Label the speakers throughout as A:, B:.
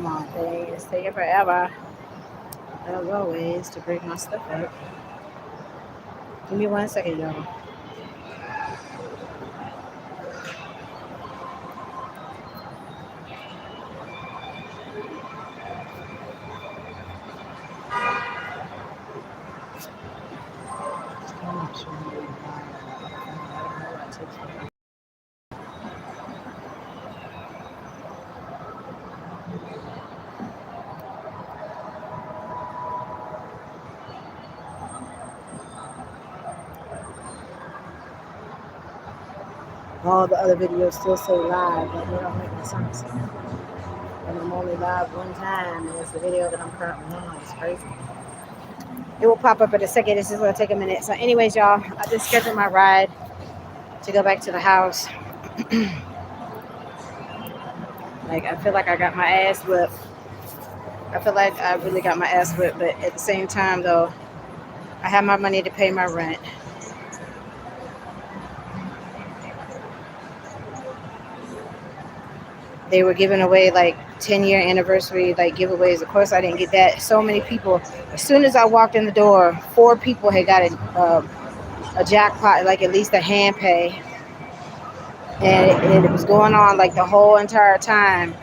A: Come on, thing. It's taking forever, as always, to bring my stuff up. Give me 1 second, y'all. All the other videos still say live, but they don't make no sense. And I'm only live one time, and it's the video that I'm currently on. It's crazy. It will pop up in a second. This is going to take a minute. So, anyways, y'all, I just scheduled my ride to go back to the house. Like, I feel like I got my ass whipped. I feel like I really got my ass whipped, but at the same time, though, I have my money to pay my rent. They were giving away like 10-year anniversary like giveaways. Of course, I didn't get that. So many people. As soon as I walked in the door, 4 people had got a jackpot, like at least a hand pay, and it was going on like the whole entire time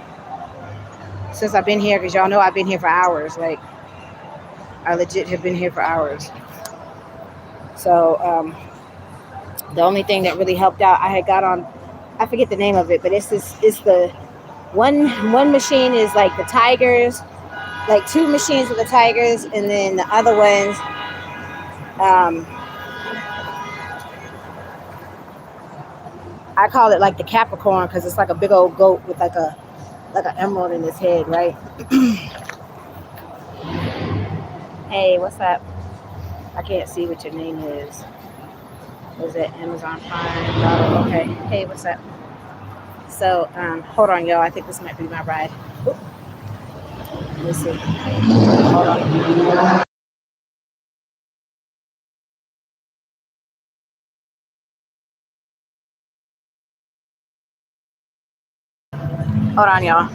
A: since I've been here. Because y'all know I've been here for hours. Like, I legit have been here for hours. So the only thing that really helped out, I had got on, I forget the name of it, but it's the one machine is like the Tigers, like 2 machines of the Tigers, and then the other ones, I call it like the Capricorn because it's like a big old goat with like an emerald in his head, right? Hey, what's up? I can't see what your name is. Was it Amazon Prime? Okay. Hey, what's up? So, hold on, y'all. I think this might be my ride. Oop. Let me see. Hold on. Hold on, y'all.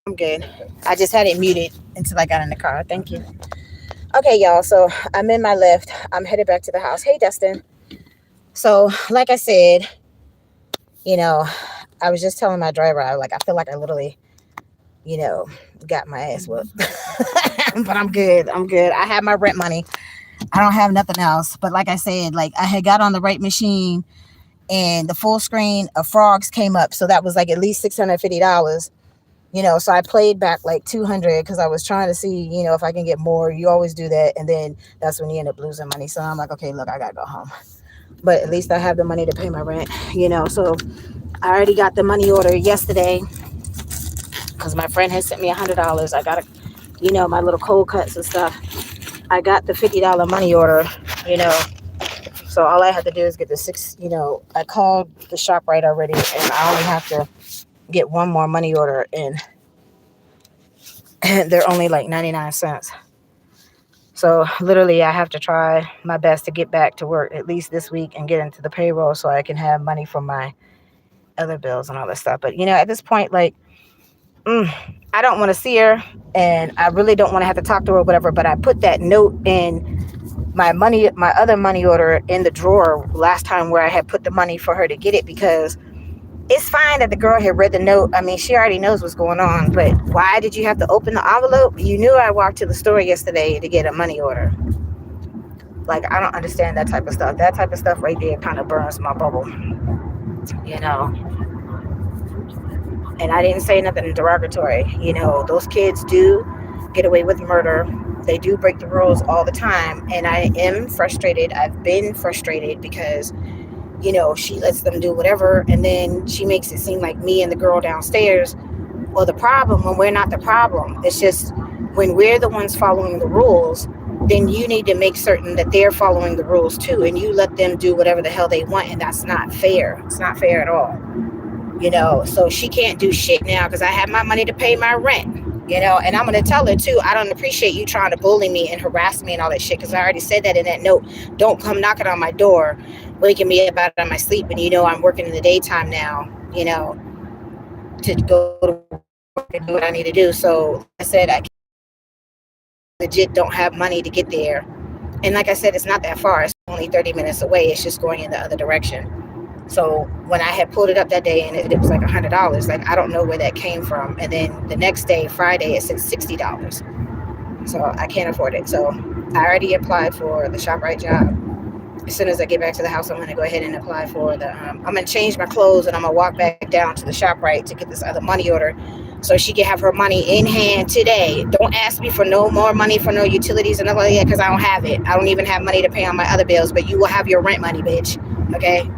A: I'm good. I just had it muted until I got in the car. Thank you. Okay, y'all. So I'm in my Lyft. I'm headed back to the house. Hey, Dustin. So, like I said, I was just telling my driver, I feel like I literally, got my ass whooped. But I'm good. I have my rent money. I don't have nothing else. But like I said, like I had got on the right machine and the full screen of frogs came up. So that was like at least $650. So I played back like 200 because I was trying to see, if I can get more. You always do that. And then that's when you end up losing money. So I'm like, okay, look, I got to go home. But at least I have the money to pay my rent, So I already got the money order yesterday because my friend had sent me $100. I got, my little cold cuts and stuff. I got the $50 money order, So all I have to do is get the 6, I called the shop right already and I only have to get one more money order and they're only like 99 cents. So literally I have to try my best to get back to work at least this week and get into the payroll so I can have money for my other bills and all that stuff. But, at this point, like, I don't want to see her and I really don't want to have to talk to her or whatever. But I put that note in my other money order in the drawer last time where I had put the money for her to get it because it's fine that the girl had read the note. I mean, she already knows what's going on, but why did you have to open the envelope? You knew I walked to the store yesterday to get a money order. Like, I don't understand that type of stuff. That type of stuff right there kind of burns my bubble, And I didn't say nothing derogatory. Those kids do get away with murder. They do break the rules all the time, and I am frustrated. I've been frustrated because she lets them do whatever, and then she makes it seem like me and the girl downstairs or the problem when we're not the problem. It's just when we're the ones following the rules, then you need to make certain that they're following the rules too, and you let them do whatever the hell they want, and that's not fair. It's not fair at all. So she can't do shit now because I have my money to pay my rent. And I'm going to tell her too, I don't appreciate you trying to bully me and harass me and all that shit, because I already said that in that note. Don't come knocking on my door, waking me up out of my sleep, and I'm working in the daytime now, to go to work and do what I need to do. So like I said, I legit don't have money to get there. And like I said, it's not that far. It's only 30 minutes away. It's just going in the other direction. So when I had pulled it up that day and it was like $100, like I don't know where that came from. And then the next day, Friday, it said $60. So I can't afford it. So I already applied for the ShopRite job. As soon as I get back to the house, I'm going to go ahead and apply for I'm going to change my clothes, and I'm going to walk back down to the ShopRite to get this other money order so she can have her money in hand today. Don't ask me for no more money for no utilities and nothing like that, because I don't have it. I don't even have money to pay on my other bills, but you will have your rent money, bitch. Okay?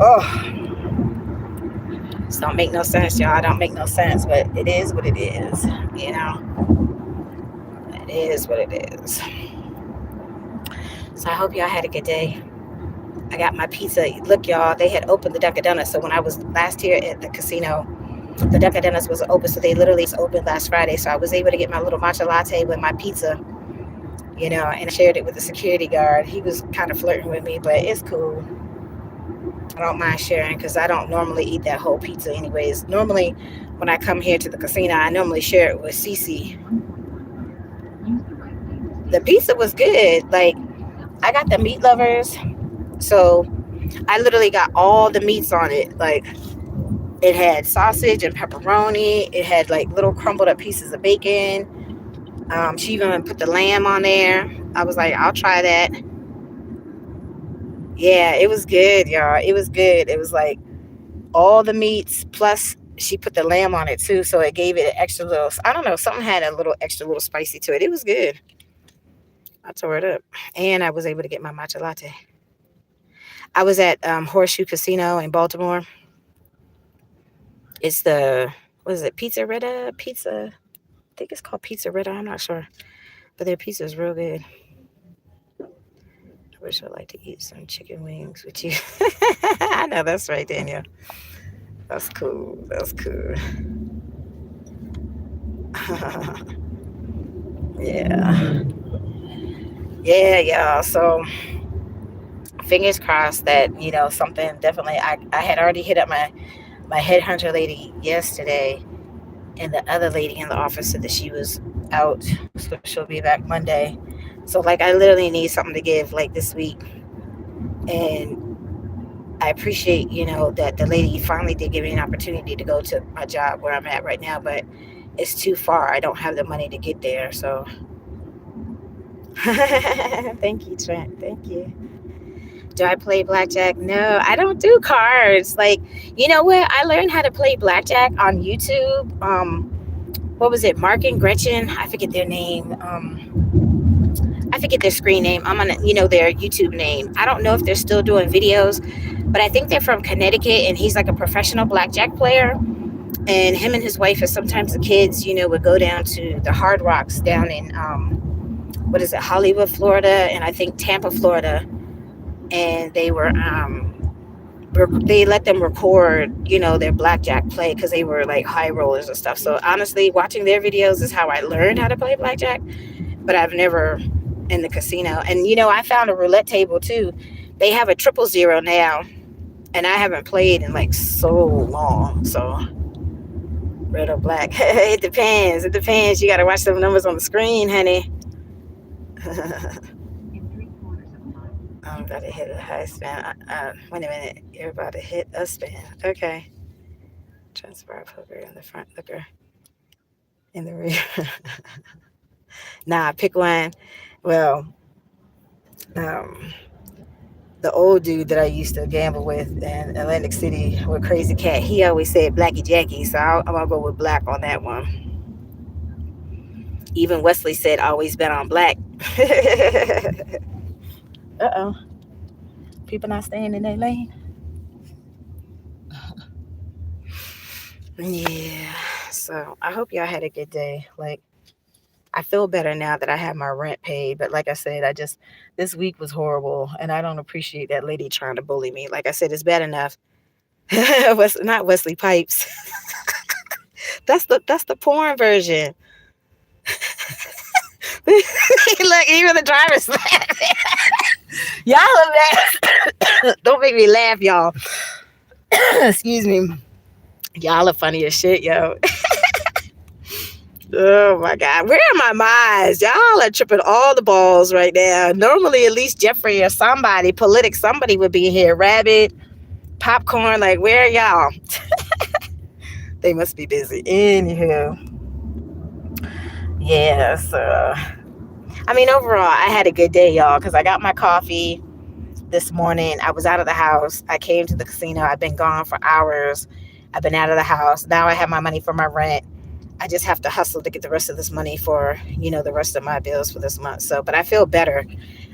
A: Oh, this don't make no sense, y'all. It don't make no sense, but it is what it is. It is what it is. So I hope y'all had a good day. I got my pizza. Look, y'all, they had opened the Dunkin' Donuts. So when I was last here at the casino, the Dunkin' Donuts was open. So they literally opened last Friday. So I was able to get my little matcha latte with my pizza, and I shared it with the security guard. He was kind of flirting with me, but it's cool. I don't mind sharing because I don't normally eat that whole pizza anyways. Normally, when I come here to the casino, I normally share it with Cece. The pizza was good. Like, I got the meat lovers. So I literally got all the meats on it. Like, it had sausage and pepperoni. It had like little crumbled up pieces of bacon. She even put the lamb on there. I was like, I'll try that. Yeah, it was good, y'all. It was good. It was like all the meats, plus she put the lamb on it too. So it gave it an extra little, I don't know, something had a little extra little spicy to it. It was good. I tore it up. And I was able to get my matcha latte. I was at Horseshoe Casino in Baltimore. It's what is it? Pizza Retta? I think it's called Pizza Retta. I'm not sure. But their pizza is real good. I wish I'd like to eat some chicken wings with you. I know that's right, Daniel. That's cool. That's cool. Yeah. Yeah, y'all. So fingers crossed that, something definitely. I had already hit up my headhunter lady yesterday, and the other lady in the office said that she was out, so she'll be back Monday. So like, I literally need something to give like this week. And I appreciate, that the lady finally did give me an opportunity to go to my job where I'm at right now, but it's too far. I don't have the money to get there. So thank you, Trent. Thank you. Do I play blackjack? No, I don't do cards. Like, you know what? I learned how to play blackjack on YouTube. What was it? Mark and Gretchen? I forget their name. I forget their screen name. I'm on, their YouTube name. I don't know if they're still doing videos, but I think they're from Connecticut, and he's like a professional blackjack player. And him and his wife, and sometimes the kids, would go down to the Hard Rocks down in, Hollywood, Florida, and I think Tampa, Florida. And they were, they let them record, their blackjack play, because they were like high rollers and stuff. So honestly, watching their videos is how I learned how to play blackjack, but I've never in the casino. And, I found a roulette table too. They have a 000 now, and I haven't played in like so long. So red or black, it depends. It depends. You got to watch them numbers on the screen, honey. I'm about to hit a high span. Wait a minute. You're about to hit a span. Okay. Transfer poker in the front, liquor in the rear. Nah, pick one. Well, the old dude that I used to gamble with in Atlantic City with Crazy Cat, he always said Blackie Jackie. So I'm going to go with black on that one. Even Wesley said, always bet on black. Uh-oh. People not staying in their lane. Yeah. So I hope y'all had a good day. Like, I feel better now that I have my rent paid. But like I said, this week was horrible. And I don't appreciate that lady trying to bully me. Like I said, it's bad enough. Not Wesley Pipes. That's the porn version. Look, even the driver's laughing. Y'all are laugh. Don't make me laugh, y'all. Excuse me. Y'all are funny as shit, yo. Oh my God. Where are my minds? Y'all are tripping all the balls right now. Normally, at least Jeffrey or somebody, somebody would be here. Rabbit, popcorn, like, where are y'all? They must be busy. Anywho. Yeah, so. I mean, overall, I had a good day, y'all, because I got my coffee this morning. I was out of the house. I came to the casino. I've been gone for hours. I've been out of the house. Now I have my money for my rent. I just have to hustle to get the rest of this money for, the rest of my bills for this month. So, but I feel better.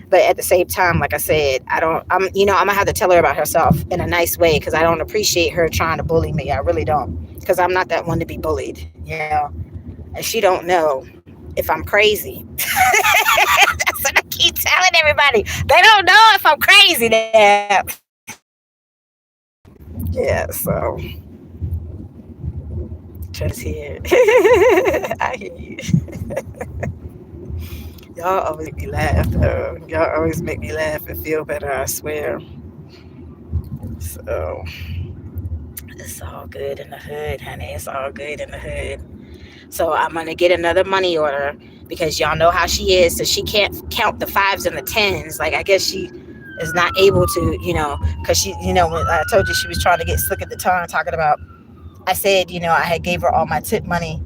A: But at the same time, like I said, I'm going to have to tell her about herself in a nice way because I don't appreciate her trying to bully me. I really don't, because I'm not that one to be bullied, and she don't know if I'm crazy. That's what I keep telling everybody. They don't know if I'm crazy now. Yeah, so just here. I hear you. Y'all always make me laugh, though. Y'all always make me laugh and feel better, I swear. So, it's all good in the hood, honey. It's all good in the hood. So, I'm going to get another money order because y'all know how she is. So, she can't count the fives and the tens. Like, I guess she is not able to, because she, when I told you she was trying to get slick at the tongue talking about, I said, I had gave her all my tip money.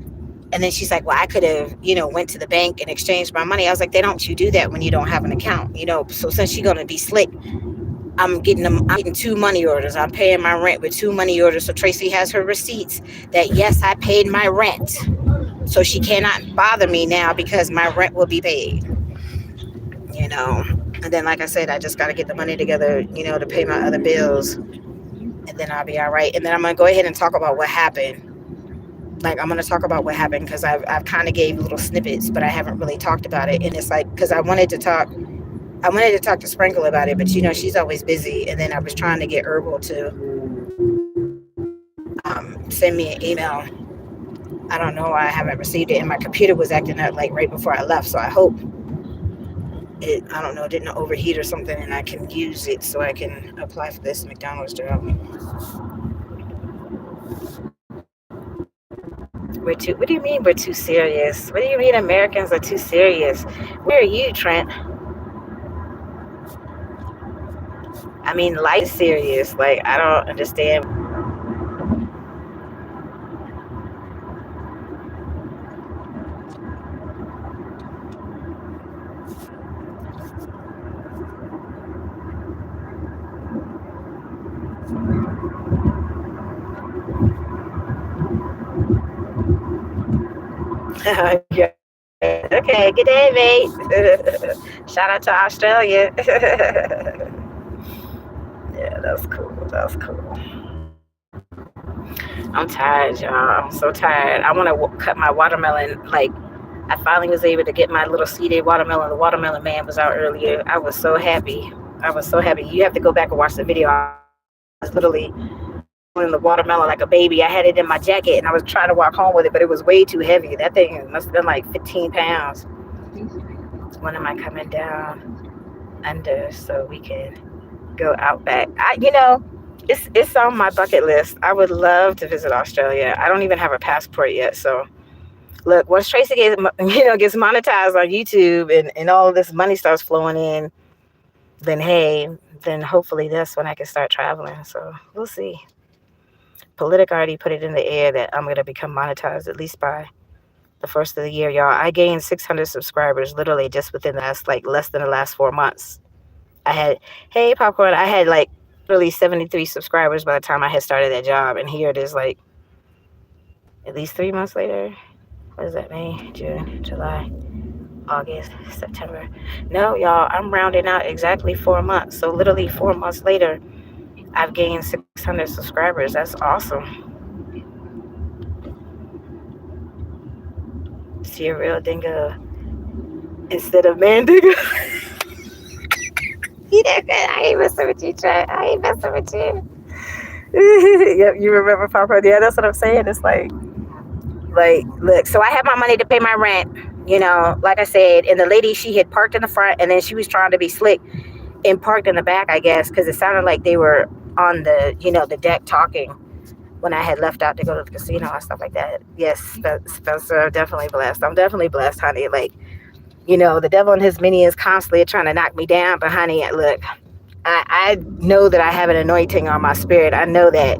A: And then she's like, well, I could have, went to the bank and exchanged my money. I was like, you do that when you don't have an account, So since she's going to be slick, I'm getting 2 money orders. I'm paying my rent with 2 money orders. So Traci has her receipts that, yes, I paid my rent. So she cannot bother me now because my rent will be paid, And then, like I said, I just got to get the money together, to pay my other bills. And then I'll be all right. And then I'm going to go ahead and talk about what happened. Like, I'm going to talk about what happened because I've kind of gave little snippets, but I haven't really talked about it. And it's like, because I wanted to talk to Sprinkle about it, but she's always busy. And then I was trying to get Herbal to send me an email. I don't know why I haven't received it. And my computer was acting up like right before I left. So I hope it, I don't know, didn't overheat or something and I can use it so I can apply for this McDonald's job. What do you mean we're too serious? What do you mean Americans are too serious? Where are you, Trent? I mean, life is serious. Like, I don't understand. Yeah. Okay, good day, mate. Shout out to Australia. Yeah, that's cool. I'm tired, y'all. I'm so tired. I want to cut my watermelon. Like, I finally was able to get my little seeded watermelon. The watermelon man was out earlier. I was so happy. You have to go back and watch the video. I was literally in the watermelon like a baby. I had it in my jacket and I was trying to walk home with it, but it was way too heavy. That thing must have been like 15 pounds. When am I coming down under so we can go out back? It's on my bucket list. I would love to visit Australia. I don't even have a passport yet. So look, once Traci gets monetized on YouTube and all of this money starts flowing in, then hopefully that's when I can start traveling. So we'll see. Politic already put it in the air that I'm going to become monetized at least by the first of the year, y'all. I gained 600 subscribers literally just within less than the last 4 months. Hey, Popcorn, I had really 73 subscribers by the time I had started that job. And here it is at least 3 months later. What does that mean? June, July, August, September. No, y'all, I'm rounding out exactly 4 months. So literally 4 months later, I've gained 600 subscribers. That's awesome. See a real dingo instead of Mandigo. I ain't messing with you, Trey. I ain't messing with you. Yep, you remember Papa? Yeah, that's what I'm saying. It's like, look. So I had my money to pay my rent. Like I said, and the lady, she had parked in the front, and then she was trying to be slick and parked in the back, I guess, because it sounded like they were on the deck talking when I had left out to go to the casino and stuff like that. Yes, Spencer, definitely blessed. I'm definitely blessed, honey. Like, the devil and his minions constantly are trying to knock me down, but honey, look, I know that I have an anointing on my spirit. I know that,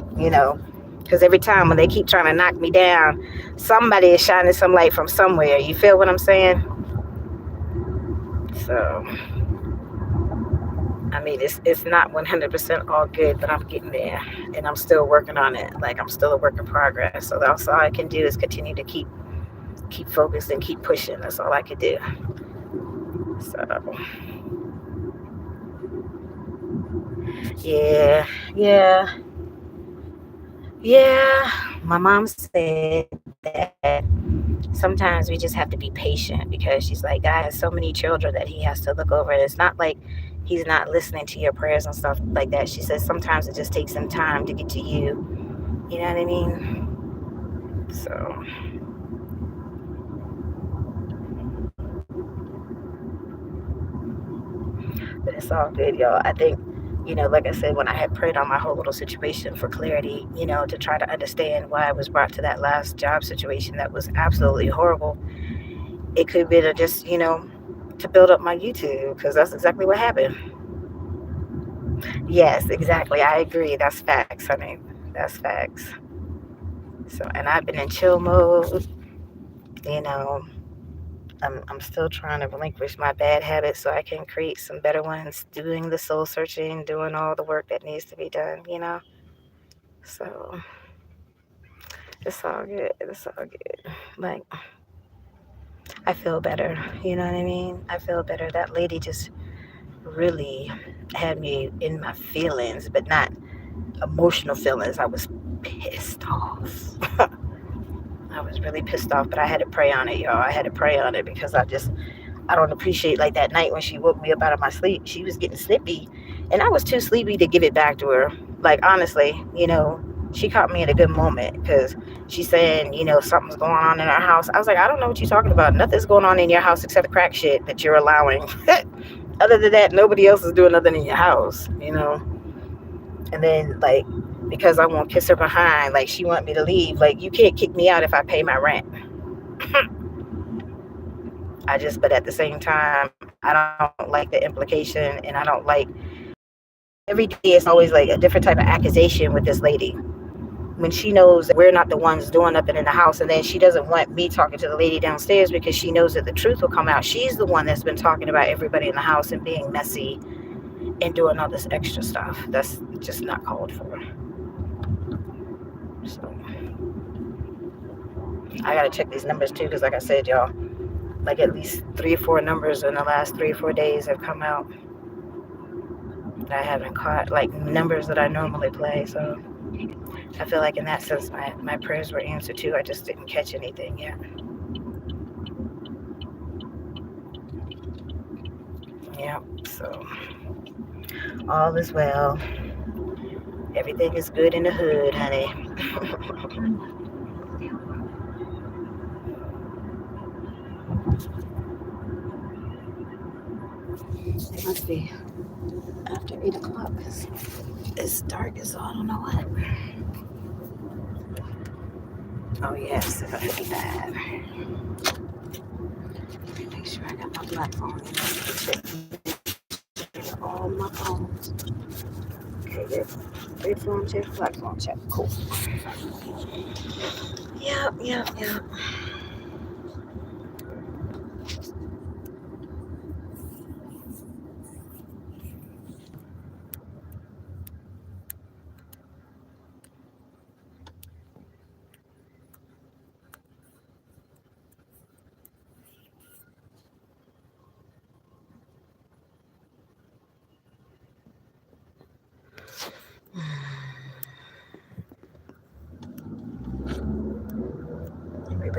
A: because every time when they keep trying to knock me down, somebody is shining some light from somewhere. You feel what I'm saying? So, I mean, it's not 100% all good, but I'm getting there, and I'm still working on it. Like, I'm still a work in progress. So that's all I can do is continue to keep focused and keep pushing. That's all I can do. So, yeah, yeah, yeah. My mom said that sometimes we just have to be patient because she's like, God has so many children that he has to look over. And it's not like he's not listening to your prayers and stuff like that. She says sometimes it just takes some time to get to you. You know what I mean? So, but it's all good, y'all. I think, like I said, when I had prayed on my whole little situation for clarity, to try to understand why I was brought to that last job situation that was absolutely horrible, it could be to just, to build up my YouTube, because that's exactly what happened. Yes, exactly. I agree. That's facts, honey. That's facts. So, and I've been in chill mode. You know, I'm still trying to relinquish my bad habits so I can create some better ones. Doing the soul searching, doing all the work that needs to be done. So it's all good. It's all good. Like, I feel better. You know what I mean? I feel better. That lady just really had me in my feelings, but not emotional feelings. I was pissed off. I was really pissed off, but I had to pray on it, y'all. I had to pray on it because I don't appreciate, like, that night when she woke me up out of my sleep. She was getting snippy, and I was too sleepy to give it back to her. Like, honestly, she caught me in a good moment because she's saying, something's going on in our house. I was like, I don't know what you're talking about. Nothing's going on in your house except the crack shit that you're allowing. Other than that, nobody else is doing nothing in your house. And then, like, because I won't kiss her behind, like, she want me to leave. Like, you can't kick me out if I pay my rent. But at the same time, I don't like the implication, and I don't like, every day it's always like a different type of accusation with this lady. When she knows that we're not the ones doing nothing in the house, and then she doesn't want me talking to the lady downstairs because she knows that the truth will come out. She's the one that's been talking about everybody in the house and being messy and doing all this extra stuff. That's just not called for. So I gotta check these numbers too, because like I said, y'all, like at least 3 or 4 numbers in the last 3 or 4 days have come out that I haven't caught, like numbers that I normally play. So I feel like in that sense, my prayers were answered too. I just didn't catch anything yet. Yep. So all is well. Everything is good in the hood, honey. It must be after 8 o'clock because it's dark as all I don't know what. Oh yes, 55. Make sure I got my black phone. Check all my phones. Okay, good. Red phone check, black phone check. Cool. Yep.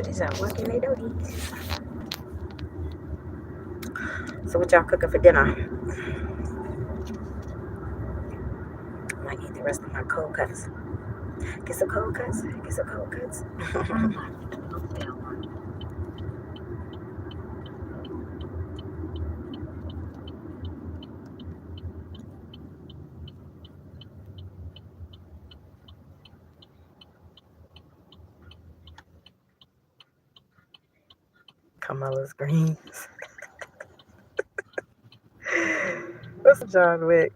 A: but it's not working. They don't eat. So what y'all cooking for dinner? I might eat the rest of my cold cuts. Get some cold cuts. Get some cold cuts. Kamala's Greens. What's John Wick?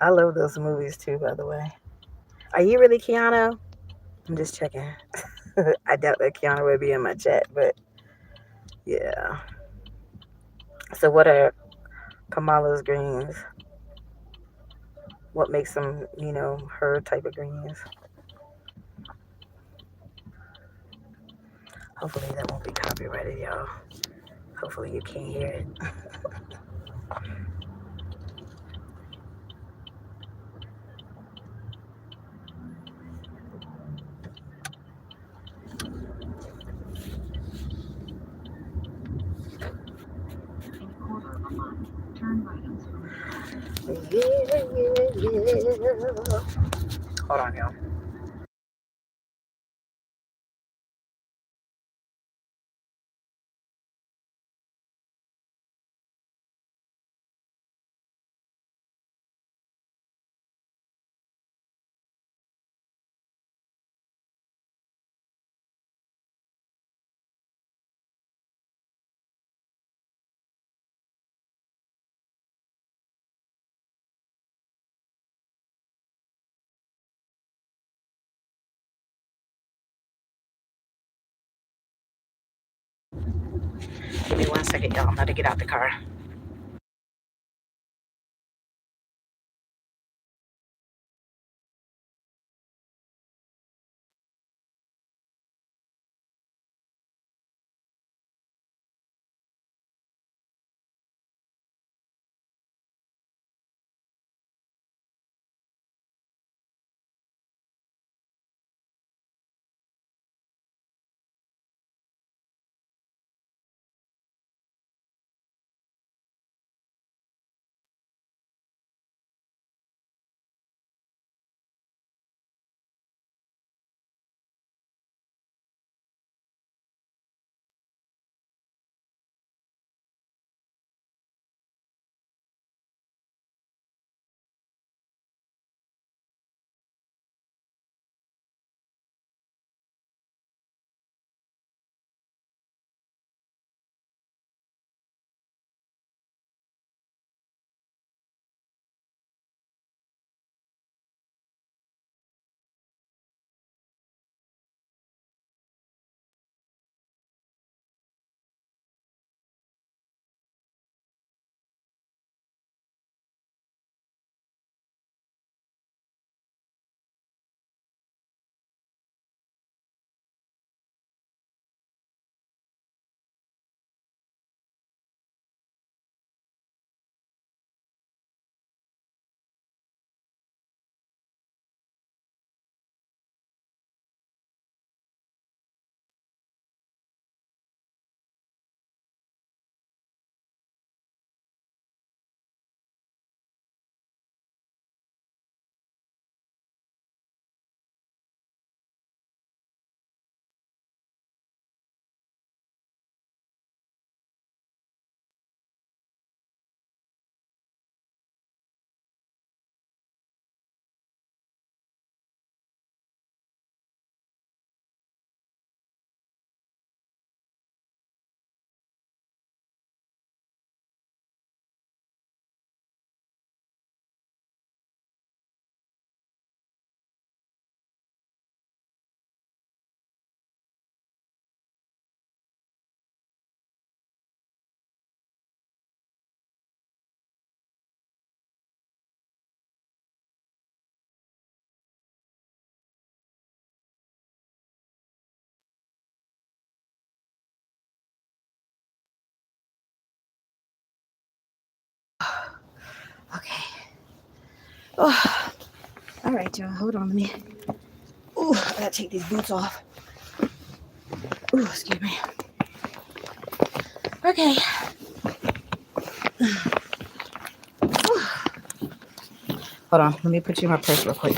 A: I love those movies too, by the way. Are you really Keanu? I'm just checking. I doubt that Keanu would be in my chat, but yeah. So what are Kamala's greens? What makes them, her type of greens? Hopefully that won't be copyrighted, y'all. Hopefully you can't hear it. Yeah. Hold on, y'all. Give me 1 second, y'all. I'm about to get out the car. Okay. Oh, all right, y'all. Hold on a minute. Oh, I gotta take these boots off. Ooh, excuse me. Okay. Hold on. Let me put you in my purse real quick.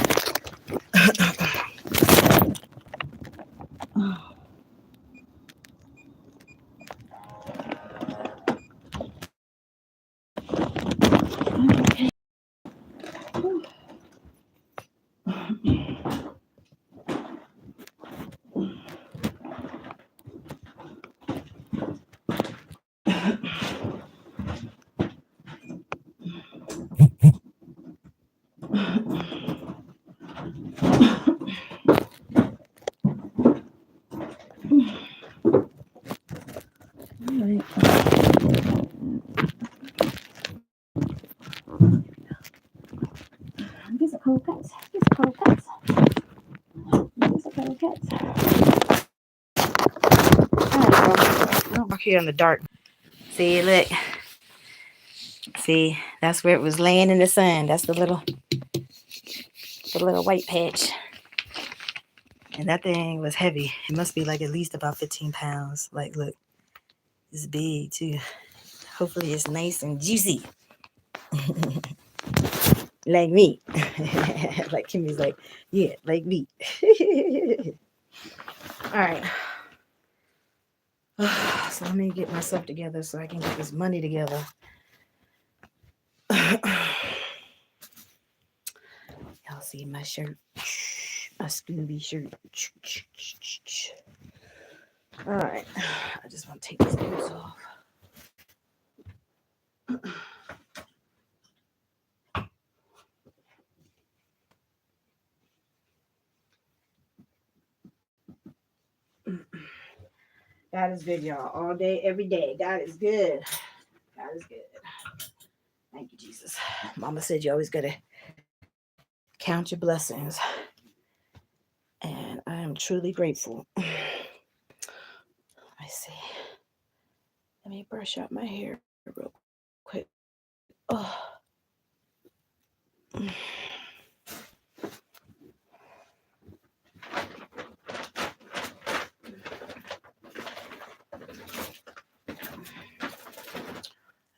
A: These are cold cuts. These are cold cuts. These are cold cuts. I'm back here in the dark. See, look. See, that's where it was laying in the sun. That's the little white patch. And that thing was heavy. It must be like at least about 15 pounds. Like, look, it's big too. Hopefully it's nice and juicy. Like me. Like Kimmy's like, yeah, like me. All right. So let me get myself together so I can get this money together. Y'all see my shirt. My Scooby shirt. All right. I just want to take these boots off. God is good, y'all. All day, every day. God is good. God is good. Thank you, Jesus. Mama said you always got to count your blessings. And I am truly grateful. Let me see. Let me brush out my hair real quick. Oh.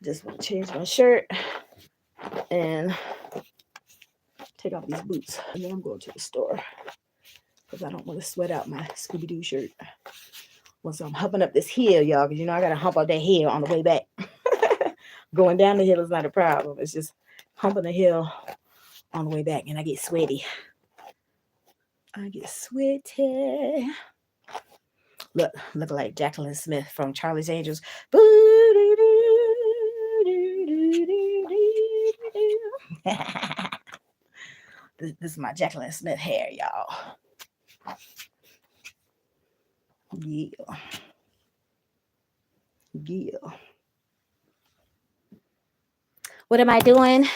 A: Just want to change my shirt and take off these boots. And then I'm going to the store because I don't want to sweat out my Scooby-Doo shirt. Once I'm humping up this hill, y'all, because you know I got to hump up that hill on the way back. Going down the hill is not a problem. It's just humping the hill on the way back, and I get sweaty. Look like Jacqueline Smith from Charlie's Angels. This is my Jacqueline Smith hair, y'all. Yeah. What am I doing?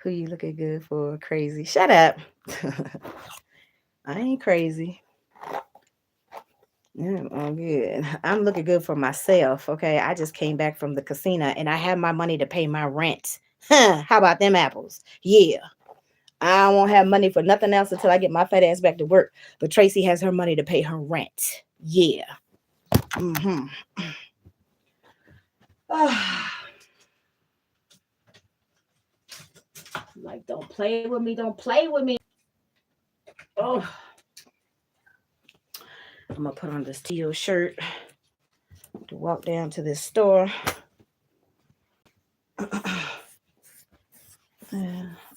A: Who you looking good for? Crazy. Shut up. I ain't crazy. I'm good. I'm looking good for myself. Okay. I just came back from the casino and I have my money to pay my rent. How about them apples? Yeah. I won't have money for nothing else until I get my fat ass back to work. But Tracy has her money to pay her rent. Yeah. Mm-hmm. Like, don't play with me. Don't play with me. Oh. I'm going to put on this teal shirt to walk down to this store.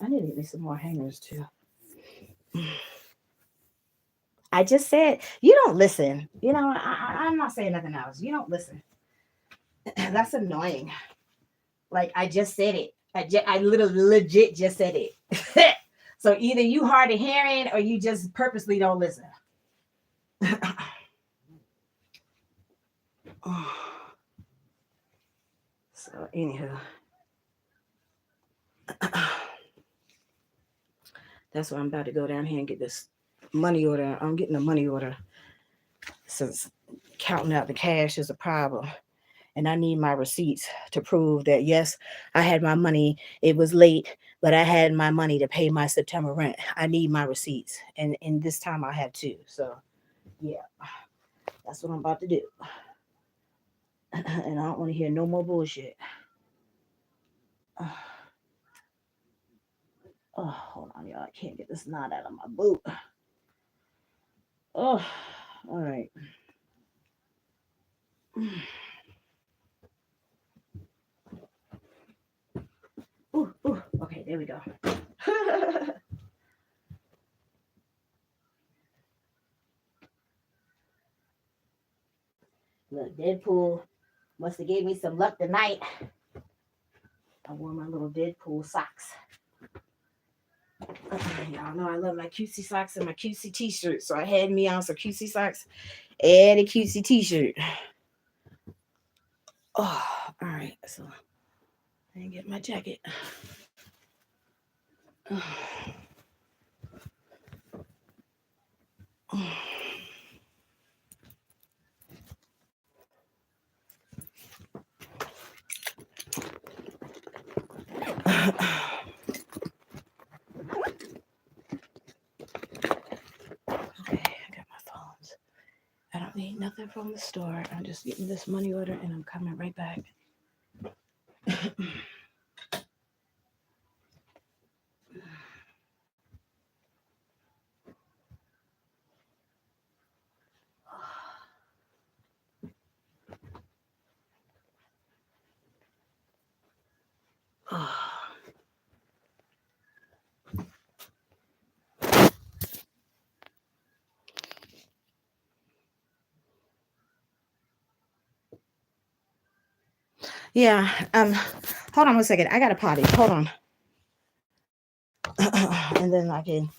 A: I need to get me some more hangers too. I just said, you don't listen. You know, I'm not saying nothing else. You don't listen. That's annoying. Like, I just said it. I literally legit just said it. So either you hard of hearing or you just purposely don't listen. So anywho. That's why I'm about to go down here and get this money order. I'm getting a money order since counting out the cash is a problem. and I need my receipts to prove that yes, I had my money. It was late, but I had my money to pay my September rent. I need my receipts, and this time I have two. So yeah, that's what I'm about to do. And I don't want to hear no more bullshit. Oh, hold on, y'all. I can't get this knot out of my boot. Oh, all right. Ooh, ooh. Okay, there we go. Look, Deadpool must have gave me some luck tonight. I wore my little Deadpool socks. Y'all know I love my cutesy socks and my cutesy t-shirt. So I had me on some cutesy socks and a cutesy t-shirt. Oh, all right. So I didn't get my jacket. Okay, I got my phones. I don't need nothing from the store. I'm just getting this money order and I'm coming right back. Yeah. Hold on 1 second. I got a potty. Hold on. And then I can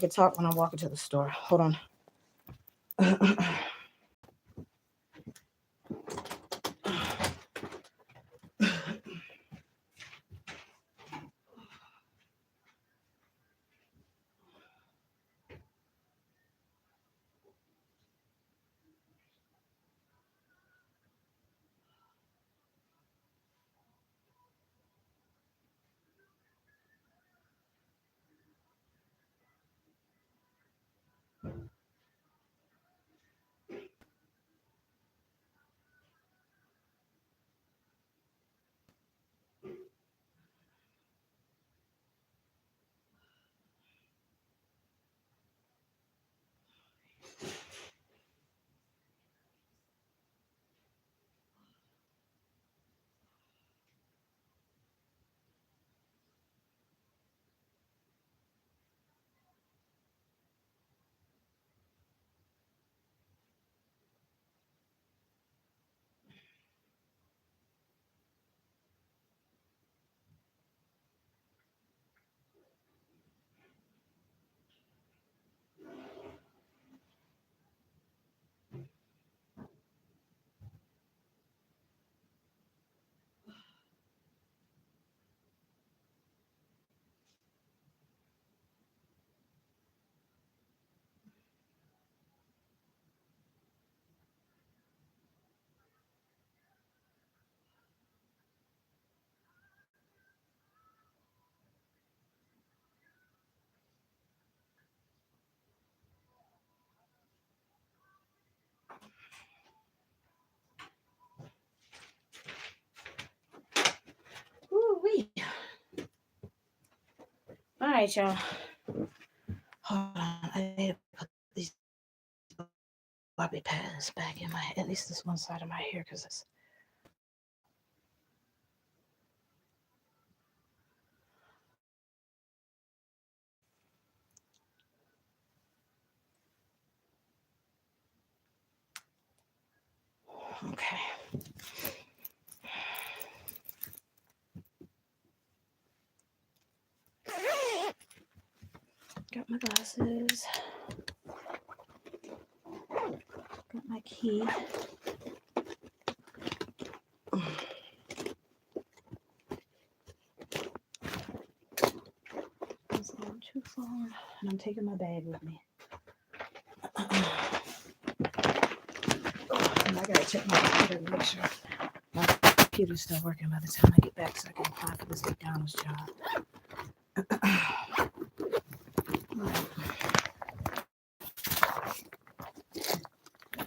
A: talk when I'm walking to the store. Hold on. Ooh-wee. All right, y'all. Hold on. I need to put these bobby pins back in my, at least this one side of my hair, because it's. Okay. Got my glasses. Got my key. It's not too far. And I'm taking my bag with me. And I gotta check my computer to make sure computer's still working by the time I get back, so I can apply for this McDonald's job.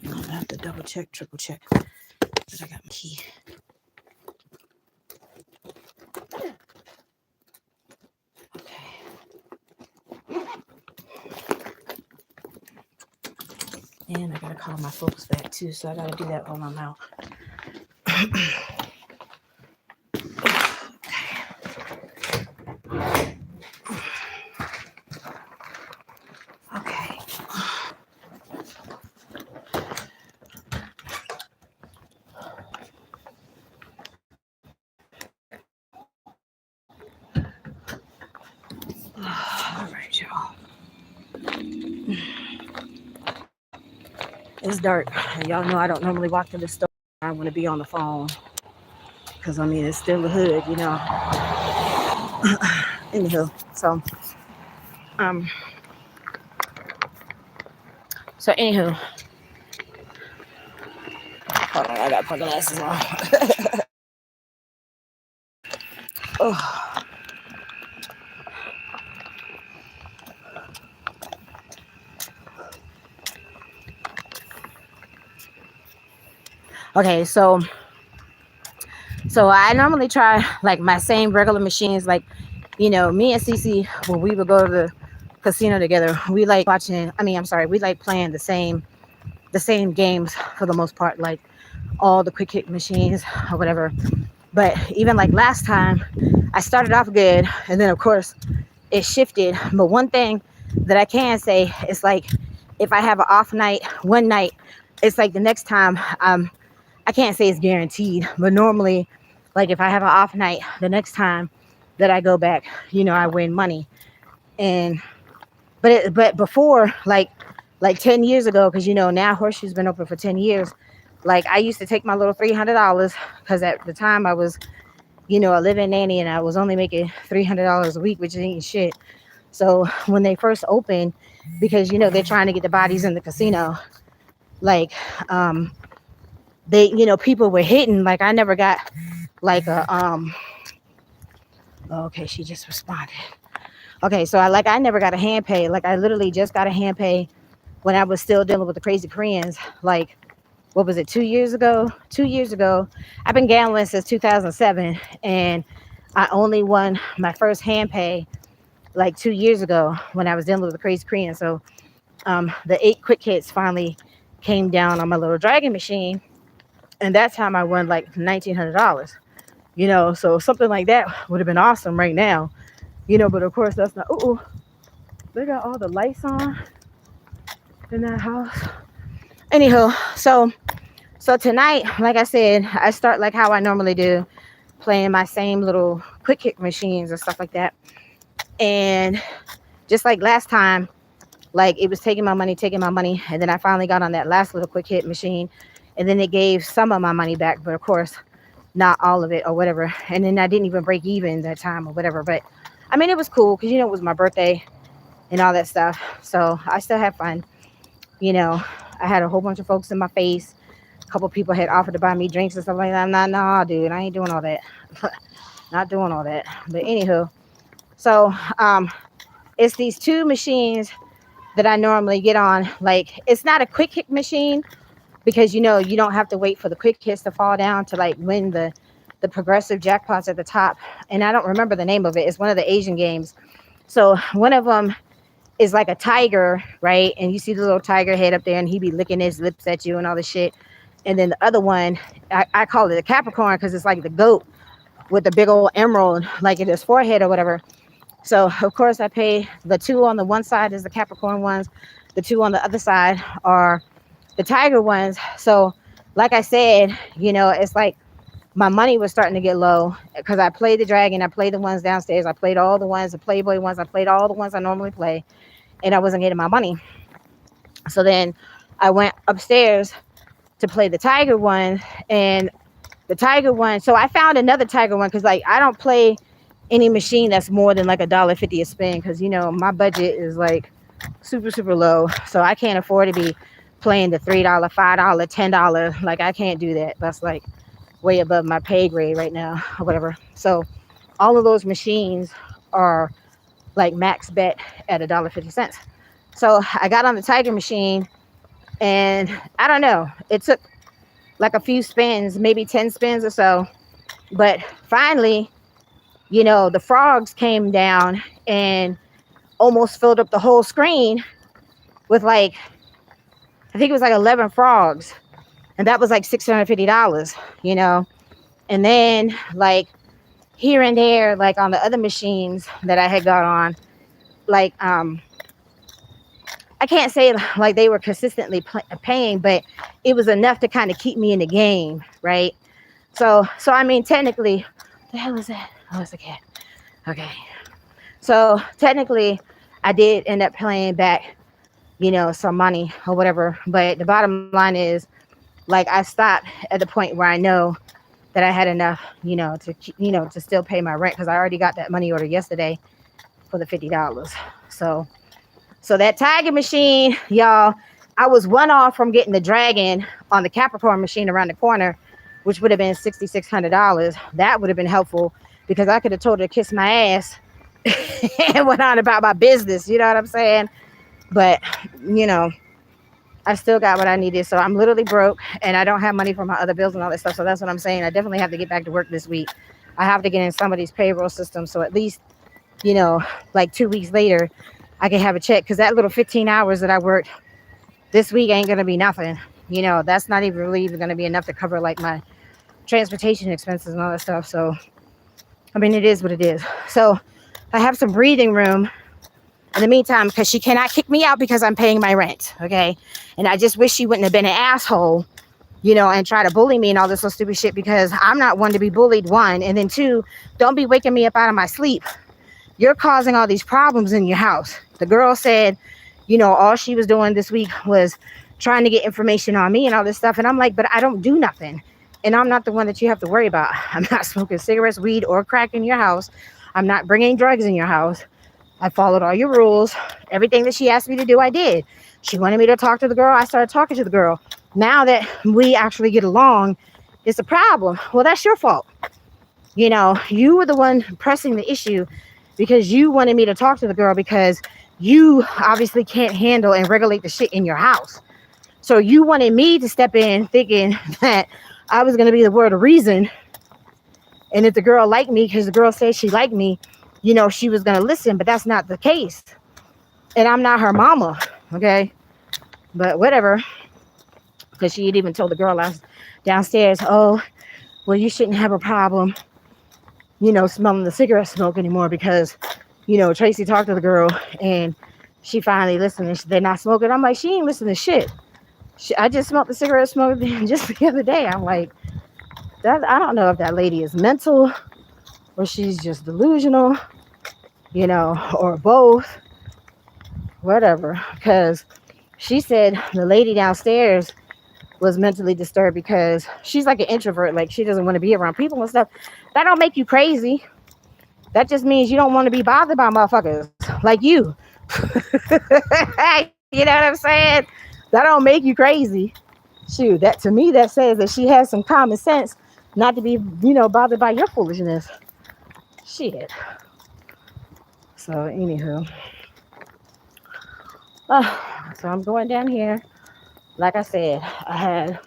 A: I have to double check, triple check that I got my key. And I gotta call my folks back too, so I gotta do that while I'm out. Okay. All right, y'all. It's dark. Y'all know I don't normally walk to the store. I want to be on the phone because I mean it's still the hood, you know. Anywho, so anywho, hold on, I gotta put glasses on. Oh. Okay, so I normally try like my same regular machines. Like, you know, me and Cece, when we would go to the casino together, we like we like playing the same games for the most part, like all the quick hit machines or whatever. But even like last time, I started off good, and then of course it shifted. But one thing that I can say is like, if I have an off night one night, it's like the next time I can't say it's guaranteed, but normally, like if I have an off night, the next time that I go back, you know, I win money. And but before, like 10 years ago, because you know now Horseshoe's been open for 10 years. Like I used to take my little $300 because at the time I was, you know, a living nanny and I was only making $300 a week, which ain't shit. So when they first opened, because you know they're trying to get the bodies in the casino, like they, you know, people were hitting. Like I never got like a okay, she just responded. Okay, so I never got a hand pay. Like I literally just got a hand pay when I was still dealing with the crazy Koreans. Like, what was it, 2 years ago? 2 years ago. I've been gambling since 2007, and I only won my first hand pay like 2 years ago when I was dealing with the crazy Koreans. So the 8 quick hits finally came down on my little dragon machine, and that time I won like $1,900. You know, so something like that would have been awesome right now. You know, but of course that's not. Oh, they got all the lights on in that house. Anyhow, so tonight, like I said, I start like how I normally do, playing my same little quick hit machines and stuff like that. And just like last time, like it was taking my money, and then I finally got on that last little quick hit machine, and then it gave some of my money back, but of course not all of it or whatever. And then I didn't even break even that time or whatever. But I mean, it was cool because, you know, it was my birthday and all that stuff. So I still had fun. You know, I had a whole bunch of folks in my face. A couple people had offered to buy me drinks and stuff like that. I'm not, nah, dude, I ain't doing all that. Not doing all that. But anywho, so it's these 2 machines that I normally get on. Like, it's not a quick hit machine, because you know you don't have to wait for the quick hits to fall down to like win the progressive jackpots at the top. And I don't remember the name of it. It's one of the Asian games. So one of them is like a tiger, right? And you see the little tiger head up there, and he be licking his lips at you and all this shit. And then the other one, I call it a Capricorn because it's like the goat with the big old emerald like in his forehead or whatever. So of course I pay the 2 on the one side is the Capricorn ones, the 2 on the other side are the tiger ones. So like I said, you know, it's like my money was starting to get low because I played the dragon, I played the ones downstairs, I played all the ones, the Playboy ones, I played all the ones I normally play, and I wasn't getting my money. So then I went upstairs to play the tiger one, and the tiger one, so I found another tiger one because like I don't play any machine that's more than like $1.50 a spin, because you know my budget is like super low, so I can't afford to be playing the $3, $5, $10. Like I can't do that. That's like way above my pay grade right now or whatever. So all of those machines are like max bet at $1.50. So I got on the Tiger machine, and I don't know, it took like a few spins, maybe 10 spins or so. But finally, the frogs came down and almost filled up the whole screen with like, I think it was like 11 frogs. And that was like $650, And then like here and there, like on the other machines that I had got on, like, I can't say like they were consistently paying, but it was enough to kind of keep me in the game, right? So I mean, technically, the hell is that? Oh, it's a cat. Okay. So technically, I did end up paying back, some money or whatever. But the bottom line is, like, I stopped at the point where I know that I had enough, to still pay my rent, because I already got that money order yesterday for the $50. So that Tiger machine, y'all, I was one off from getting the Dragon on the Capricorn machine around the corner, which would have been $6,600. That would have been helpful, because I could have told her to kiss my ass and went on about my business. You know what I'm saying? But, I still got what I needed. So I'm literally broke, and I don't have money for my other bills and all that stuff. So that's what I'm saying. I definitely have to get back to work this week. I have to get in somebody's payroll system. So at least, like 2 weeks later, I can have a check, because that little 15 hours that I worked this week ain't going to be nothing. That's not even really even going to be enough to cover like my transportation expenses and all that stuff. So, I mean, it is what it is. So I have some breathing room in the meantime, because she cannot kick me out because I'm paying my rent. Okay. And I just wish she wouldn't have been an asshole, and try to bully me and all this little stupid shit, because I'm not one to be bullied, one. And then two, don't be waking me up out of my sleep. You're causing all these problems in your house. The girl said, all she was doing this week was trying to get information on me and all this stuff. And I'm like, but I don't do nothing. And I'm not the one that you have to worry about. I'm not smoking cigarettes, weed, or crack in your house. I'm not bringing drugs in your house. I followed all your rules. Everything that she asked me to do, I did. She wanted me to talk to the girl. I started talking to the girl. Now that we actually get along, it's a problem. Well, that's your fault. You were the one pressing the issue, because you wanted me to talk to the girl, because you obviously can't handle and regulate the shit in your house. So you wanted me to step in thinking that I was going to be the word of reason. And if the girl liked me, because the girl said she liked me, she was going to listen. But that's not the case. And I'm not her mama. Okay. But whatever. Because she had even told the girl downstairs, oh, well, you shouldn't have a problem, smelling the cigarette smoke anymore, because, Traci talked to the girl and she finally listened, and they're not smoking. I'm like, she ain't listening to shit. I just smelled the cigarette smoke just the other day. I'm like, I don't know if that lady is mental, or she's just delusional, or both, whatever. Because she said the lady downstairs was mentally disturbed because she's like an introvert. Like, she doesn't want to be around people and stuff. That don't make you crazy. That just means you don't want to be bothered by motherfuckers like you. You know what I'm saying? That don't make you crazy. Shoot, that to me, that says that she has some common sense not to be, bothered by your foolishness. Shit. So, anywho. So I'm going down here. Like I said, I had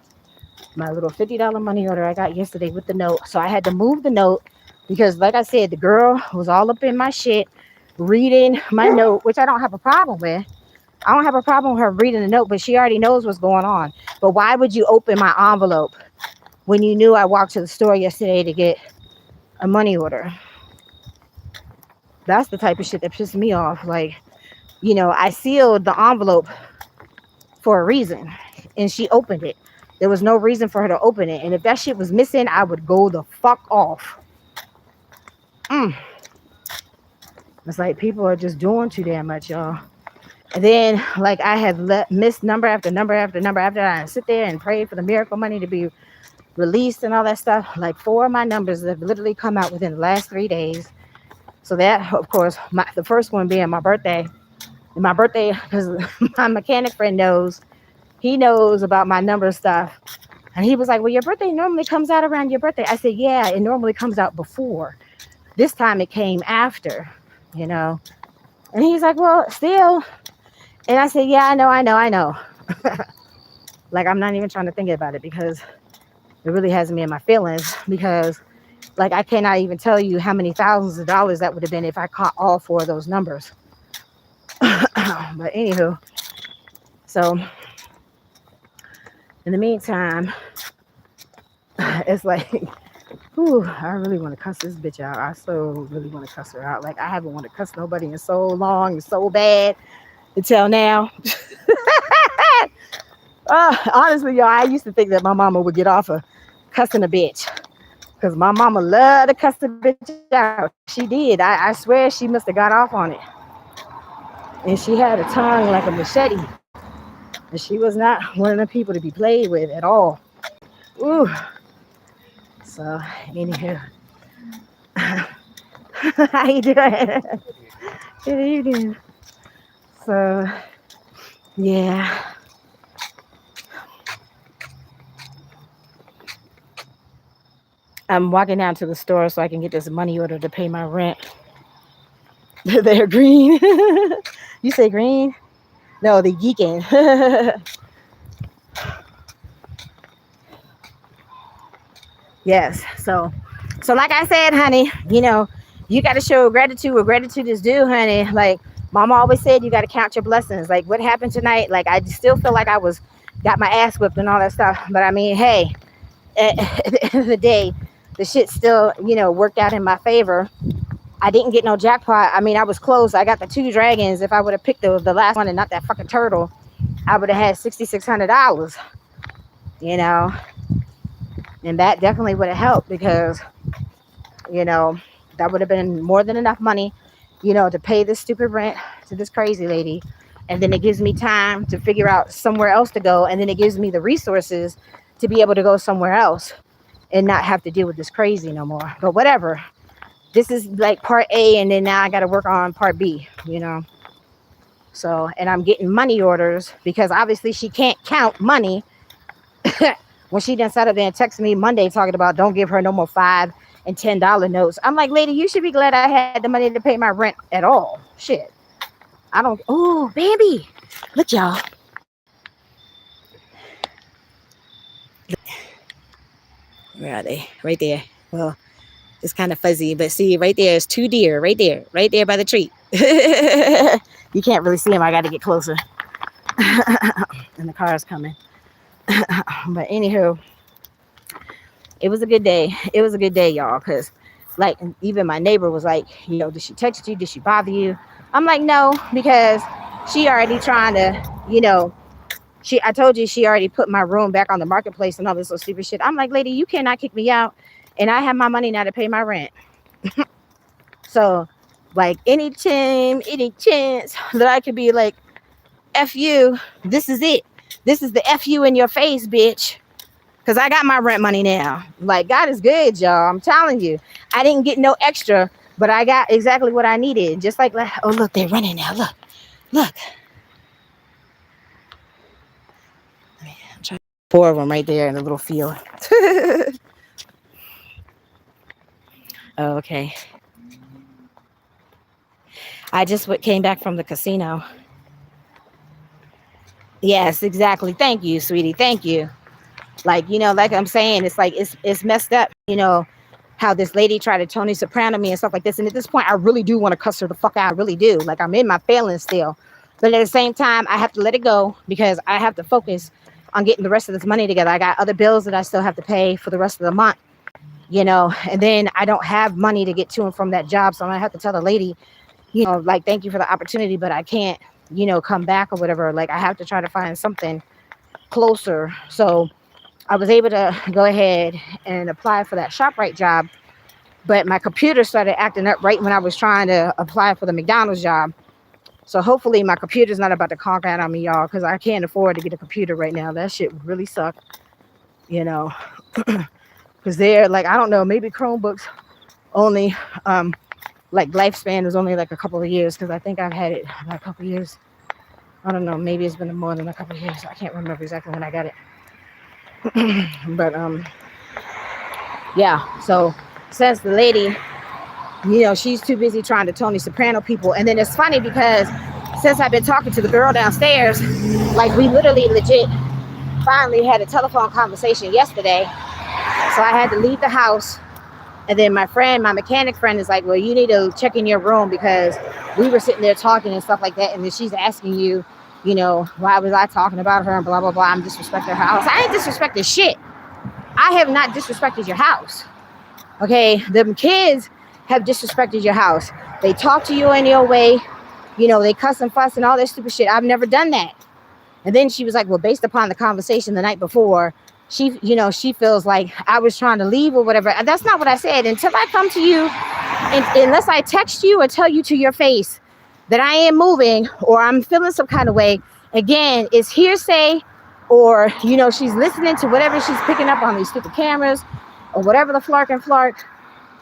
A: my little $50 money order I got yesterday with the note. So I had to move the note, because, like I said, the girl was all up in my shit, reading my note, which I don't have a problem with. I don't have a problem with her reading the note, but she already knows what's going on. But why would you open my envelope when you knew I walked to the store yesterday to get a money order? That's the type of shit that pissed me off. Like, I sealed the envelope for a reason, and she opened it. There was no reason for her to open it. And if that shit was missing, I would go the fuck off. It's like people are just doing too damn much, y'all. And then, like, I had missed number after number after number after I sit there and pray for the miracle money to be released and all that stuff. Like, 4 of my numbers have literally come out within the last 3 days. So that, of course, the first one being my birthday. And my birthday, because my mechanic friend knows. He knows about my number stuff. And he was like, well, your birthday normally comes out around your birthday. I said, yeah, it normally comes out before. This time it came after, you know. And he's like, well, still. And I said, yeah, I know. Like, I'm not even trying to think about it because it really has me in my feelings because, like, I cannot even tell you how many thousands of dollars that would have been if I caught all 4 of those numbers. But anywho, so in the meantime, it's like, whew, I really want to cuss this bitch out. I so really want to cuss her out. Like, I haven't wanted to cuss nobody in so long and so bad until now. Honestly, y'all, I used to think that my mama would get off of cussing a bitch because my mama loved to cuss the bitch out. She did. I swear she must have got off on it. And she had a tongue like a machete. And she was not one of the people to be played with at all. Ooh. So, anywho. How you doing? Good evening. So, yeah. I'm walking down to the store so I can get this money order to pay my rent. They're green. You say green? No, they geeking. Yes. So like I said, honey, you know, you got to show gratitude where gratitude is due, honey. Like mama always said, you got to count your blessings. Like what happened tonight, like I still feel like I got my ass whipped and all that stuff. But I mean, hey, at the end of the day, the shit still, you know, worked out in my favor. I didn't get no jackpot. I mean, I was close. I got the 2 dragons. If I would have picked the last one and not that fucking turtle, I would have had $6,600, you know. And that definitely would have helped because, you know, that would have been more than enough money, you know, to pay this stupid rent to this crazy lady. And then it gives me time to figure out somewhere else to go. And then it gives me the resources to be able to go somewhere else and not have to deal with this crazy no more. But whatever. This is like part A, and then now I got to work on part B, you know. So, and I'm getting money orders because obviously she can't count money. When she done sat up there and texted me Monday talking about don't give her no more $5 and $10 notes. I'm like, lady, you should be glad I had the money to pay my rent at all. Shit. I don't. Oh, Bambi. Look, y'all. Where are they? Right there. Well, it's kind of fuzzy, but see, right there is 2 deer. Right there by the tree. You can't really see them. I got to get closer. And the car is coming. But anywho, it was a good day. It was a good day, y'all, because like even my neighbor was like, you know, did she text you? Did she bother you? I'm like, no, because she already trying to, you know, I told you she already put my room back on the marketplace and all this little stupid shit. I'm like, lady, you cannot kick me out. And I have my money now to pay my rent. So like any chance that I could be like, F you, this is it. This is the F you in your face, bitch. Because I got my rent money now. Like, God is good, y'all. I'm telling you. I didn't get no extra, but I got exactly what I needed. Just like, oh, look, they're running now. Look. I'm trying 4 of them right there in the little field. Okay. I just came back from the casino. Yes, exactly. Thank you, sweetie. Thank you. Like, you know, like I'm saying, it's like, it's messed up, you know, how this lady tried to Tony Soprano me and stuff like this. And at this point, I really do want to cuss her the fuck out. I really do. Like, I'm in my feelings still. But at the same time, I have to let it go because I have to focus on getting the rest of this money together. I got other bills that I still have to pay for the rest of the month, you know, and then I don't have money to get to and from that job. So I'm going to have to tell the lady, you know, like, thank you for the opportunity, but I can't, you know, come back or whatever. Like, I have to try to find something closer. So I was able to go ahead and apply for that ShopRite job, but my computer started acting up right when I was trying to apply for the McDonald's job. So hopefully my computer's not about to conk out on me, y'all, because I can't afford to get a computer right now. That shit would really suck, you know, because they're like, I don't know, maybe Chromebooks only, like lifespan is only like a couple of years, because I think I've had it like a couple of years. I don't know, maybe it's been more than a couple of years. I can't remember exactly when I got it. But yeah. So since the lady, she's too busy trying to Tony Soprano people. And then it's funny because since I've been talking to the girl downstairs, like we literally legit finally had a telephone conversation yesterday. So I had to leave the house. And then my mechanic friend is like, well, you need to check in your room because we were sitting there talking and stuff like that. And then she's asking you, why was I talking about her and blah, blah, blah. I'm disrespecting her house. I ain't disrespecting shit. I have not disrespected your house. Okay. Them kids have disrespected your house. They talk to you in your way. They cuss and fuss and all that stupid shit. I've never done that. And then she was like, well, based upon the conversation the night before, she feels like I was trying to leave or whatever. That's not what I said. Until I come to you, and unless I text you or tell you to your face that I am moving or I'm feeling some kind of way, again, it's hearsay or, she's listening to whatever she's picking up on these stupid cameras or whatever the flark,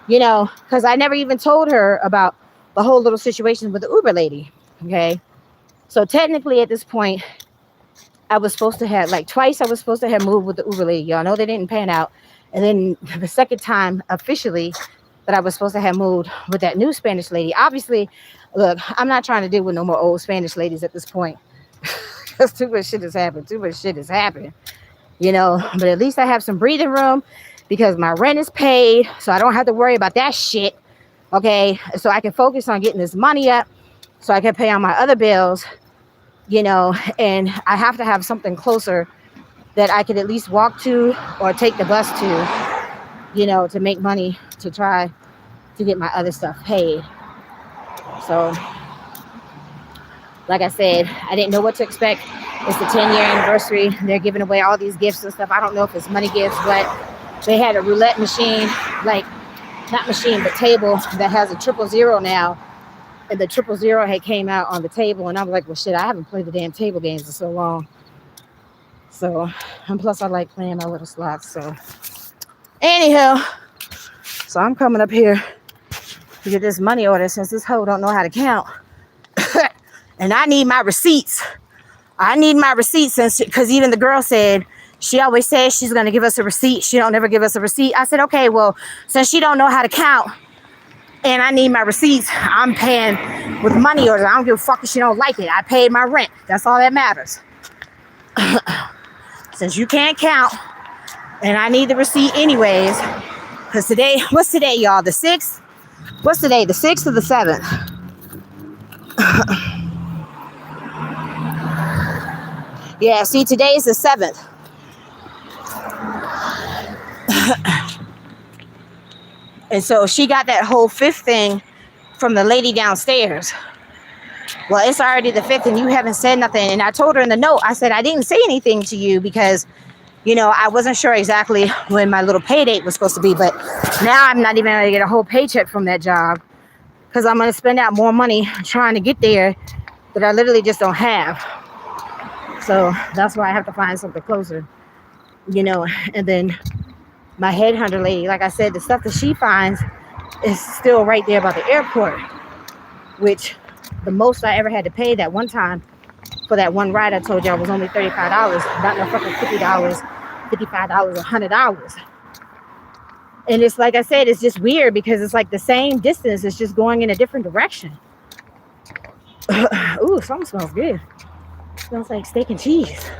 A: because I never even told her about the whole little situation with the Uber lady. Okay. So technically at this point, I was supposed to have twice I was supposed to have moved with the Uber lady. Y'all know they didn't pan out. And then the second time officially that I was supposed to have moved with that new Spanish lady. Obviously, look, I'm not trying to deal with no more old Spanish ladies at this point. Because too much shit has happened. But at least I have some breathing room because my rent is paid. So I don't have to worry about that shit. Okay. So I can focus on getting this money up so I can pay on my other bills. And I have to have something closer that I could at least walk to or take the bus to, to make money to try to get my other stuff paid. So, like I said, I didn't know what to expect. It's the 10-year anniversary. They're giving away all these gifts and stuff. I don't know if it's money gifts, but they had a roulette machine, not machine, but table that has a 000 now. And the 000 had came out on the table, and I was like, well, shit, I haven't played the damn table games in so long. So, and plus I like playing my little slots. So, anyhow, so I'm coming up here to get this money order since this hoe don't know how to count. And I need my receipts. Because even the girl said, she always says she's going to give us a receipt. She don't ever give us a receipt. I said, okay, well, since she don't know how to count, and I need my receipts, I'm paying with money orders. I don't give a fuck if she don't like it. I paid my rent. That's all that matters. Since you can't count, and I need the receipt anyways, because today, what's today, y'all? The 6th? What's today? The 6th or the 7th? Yeah, see, today is the 7th. And so she got that whole 5th thing from the lady downstairs. Well, it's already the 5th and you haven't said nothing. And I told her in the note, I said, I didn't say anything to you because, I wasn't sure exactly when my little pay date was supposed to be. But now I'm not even going to get a whole paycheck from that job because I'm going to spend out more money trying to get there that I literally just don't have. So that's why I have to find something closer, and then my headhunter lady, like I said, the stuff that she finds is still right there by the airport, which the most I ever had to pay that one time for that one ride I told y'all was only $35, not no fucking $50, $55, $100. And it's like I said, it's just weird because it's like the same distance, it's just going in a different direction. Ooh, something smells good. Smells like steak and cheese.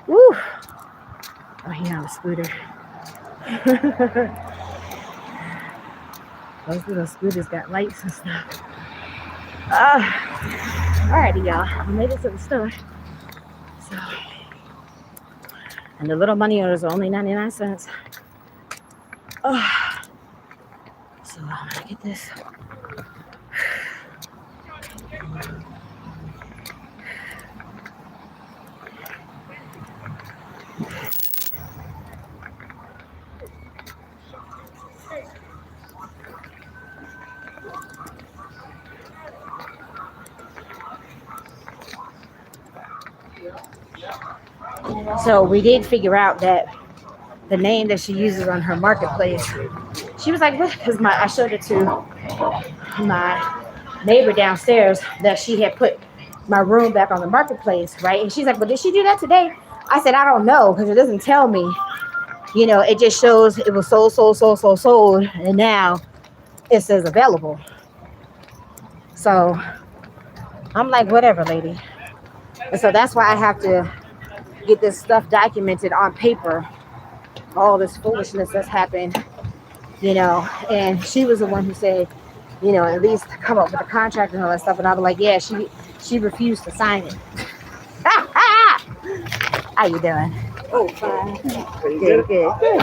A: Woo! Oh, he on a scooter. Those little scooters got lights and stuff. Alrighty, y'all. I made it to the store. So, and the little money orders are only 99 cents. So I'm gonna get this. So we did figure out that the name that she uses on her marketplace, she was like, what? Because I showed it to my neighbor downstairs that she had put my room back on the marketplace, right? And she's like, well, did she do that today? I said, I don't know because it doesn't tell me. You know, it just shows it was sold, and now it says available. So I'm like, whatever, lady. And so that's why I have to get this stuff documented on paper, all this foolishness that's happened, you know. And she was the one who said, you know, at least come up with a contract and all that stuff. And I was like, yeah, she refused to sign it. How you doing? Oh, fine. Good, good. Okay.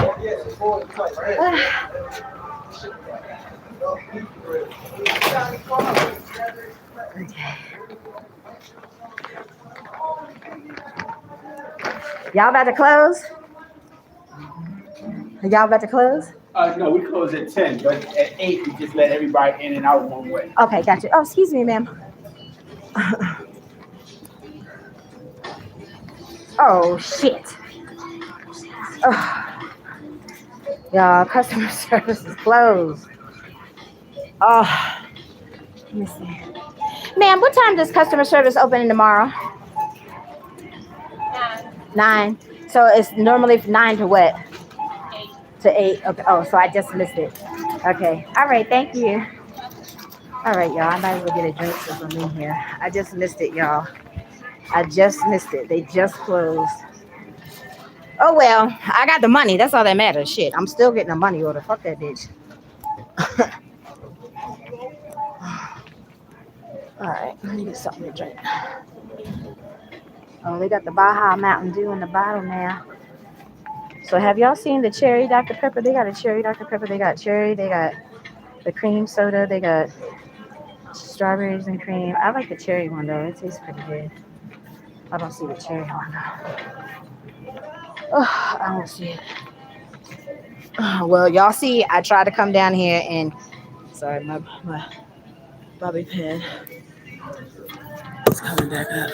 A: Y'all about to close? Y'all about to close?
B: No, we close at 10, but at 8 we just let everybody in and out one way.
A: Okay, gotcha. Oh, excuse me, ma'am. Oh, shit. Oh, y'all, customer service is closed. Oh, let me see. Ma'am, what time does customer service open tomorrow? 9. So it's normally 9 to what? 8. To 8. Okay. Oh, so I just missed it. Okay. All right. Thank you. All right, y'all. I might as well get a drink since I'm in here. I just missed it, y'all. I just missed it. They just closed. Oh, well. I got the money. That's all that matters. Shit. I'm still getting a money order. Fuck that bitch. All right. Let me get something to drink. Oh, they got the Baja Mountain Dew in the bottle now. So have y'all seen the cherry Dr. Pepper? They got a cherry Dr. Pepper. They got cherry. They got the cream soda. They got strawberries and cream. I like the cherry one though. It tastes pretty good. I don't see the cherry one though. Oh, I don't see it. Oh, well, y'all see, I tried to come down here and sorry, my bobby pin is coming back up.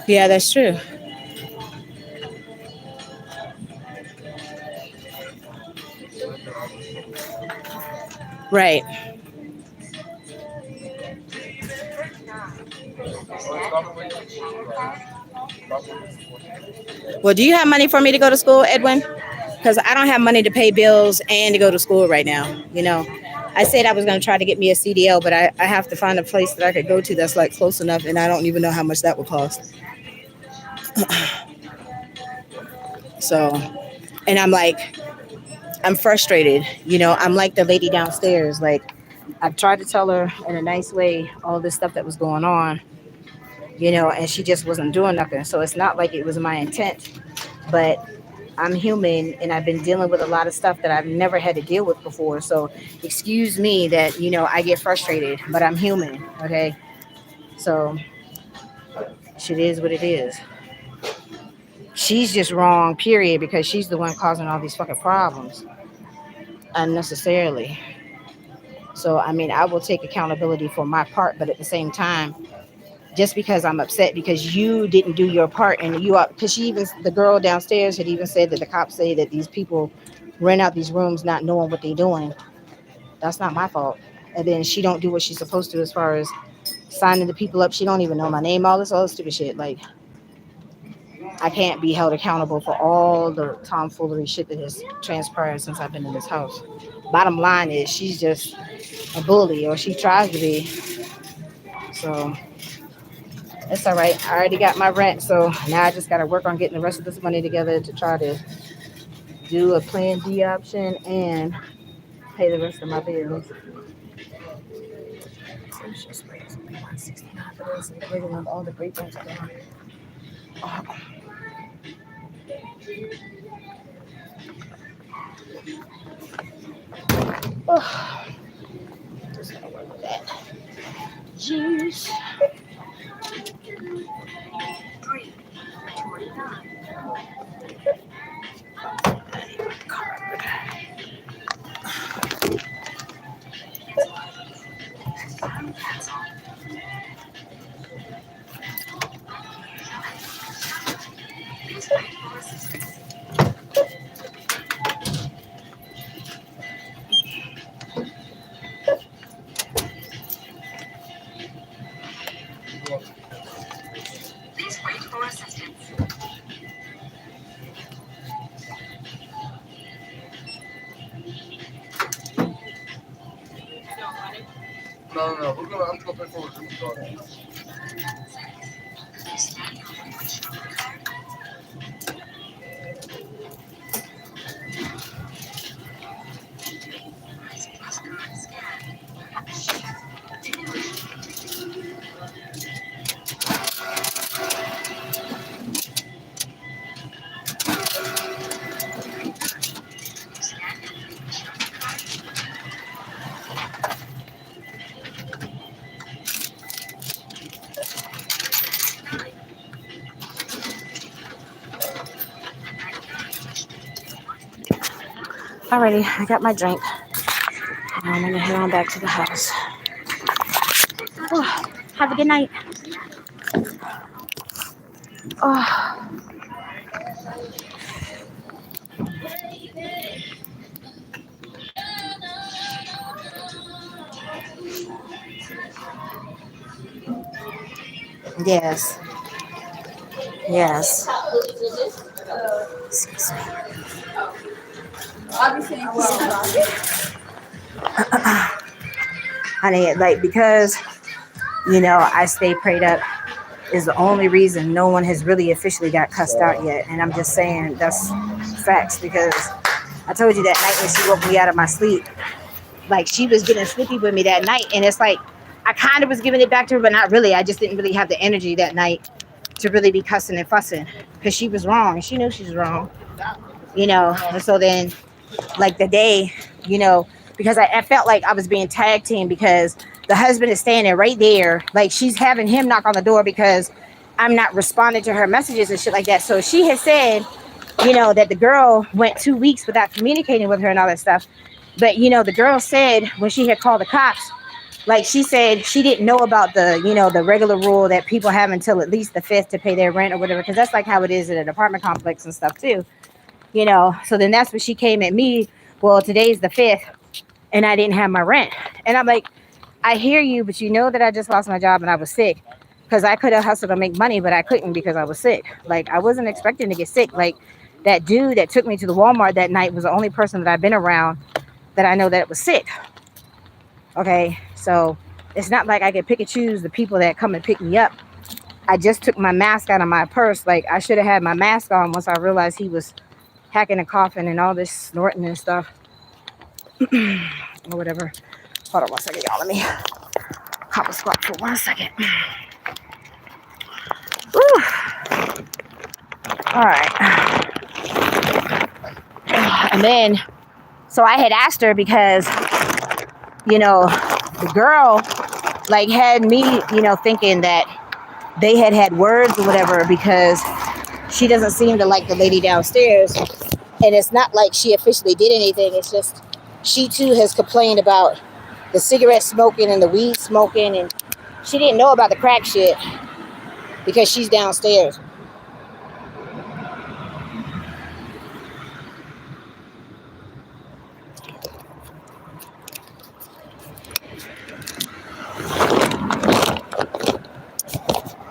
A: Yeah, that's true. Right. Well, do you have money for me to go to school, Edwin? Because I don't have money to pay bills and to go to school right now. You know, I said I was going to try to get me a CDL, but I have to find a place that I could go to that's like close enough, and I don't even know how much that would cost. So, and I'm frustrated. You know, I'm like the lady downstairs. Like, I've tried to tell her in a nice way all this stuff that was going on, you know, and she just wasn't doing nothing. So it's not like it was my intent, but I'm human and I've been dealing with a lot of stuff that I've never had to deal with before. So excuse me that, you know, I get frustrated, but I'm human. Okay. So shit is what it is. She's just wrong, period, because she's the one causing all these fucking problems unnecessarily. So, I mean, I will take accountability for my part, but at the same time, just because I'm upset because you didn't do your part and you are, because the girl downstairs had even said that the cops say that these people rent out these rooms not knowing what they're doing. That's not my fault. And then she don't do what she's supposed to as far as signing the people up. She don't even know my name, all this stupid shit. Like, I can't be held accountable for all the tomfoolery shit that has transpired since I've been in this house. Bottom line is she's just a bully, or she tries to be. So it's all right. I already got my rent, so now I just got to work on getting the rest of this money together to try to do a plan D option and pay the rest of my bills. All the great things are gone. Oh, just gonna work with that. Jeez. Alrighty, I got my drink. I'm gonna head on back to the house. Oh, have a good night. Oh. Yes. Yes. Excuse me. Honey, like, because, I stay prayed up is the only reason no one has really officially got cussed out yet. And I'm just saying that's facts, because I told you that night when she woke me out of my sleep, like, she was getting snippy with me that night. And it's like, I kind of was giving it back to her, but not really. I just didn't really have the energy that night to really be cussing and fussing, because she was wrong. She knew she was wrong, And so then, like, the day, because I felt like I was being tag team, because the husband is standing right there. Like, she's having him knock on the door because I'm not responding to her messages and shit like that. So she had said, that the girl went 2 weeks without communicating with her and all that stuff. But, the girl said when she had called the cops, like, she said she didn't know about the, the regular rule that people have until at least the 5th to pay their rent or whatever. Because that's like how it is in an apartment complex and stuff too. So then that's when she came at me. Well, today's the 5th and I didn't have my rent. And I'm like, I hear you, but you know that I just lost my job and I was sick, because I could have hustled to make money, but I couldn't because I was sick. Like, I wasn't expecting to get sick. Like, that dude that took me to the Walmart that night was the only person that I've been around that I know that was sick. Okay, so it's not like I can pick and choose the people that come and pick me up. I just took my mask out of my purse. Like, I should have had my mask on once I realized he was hacking and coughing and all this snorting and stuff. Or whatever. Hold on 1 second, y'all. Let me hop a squat for 1 second. Woo. All right. And then, so I had asked her because, the girl, like, had me, thinking that they had words or whatever, because she doesn't seem to like the lady downstairs. And it's not like she officially did anything. It's just she too has complained about the cigarette smoking and the weed smoking, and she didn't know about the crack shit because she's downstairs.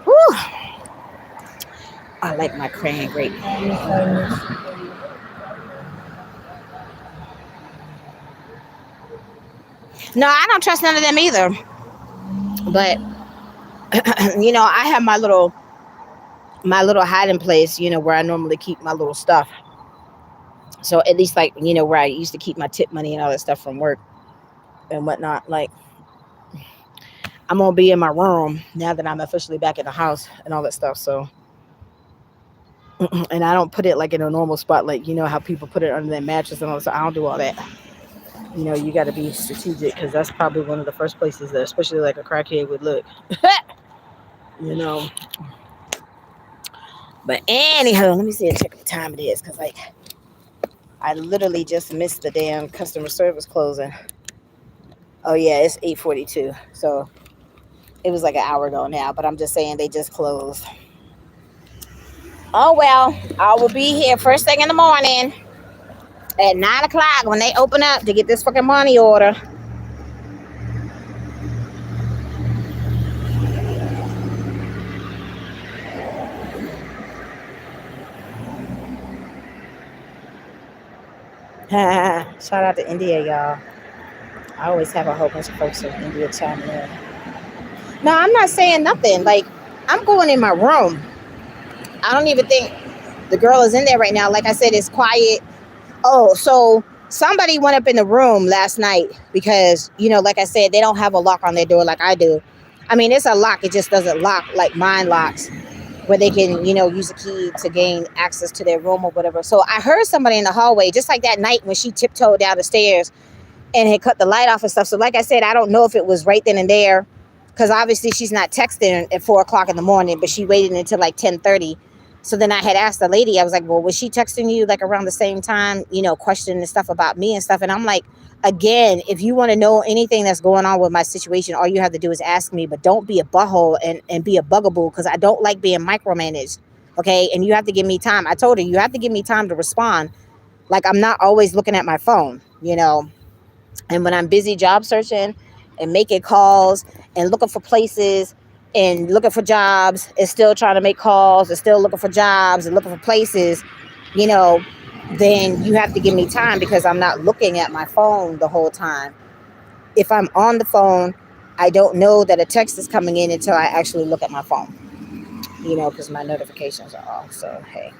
A: Whew. I like my crayon grape. No, I don't trust none of them either. But I have my little hiding place, where I normally keep my little stuff. So at least, like, where I used to keep my tip money and all that stuff from work and whatnot. Like, I'm gonna be in my room now that I'm officially back in the house and all that stuff. So, and I don't put it like in a normal spot, like, how people put it under their mattress and all that stuff. I don't do all that. You got to be strategic, because that's probably one of the first places that, especially like a crackhead, would look. But anyhow, let me see and check what time it is, because, like, I literally just missed the damn customer service closing. Oh yeah, it's 8:42. So it was like an hour ago now, but I'm just saying they just closed. Oh well, I will be here first thing in the morning at 9 o'clock when they open up to get this fucking money order. Shout out to India, y'all. I always have a whole bunch of folks from India chiming in. No, I'm not saying nothing. Like, I'm going in my room. I don't even think the girl is in there right now. Like I said, it's quiet. Oh, so somebody went up in the room last night because, like I said, they don't have a lock on their door like I do. I mean, it's a lock. It just doesn't lock like mine locks, where they can, use a key to gain access to their room or whatever. So I heard somebody in the hallway, just like that night when she tiptoed down the stairs and had cut the light off and stuff. So like I said, I don't know if it was right then and there, because obviously she's not texting at 4 o'clock in the morning, but she waited until like 10:30. So then I had asked the lady, I was like, well, was she texting you like around the same time, questioning stuff about me and stuff? And I'm like, again, if you want to know anything that's going on with my situation, all you have to do is ask me, but don't be a butthole and be a bugaboo, because I don't like being micromanaged. Okay. And you have to give me time. I told her, you have to give me time to respond. Like, I'm not always looking at my phone, and when I'm busy job searching and making calls and looking for places and looking for jobs and still trying to make calls and still looking for jobs and looking for places, then you have to give me time, because I'm not looking at my phone the whole time. If I'm on the phone, I don't know that a text is coming in until I actually look at my phone, because my notifications are off. So, hey.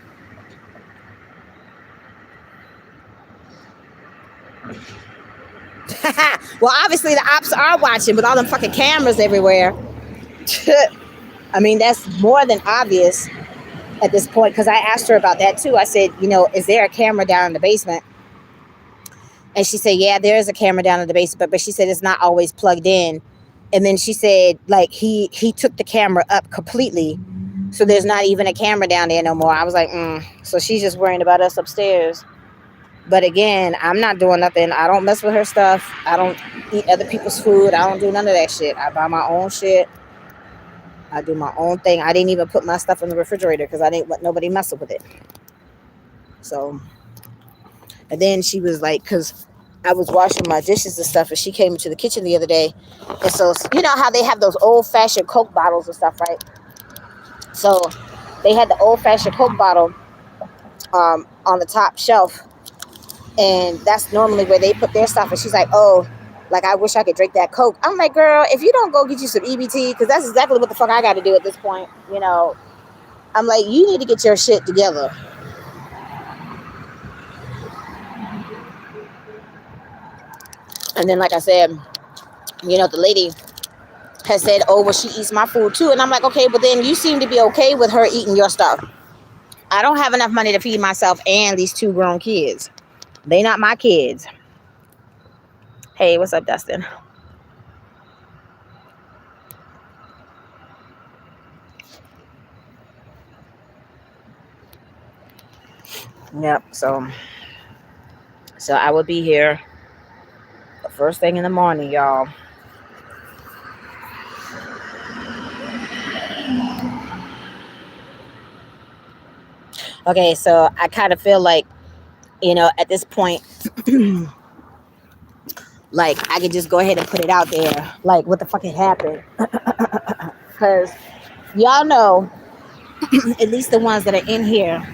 A: Well, obviously the ops are watching with all them fucking cameras everywhere. I mean, that's more than obvious at this point, because I asked her about that too. I said, is there a camera down in the basement? And she said, yeah, there is a camera down in the basement, but she said it's not always plugged in. And then she said, like, he took the camera up completely, so there's not even a camera down there no more. I was like, so she's just worrying about us upstairs. But again, I'm not doing nothing. I don't mess with her stuff. I don't eat other people's food. I don't do none of that shit. I buy my own shit. I do my own thing. I didn't even put my stuff in the refrigerator because I didn't want nobody messing with it. So, and then she was like, because I was washing my dishes and stuff, and she came into the kitchen the other day. And so, you know how they have those old-fashioned Coke bottles and stuff, right? So they had the old-fashioned Coke bottle on the top shelf. And that's normally where they put their stuff. And she's like, oh, like, I wish I could drink that Coke. I'm like, girl, if you don't go get you some EBT, because that's exactly what the fuck I got to do at this point. I'm like, you need to get your shit together. And then, like I said, the lady has said, oh, well, she eats my food too. And I'm like, okay, but then you seem to be okay with her eating your stuff. I don't have enough money to feed myself and these 2 grown kids. They not my kids. Hey, what's up, Dustin? Yep. So I will be here the first thing in the morning, y'all. Okay, so I kind of feel like, at this point, like, I could just go ahead and put it out there, like, what the fuck had happened. Because y'all know, at least the ones that are in here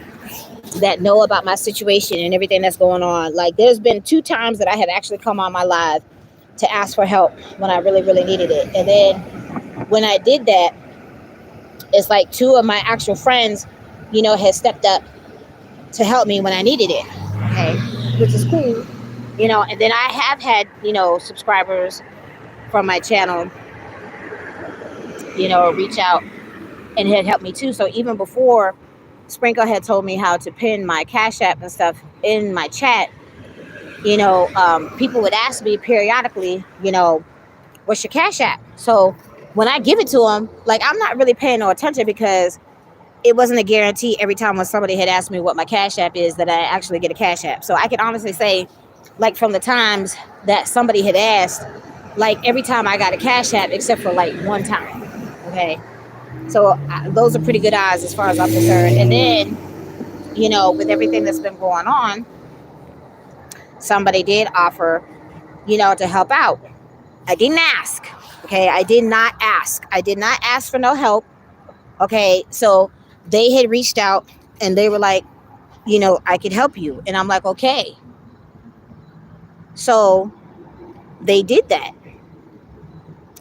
A: that know about my situation and everything that's going on, like, there's been 2 times that I have actually come on my live to ask for help when I really, really needed it. And then when I did that, it's like 2 of my actual friends, had stepped up to help me when I needed it. Okay, which is cool. And then I have had, subscribers from my channel, reach out and had helped me too. So even before Sprinkle had told me how to pin my Cash App and stuff in my chat, people would ask me periodically, what's your Cash App? So when I give it to them, like, I'm not really paying no attention, because it wasn't a guarantee every time when somebody had asked me what my Cash App is that I actually get a Cash App. So I can honestly say, like, from the times that somebody had asked, like, every time I got a Cash App except for like 1 time. Okay. So those are pretty good odds as far as I'm concerned. And then, with everything that's been going on, somebody did offer, to help out. I didn't ask. Okay. I did not ask. I did not ask for no help. Okay. So they had reached out and they were like, I could help you. And I'm like, okay. So they did that.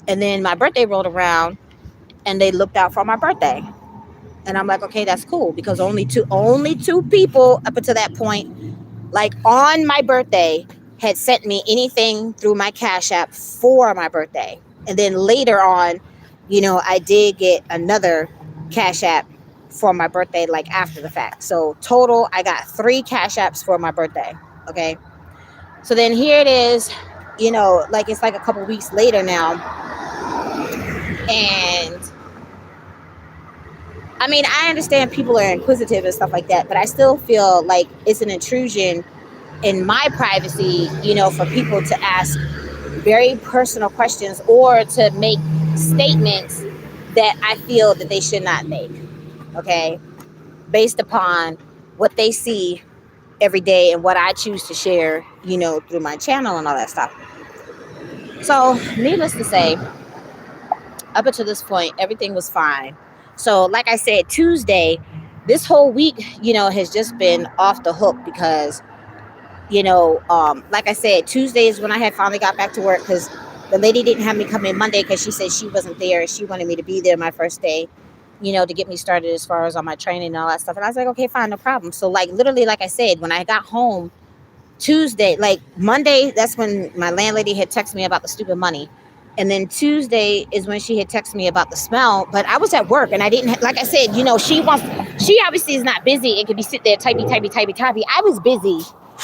A: And then my birthday rolled around and they looked out for my birthday. And I'm like, okay, that's cool, because only two people up until that point, like on my birthday, had sent me anything through my Cash App for my birthday. And then later on, I did get another Cash App for my birthday, like after the fact. So total, I got 3 Cash Apps for my birthday. Okay. So then here it is, like it's like a couple weeks later now. And I mean, I understand people are inquisitive and stuff like that, but I still feel like it's an intrusion in my privacy, for people to ask very personal questions or to make statements that I feel that they should not make. Okay. Based upon what they see every day and what I choose to share, through my channel and all that stuff. So, needless to say, up until this point, everything was fine. So, like I said, Tuesday, this whole week, has just been off the hook because, like I said, Tuesday is when I had finally got back to work, because the lady didn't have me come in Monday because she said she wasn't there and she wanted me to be there my first day, to get me started as far as on my training and all that stuff. And I was like, okay, fine, no problem. So, like, literally, like I said, when I got home Tuesday, like Monday, that's when my landlady had texted me about the stupid money. And then Tuesday is when she had texted me about the smell. But I was at work and I didn't, like I said, she obviously is not busy and could be sit there typey. I was busy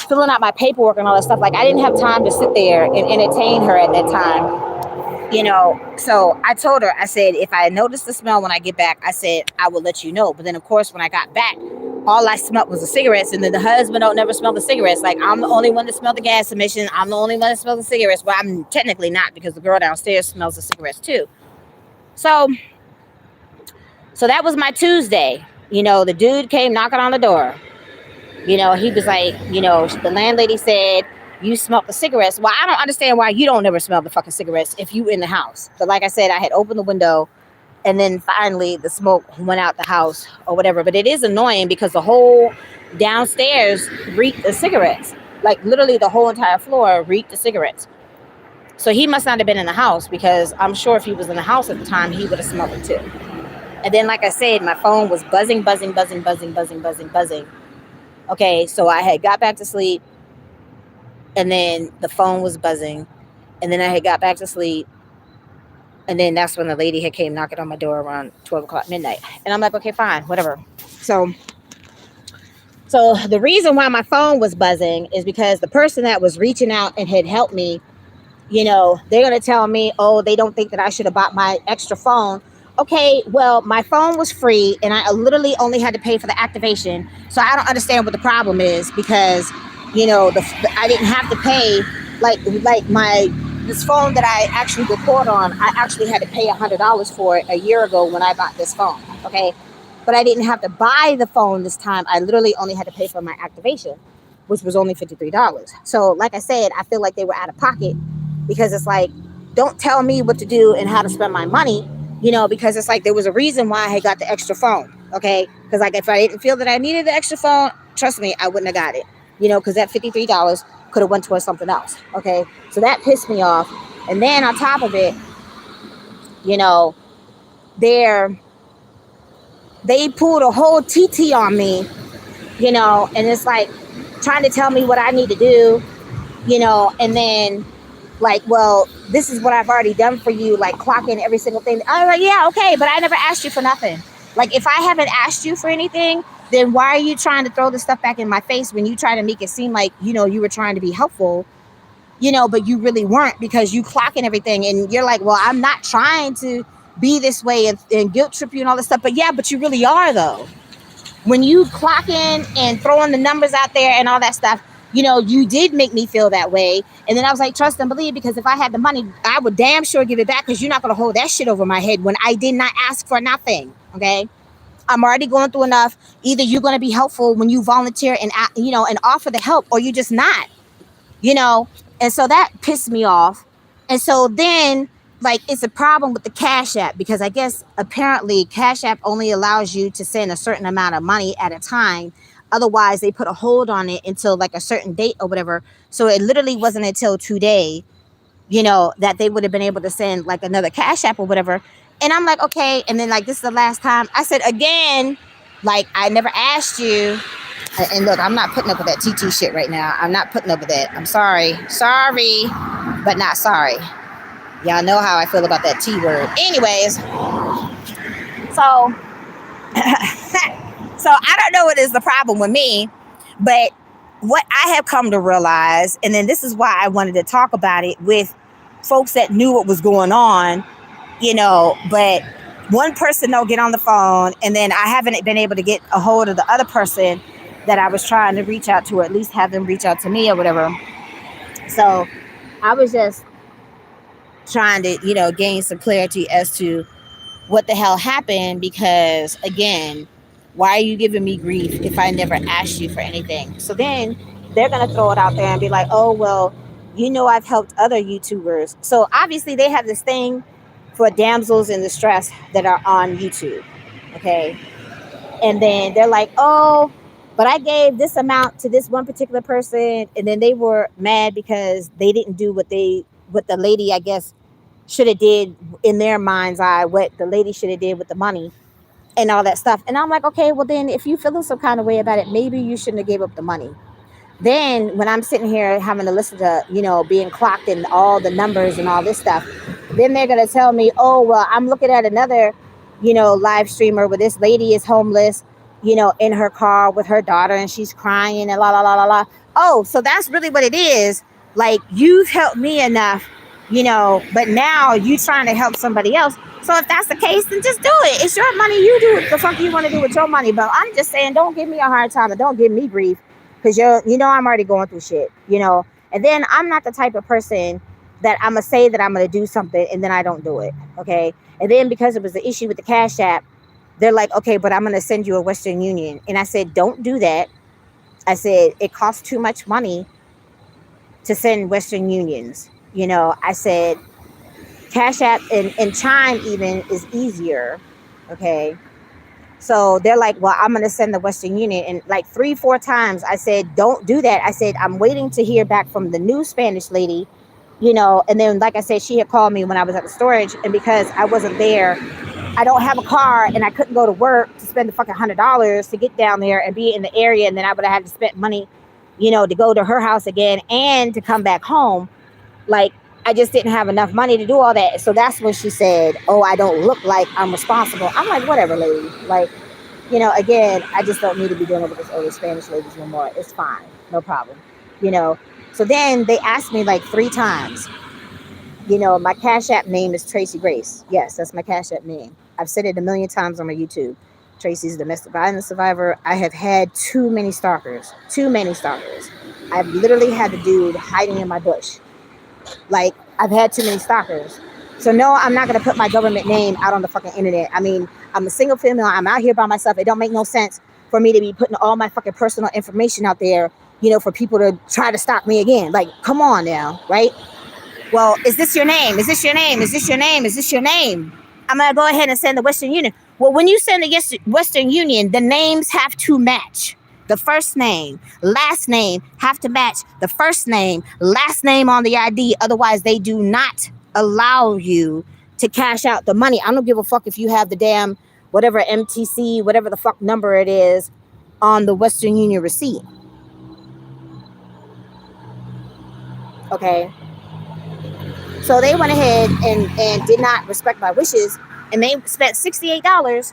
A: filling out my paperwork and all that stuff. Like, I didn't have time to sit there and entertain her at that time. So I told her, I said, if I notice the smell when I get back, I said, I will let you know. But then, of course, when I got back, all I smelled was the cigarettes. And then the husband don't never smell the cigarettes. Like, I'm the only one that smelled the gas emission. I'm the only one that smells the cigarettes. Well, I'm technically not, because the girl downstairs smells the cigarettes too. So that was my Tuesday. The dude came knocking on the door. He was like, the landlady said, you smelled the cigarettes. Well, I don't understand why you don't never smell the fucking cigarettes if you in the house. But like I said, I had opened the window and then finally the smoke went out the house or whatever. But it is annoying because the whole downstairs reeked of cigarettes. Like, literally the whole entire floor reeked of cigarettes. So he must not have been in the house, because I'm sure if he was in the house at the time, he would have smelled it too. And then, like I said, my phone was buzzing. Okay, so I had got back to sleep, and then the phone was buzzing, and then I had got back to sleep, and then that's when the lady had came knocking on my door around 12 o'clock midnight. And I'm like, okay, fine, whatever. So the reason why my phone was buzzing is because the person that was reaching out and had helped me, they're going to tell me, oh, they don't think that I should have bought my extra phone. Okay, well, my phone was free and I literally only had to pay for the activation. So I don't understand what the problem is, because, I didn't have to pay, like this phone that I actually record on, I actually had to pay $100 for it a year ago when I bought this phone. Okay. But I didn't have to buy the phone this time. I literally only had to pay for my activation, which was only $53. So like I said, I feel like they were out of pocket, because it's like, don't tell me what to do and how to spend my money, because it's like there was a reason why I got the extra phone. Okay. Because like, if I didn't feel that I needed the extra phone, trust me, I wouldn't have got it, because that $53 could have went towards something else. Okay. So that pissed me off. And then on top of it, they pulled a whole TT on me, and it's like trying to tell me what I need to do, and then like, well, this is what I've already done for you, like clock in every single thing. I was like, yeah, okay, but I never asked you for nothing. Like, if I haven't asked you for anything, then why are you trying to throw this stuff back in my face when you try to make it seem like, you were trying to be helpful, but you really weren't, because you clocking everything and you're like, well, I'm not trying to be this way and guilt trip you and all this stuff. But yeah, but you really are though. When you clock in and throwing the numbers out there and all that stuff, you did make me feel that way. And then I was like, trust and believe, because if I had the money, I would damn sure give it back, because you're not going to hold that shit over my head when I did not ask for nothing. Okay. I'm already going through enough. Either you're going to be helpful when you volunteer and, and offer the help, or you just not, you know? And so that pissed me off. And so then, like, it's a problem with the Cash App, because I guess apparently Cash App only allows you to send a certain amount of money at a time. Otherwise, they put a hold on it until like a certain date or whatever. So it literally wasn't until today, that they would have been able to send like another Cash App or whatever. And I'm like, okay. And then, like, this is the last time I said, again, like, I never asked you. And look, I'm not putting up with that TT shit right now. I'm not putting up with that. I'm sorry. Sorry, but not sorry. Y'all know how I feel about that T word. Anyways, so so I don't know what is the problem with me, but what I have come to realize, and then this is why I wanted to talk about it with folks that knew what was going on, but one person don't get on the phone, and then I haven't been able to get a hold of the other person that I was trying to reach out to, or at least have them reach out to me or whatever. So I was just trying to, gain some clarity as to what the hell happened, because again, why are you giving me grief if I never asked you for anything? So then they're going to throw it out there and be like, oh, well, I've helped other YouTubers. So obviously they have this thing for damsels in distress that are on YouTube. Okay. And then they're like, oh, but I gave this amount to this one particular person. And then they were mad because they didn't do what the lady, I guess, should have did in their mind's eye, what the lady should have did with the money and all that stuff. And I'm like, okay, well then if you feeling some kind of way about it, maybe you shouldn't have gave up the money. Then when I'm sitting here having to listen to, being clocked and all the numbers and all this stuff, then they're going to tell me, oh, well, I'm looking at another, live streamer where this lady is homeless, in her car with her daughter, and she's crying and la, la, la, la, la. Oh, so that's really what it is. Like, you've helped me enough, but now you trying to help somebody else. So if that's the case, then just do it. It's your money. You do what the fuck you want to do with your money. But I'm just saying, don't give me a hard time and don't give me grief, because I'm already going through shit, And then I'm not the type of person that I'm going to say that I'm going to do something and then I don't do it. Okay. And then because it was the issue with the Cash App, they're like, okay, but I'm going to send you a Western Union. And I said, don't do that. I said, it costs too much money to send Western Unions. I said, Cash App and Chime even is easier. Okay. So they're like, well, I'm going to send the Western Union. And like 3-4 times I said, don't do that. I said, I'm waiting to hear back from the new Spanish lady, and then, like I said, she had called me when I was at the storage, and because I wasn't there, I don't have a car and I couldn't go to work to spend the fucking $100 to get down there and be in the area. And then I would have had to spend money, to go to her house again and to come back home. Like, I just didn't have enough money to do all that. So that's when she said, oh, I don't look like I'm responsible. I'm like, whatever, lady. Like, again, I just don't need to be dealing with this old Spanish ladies no more. It's fine. No problem. So then they asked me like 3 times, my Cash App name is Traci Grace. Yes, that's my Cash App name. I've said it a million times on my YouTube. Tracy's domestic violence survivor. I have had too many stalkers. I've literally had the dude hiding in my bush. Like, I've had too many stalkers. So no, I'm not going to put my government name out on the fucking internet. I mean, I'm a single female. I'm out here by myself. It don't make no sense for me to be putting all my fucking personal information out there, for people to try to stalk me again. Like, come on now, right? Well, is this your name? Is this your name? Is this your name? Is this your name? I'm going to go ahead and send the Western Union. Well, when you send the Western Union, the names have to match. The first name, last name have to match the first name, last name on the ID. Otherwise, they do not allow you to cash out the money. I don't give a fuck if you have the damn whatever MTC, whatever the fuck number it is on the Western Union receipt. Okay. So they went ahead and did not respect my wishes, and they spent $68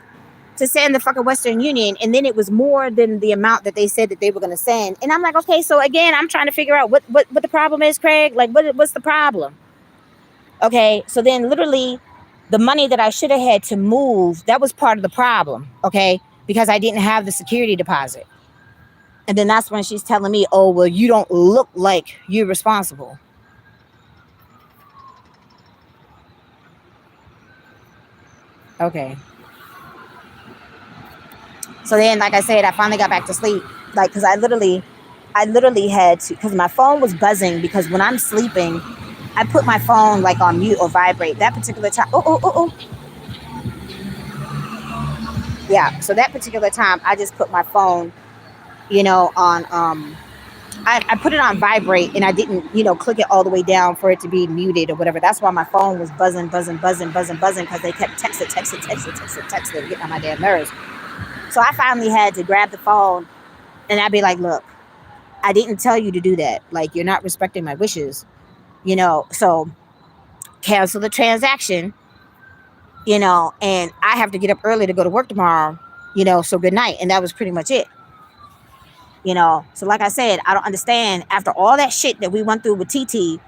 A: to send the fucking Western Union, and then it was more than the amount that they said that they were going to send. And I'm like, okay, so again, I'm trying to figure out what the problem is, Craig. Like, what's the problem? Okay, so then literally the money that I should have had to move, that was part of the problem, okay, because I didn't have the security deposit. And then that's when she's telling me, oh, well, you don't look like you're responsible. Okay. So then, like I said, I finally got back to sleep. Like, because I literally had to, because my phone was buzzing. Because when I'm sleeping, I put my phone like on mute or vibrate. That particular time, yeah. So that particular time, I just put my phone, on I put it on vibrate, and I didn't, click it all the way down for it to be muted or whatever. That's why my phone was buzzing, buzzing, buzzing, buzzing, buzzing, because they kept texting, getting on my damn nerves. So I finally had to grab the phone, and I'd be like, look, I didn't tell you to do that. Like, you're not respecting my wishes, so cancel the transaction, and I have to get up early to go to work tomorrow, so good night. And that was pretty much it. So like I said, I don't understand, after all that shit that we went through with TT,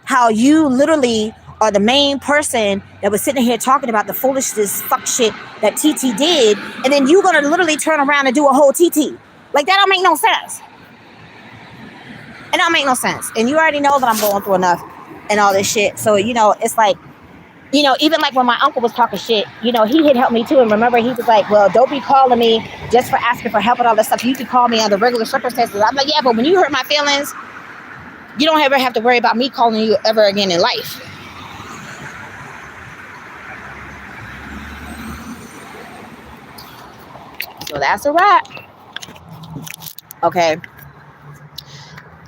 A: how you literally are the main person that was sitting here talking about the foolishness fuck shit that TT did, and then you gonna literally turn around and do a whole TT. Like, that don't make no sense. It don't make no sense. And you already know that I'm going through enough and all this shit. So, it's like, even like when my uncle was talking shit, he had helped me too. And remember, he was like, well, don't be calling me just for asking for help and all that stuff. You can call me under regular circumstances. I'm like, yeah, but when you hurt my feelings, you don't ever have to worry about me calling you ever again in life. So that's a wrap. Okay.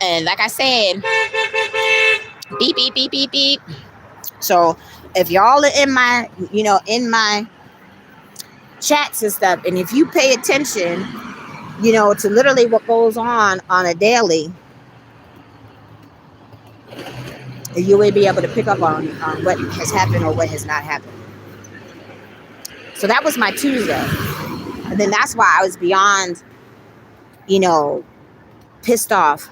A: And like I said, beep, beep, beep, beep, beep. So if y'all are in my chats and stuff, and if you pay attention, to literally what goes on a daily, you will be able to pick up on what has happened or what has not happened. So that was my Tuesday. And then that's why I was beyond, pissed off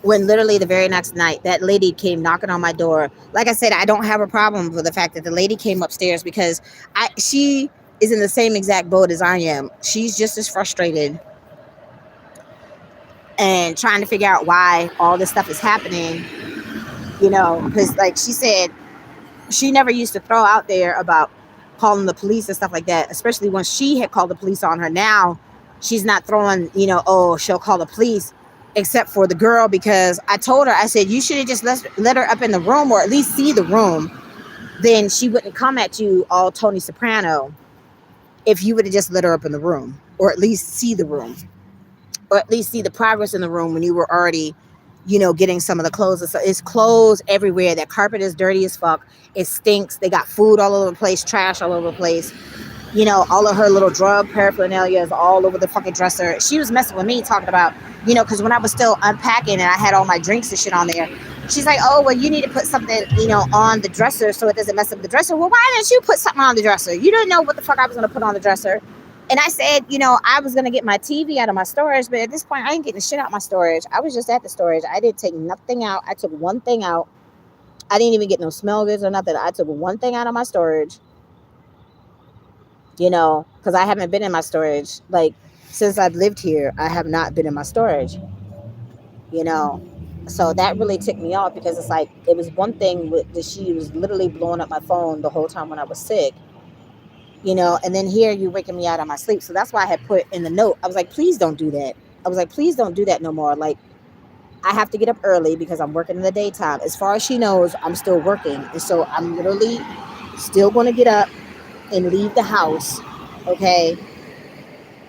A: when literally the very next night, that lady came knocking on my door. Like I said, I don't have a problem with the fact that the lady came upstairs, because she is in the same exact boat as I am. She's just as frustrated and trying to figure out why all this stuff is happening, because like she said, she never used to throw out there about calling the police and stuff like that, especially when she had called the police on her. Now she's not throwing, oh, she'll call the police, except for the girl, because I told her, I said, you should have just let her up in the room, or at least see the room. Then she wouldn't come at you all Tony Soprano if you would have just let her up in the room, or at least see the room, or at least see the progress in the room when you were already, getting some of the clothes. So it's clothes everywhere. That carpet is dirty as fuck. It stinks. They got food all over the place, trash all over the place. All of her little drug paraphernalia is all over the fucking dresser. She was messing with me, talking about, because when I was still unpacking and I had all my drinks and shit on there, she's like, oh, well, you need to put something, on the dresser so it doesn't mess up the dresser. Well, why didn't you put something on the dresser? You didn't know what the fuck I was going to put on the dresser. And I said, I was going to get my TV out of my storage, but at this point, I ain't getting shit out of my storage. I was just at the storage. I didn't take nothing out. I took one thing out. I didn't even get no smell goods or nothing. I took one thing out of my storage, because I haven't been in my storage. Like, since I've lived here, I have not been in my storage, So that really ticked me off, because it's like, it was one thing that she was literally blowing up my phone the whole time when I was sick, and then here you're waking me out of my sleep. So that's why I had put in the note, I was like, please don't do that. I was like, please don't do that no more. Like, I have to get up early because I'm working in the daytime. As far as she knows, I'm still working. And so I'm literally still going to get up and leave the house, okay,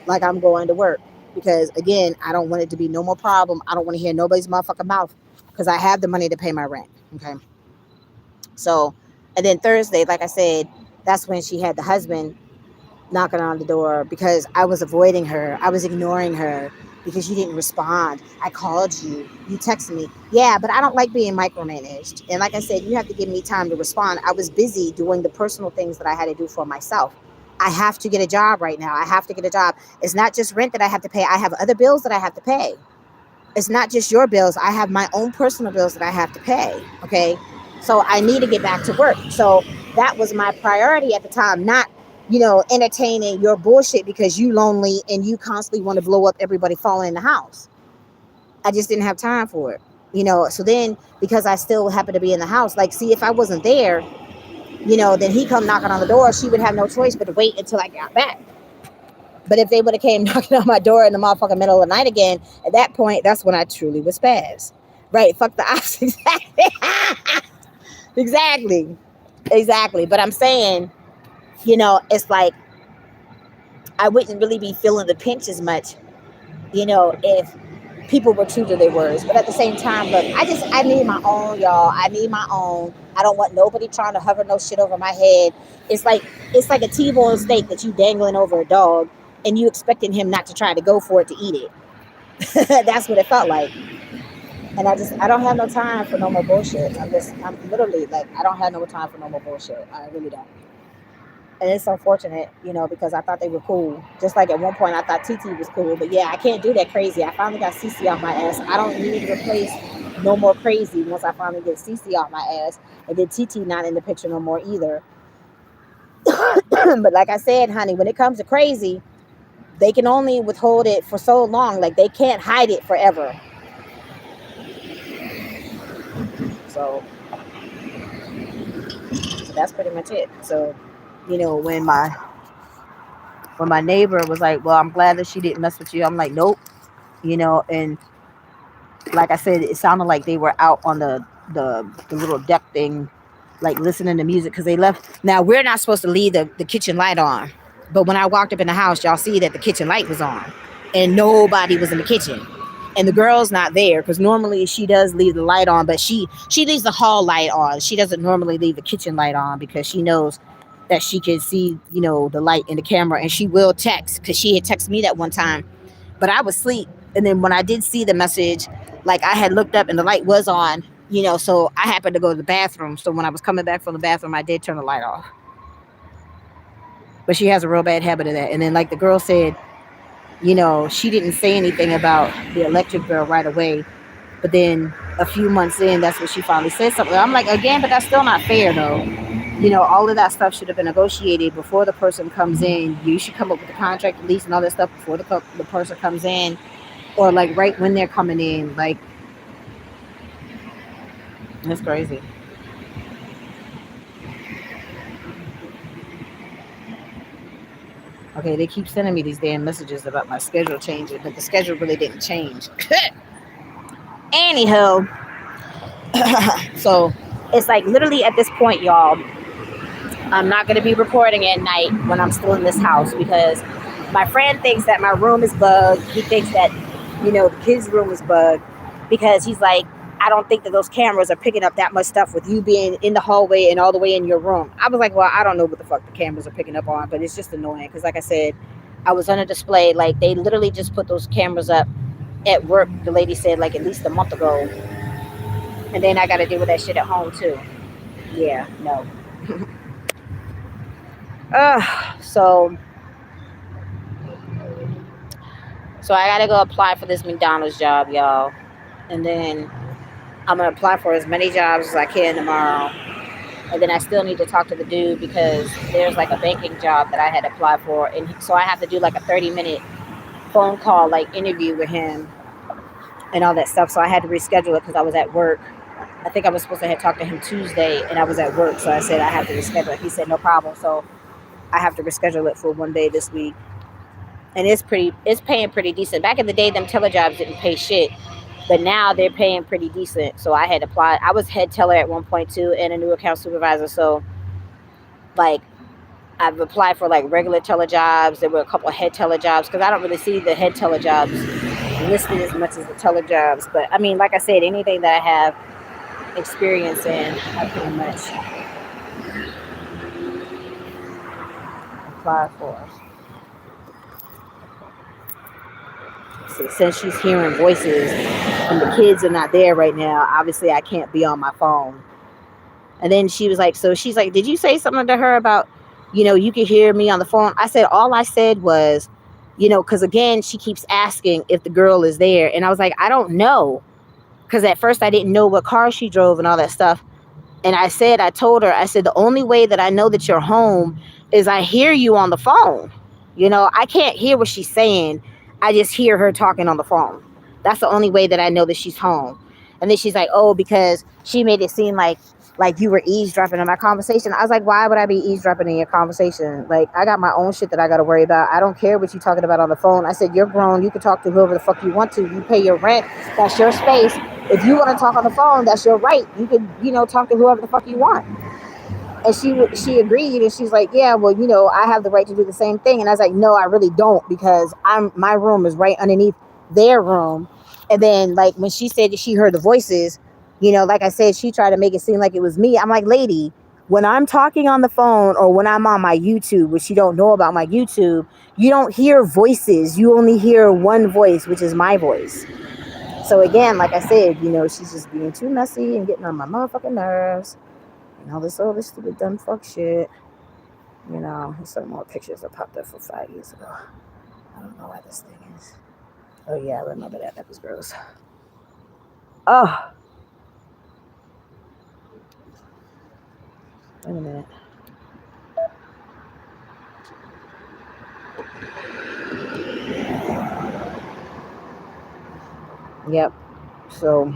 A: like I'm going to work. Because, again, I don't want it to be no more problem. I don't want to hear nobody's motherfucking mouth, because I have the money to pay my rent, okay? So, and then Thursday, like I said, that's when she had the husband knocking on the door, because I was avoiding her. I was ignoring her because you didn't respond. I called you. You texted me. Yeah, but I don't like being micromanaged. And like I said, you have to give me time to respond. I was busy doing the personal things that I had to do for myself. I have to get a job right now. I have to get a job. It's not just rent that I have to pay. I have other bills that I have to pay. It's not just your bills. I have my own personal bills that I have to pay. Okay. So I need to get back to work. So that was my priority at the time, not entertaining your bullshit because you lonely and you constantly want to blow up everybody falling in the house. I just didn't have time for it. So then because I still happened to be in the house, like, see, if I wasn't there, then he come knocking on the door, she would have no choice but to wait until I got back. But if they would have came knocking on my door in the motherfucking middle of the night again, at that point, that's when I truly was spaz. Right, fuck the ops. Exactly. Exactly. But I'm saying, it's like I wouldn't really be feeling the pinch as much, if people were true to their words. But at the same time, look, I need my own, y'all. I need my own. I don't want nobody trying to hover no shit over my head. It's like a T-bone steak that you dangling over a dog and you expecting him not to try to go for it to eat it. That's what it felt like. And I don't have no time for no more bullshit. I'm literally like, I don't have no time for no more bullshit. I really don't. And it's unfortunate, because I thought they were cool. Just like at one point I thought TT was cool. But yeah, I can't do that crazy. I finally got CC off my ass. I don't need to replace no more crazy once I finally get CC off my ass. And then TT not in the picture no more either. But like I said, honey, when it comes to crazy, they can only withhold it for so long. Like, they can't hide it forever. So that's pretty much it. So, when my neighbor was like, well, I'm glad that she didn't mess with you, I'm like, nope. And like I said, it sounded like they were out on the little deck thing, like listening to music, because they left. Now, we're not supposed to leave the kitchen light on, but when I walked up in the house, y'all see that the kitchen light was on and nobody was in the kitchen. And the girl's not there, because normally she does leave the light on, but she leaves the hall light on. She doesn't normally leave the kitchen light on because she knows that she can see, the light in the camera, and she will text, because she had texted me that one time, but I was asleep. And then when I did see the message, like, I had looked up and the light was on, so I happened to go to the bathroom. So when I was coming back from the bathroom, I did turn the light off. But she has a real bad habit of that. And then, like the girl said, she didn't say anything about the electric bill right away. But then a few months in, that's when she finally said something. I'm like, again, but that's still not fair, though. All of that stuff should have been negotiated before the person comes in. You should come up with the contract, lease, and all that stuff before the person comes in, or like right when they're coming in. Like, it's crazy. Okay, they keep sending me these damn messages about my schedule changing, but the schedule really didn't change. Anyhow, so it's like literally at this point, y'all, I'm not going to be recording at night when I'm still in this house, because my friend thinks that my room is bugged. He thinks that, the kids' room is bugged, because he's like, I don't think that those cameras are picking up that much stuff with you being in the hallway and all the way in your room. I was like, well, I don't know what the fuck the cameras are picking up on, but it's just annoying, because like I said, I was on a display. Like, they literally just put those cameras up at work, the lady said, like at least a month ago. And then I got to deal with that shit at home too. Yeah, no. So I got to go apply for this McDonald's job, y'all. And then I'm going to apply for as many jobs as I can tomorrow. And then I still need to talk to the dude, because there's like a banking job that I had applied for. And so I have to do like a 30-minute phone call, like interview with him and all that stuff. So I had to reschedule it because I was at work. I think I was supposed to have talked to him Tuesday, and I was at work. So I said I have to reschedule it. He said no problem. So I have to reschedule it for one day this week. And it's paying pretty decent. Back in the day, them telejobs didn't pay shit, but now they're paying pretty decent. So I had applied. I was head teller at one point too, and a new account supervisor. So like, I've applied for like regular telejobs. There were a couple of head telejobs, because I don't really see the head telejobs listed as much as the telejobs. But I mean, like I said, anything that I have experience in, I pretty much apply for. So since she's hearing voices and the kids are not there right now, obviously I can't be on my phone. And then she was like, did you say something to her about, you can hear me on the phone? I said, all I said was, because again, she keeps asking if the girl is there. And I was like, I don't know. Because at first I didn't know what car she drove and all that stuff. And I told her, the only way that I know that you're home is I hear you on the phone. I can't hear what she's saying. I just hear her talking on the phone. That's the only way that I know that she's home. And then she's like, oh, because she made it seem like you were eavesdropping on my conversation. I was like, why would I be eavesdropping in your conversation? Like, I got my own shit that I got to worry about. I don't care what you're talking about on the phone. I said, you're grown. You can talk to whoever the fuck you want to. You pay your rent. That's your space. If you want to talk on the phone, that's your right. You can, talk to whoever the fuck you want. And she agreed, and she's like, yeah, well, I have the right to do the same thing. And I was like, no, I really don't, because my room is right underneath their room. And then, like, when she said that she heard the voices, like I said, she tried to make it seem like it was me. I'm like, lady, when I'm talking on the phone or when I'm on my YouTube, which you don't know about my YouTube, you don't hear voices. You only hear one voice, which is my voice. So again, like I said, she's just being too messy and getting on my motherfucking nerves. And all this other stupid dumb fuck shit. Some more pictures that popped up from 5 years ago. I don't know why this thing is. Oh yeah, I remember that. That was gross. Oh. Wait a minute. Yep. So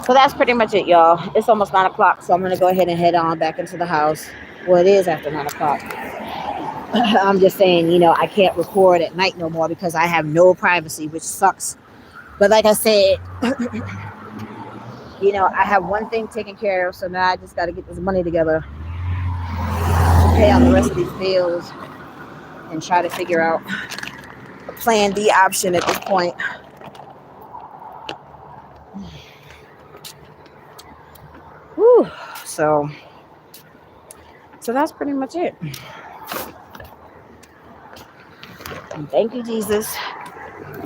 A: that's pretty much it, y'all. It's almost 9 o'clock, so I'm going to go ahead and head on back into the house. Well, it is after 9 o'clock. I'm just saying, I can't record at night no more because I have no privacy, which sucks. But like I said, I have one thing taken care of, so now I just got to get this money together to pay out the rest of these bills and try to figure out a plan B option at this point. Whew. So that's pretty much it. And thank you, Jesus,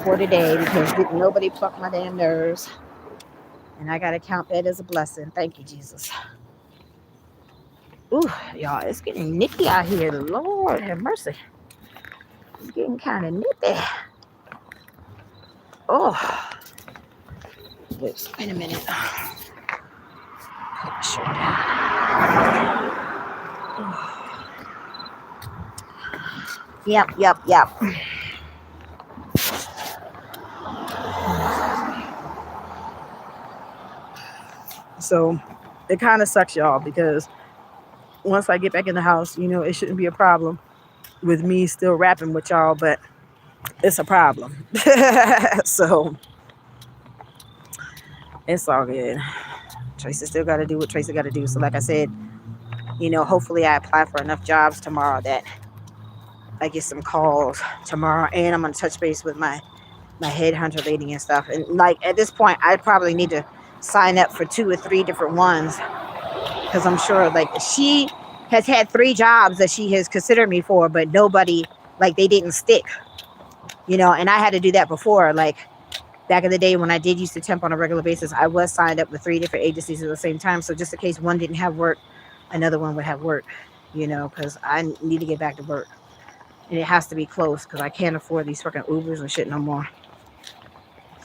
A: for today, because didn't nobody pluck my damn nerves. And I got to count that as a blessing. Thank you, Jesus. Ooh, y'all, it's getting nippy out here. Lord have mercy. It's getting kind of nippy. Oh. Wait a minute. Put my shirt down. Yep. So it kind of sucks, y'all, because once I get back in the house, it shouldn't be a problem with me still rapping with y'all, but it's a problem. So it's all good. Tracy still got to do what Tracy got to do. So like I said, hopefully I apply for enough jobs tomorrow that I get some calls tomorrow, and I'm going to touch base with my headhunter lady and stuff. And like at this point, I probably need to sign up for 2 or 3 different ones, because I'm sure like she has had 3 jobs that she has considered me for, but nobody, like, they didn't stick, and I had to do that before. Like back in the day when I did used to temp on a regular basis, I was signed up with 3 different agencies at the same time. So just in case one didn't have work, another one would have work, because I need to get back to work. And it has to be close, because I can't afford these fucking Ubers and shit no more.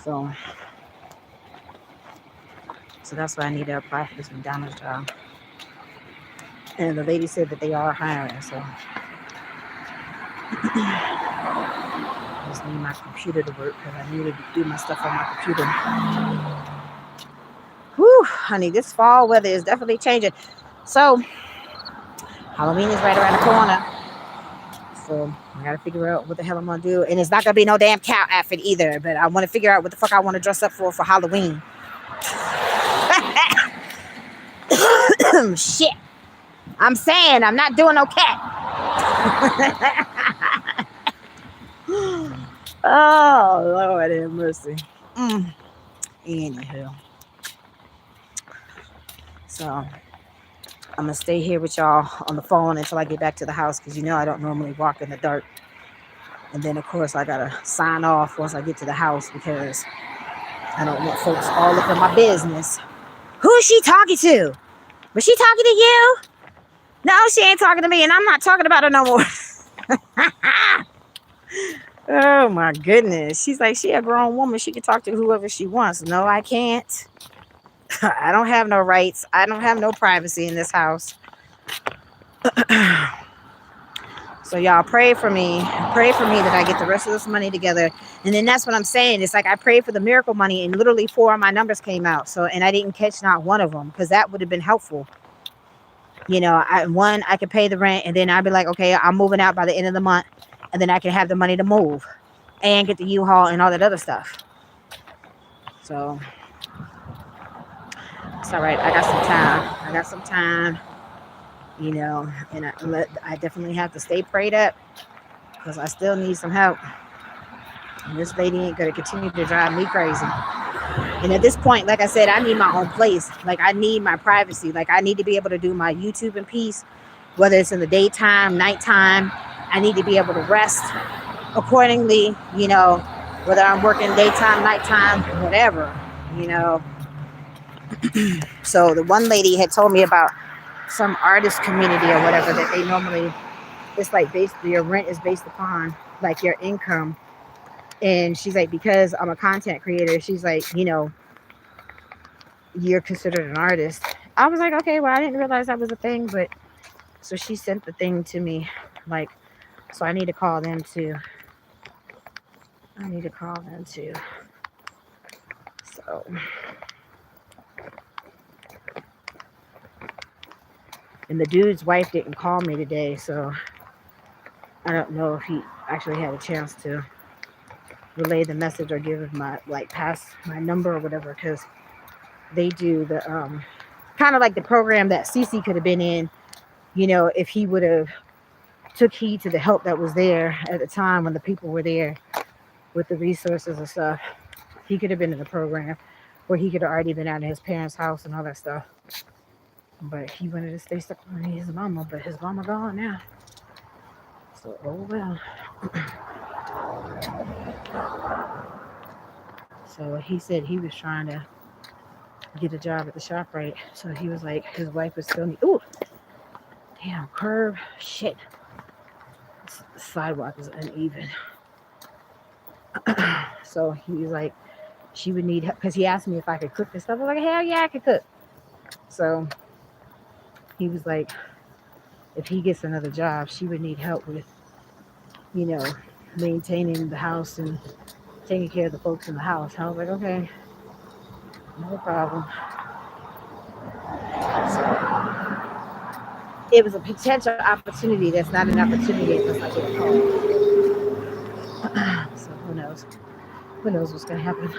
A: So that's why I need to apply for this McDonald's job. And the lady said that they are hiring, so I just need my computer to work, because I need to do my stuff on my computer. Whew, honey, this fall weather is definitely changing. So Halloween is right around the corner. So I gotta figure out what the hell I'm gonna do. And it's not gonna be no damn cow outfit either, but I want to figure out what the fuck I want to dress up for Halloween. Shit. I'm saying I'm not doing no cat. Oh, Lord have mercy. Anywho. So I'm gonna stay here with y'all on the phone until I get back to the house, because I don't normally walk in the dark. And then of course I gotta sign off once I get to the house, because I don't want folks all up in my business. Who is she talking to? Was she talking to you? No, she ain't talking to me, and I'm not talking about her no more. Oh my goodness. She's like, she a grown woman. She can talk to whoever she wants. No, I can't. I don't have no rights. I don't have no privacy in this house. So y'all pray for me. Pray for me that I get the rest of this money together. And then that's what I'm saying. It's like I prayed for the miracle money and literally 4 of my numbers came out. So, and I didn't catch not one of them because that would have been helpful. You know, I could pay the rent and then I'd be like, okay, I'm moving out by the end of the month. And then I can have the money to move and get the U-Haul and all that other stuff. So it's all right. I got some time, you know, and I definitely have to stay prayed up because I still need some help. And this lady ain't going to continue to drive me crazy. And at this point, like I said, I need my own place. Like I need my privacy. Like I need to be able to do my YouTube in peace, whether it's in the daytime, nighttime. I need to be able to rest accordingly, you know, whether I'm working daytime, nighttime, whatever, you know. So the one lady had told me about some artist community or whatever that they normally, it's like basically your rent is based upon like your income. And she's like, because I'm a content creator, she's like, you know, you're considered an artist. I was like, okay, well, I didn't realize that was a thing, but so she sent the thing to me, like, so I need to call them too. So, and the dude's wife didn't call me today, so I don't know if he actually had a chance to relay the message or give my, like, pass my number or whatever, because they do the, kind of like the program that Cece could have been in, you know, if he would have took heed to the help that was there at the time when the people were there with the resources and stuff. He could have been in the program where he could have already been out of his parents' house and all that stuff. But he wanted to stay stuck with his mama, but his mama gone now. So, oh well. So he said he was trying to get a job at the ShopRite. So he was like, his wife was still, ooh, damn, curb, shit. The sidewalk is uneven. So he was like, she would need help, because he asked me if I could cook and stuff. I was like, hell yeah, I could cook. So he was like, if he gets another job, she would need help with, you know, maintaining the house and taking care of the folks in the house. I was like, okay, no problem. So it was a potential opportunity that's not an opportunity unless I get a call. So who knows? Who knows what's going to happen?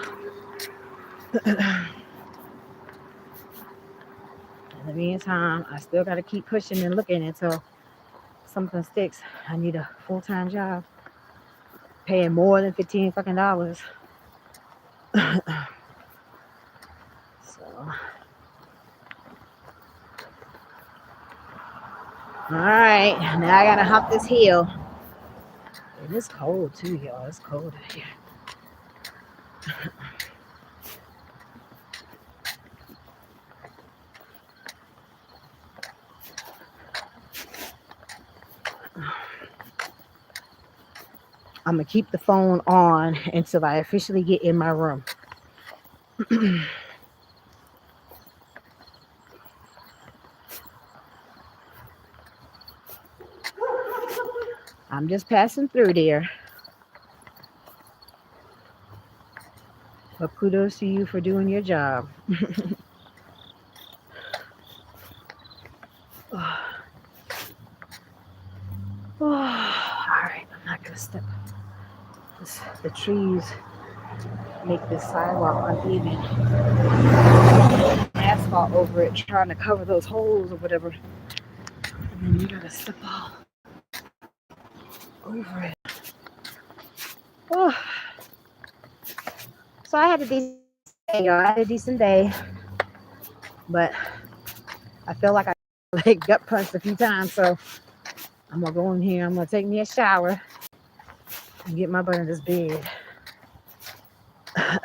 A: In the meantime, I still got to keep pushing and looking until something sticks. I need a full-time job paying more than $15 fucking. So, all right, now I gotta hop this hill. And it's cold too, y'all. It's cold out here. I'm gonna keep the phone on until I officially get in my room. I'm just passing through there. But kudos to you for doing your job. All right, I'm not gonna step. The trees make this sidewalk uneven. Asphalt over it, trying to cover those holes or whatever. And then you gotta step all over it. Oh. So I had a decent day, y'all. I had a decent day. But I feel like I like gut punched a few times, so I'm gonna go in here. I'm gonna take me a shower and get my butt in this bed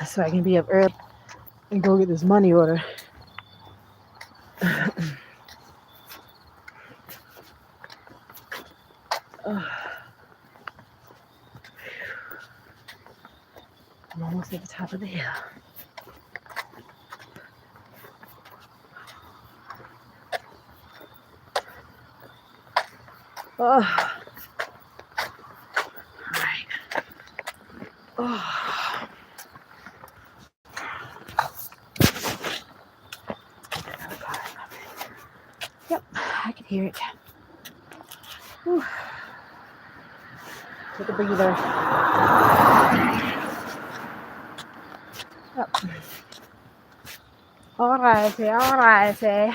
A: so I can be up early and go get this money order. I'm almost at the top of the hill. Oh, Oh. Yep, I can hear it. Whew. Take a breather. Yep. All righty, all righty.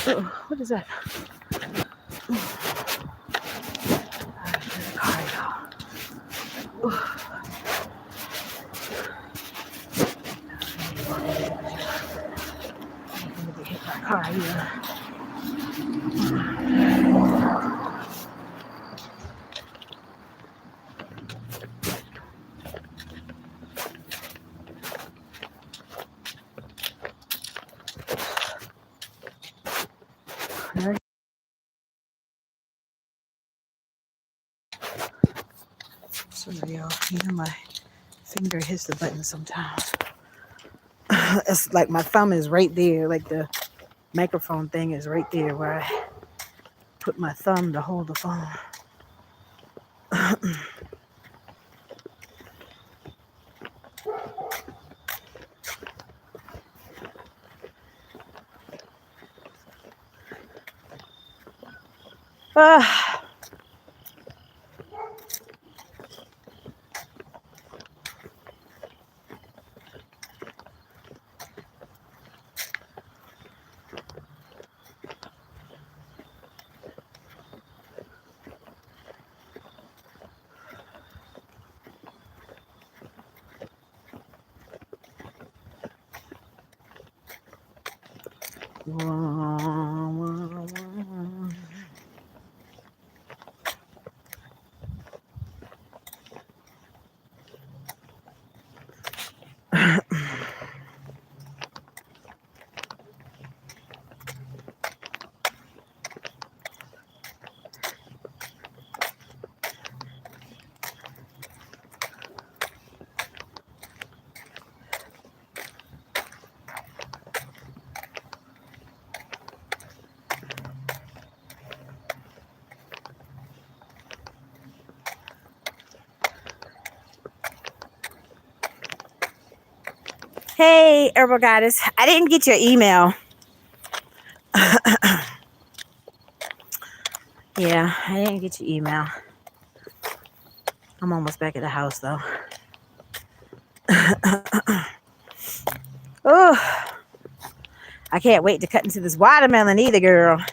A: Oh, what is that? Hit my car here. Sorry, y'all. You know my finger hits the button sometimes. It's like my thumb is right there, like the microphone thing is right there where I put my thumb to hold the phone. Hey, Herbal Goddess. I didn't get your email. Yeah, I didn't get your email. I'm almost back at the house, though. Oh, I can't wait to cut into this watermelon either, girl.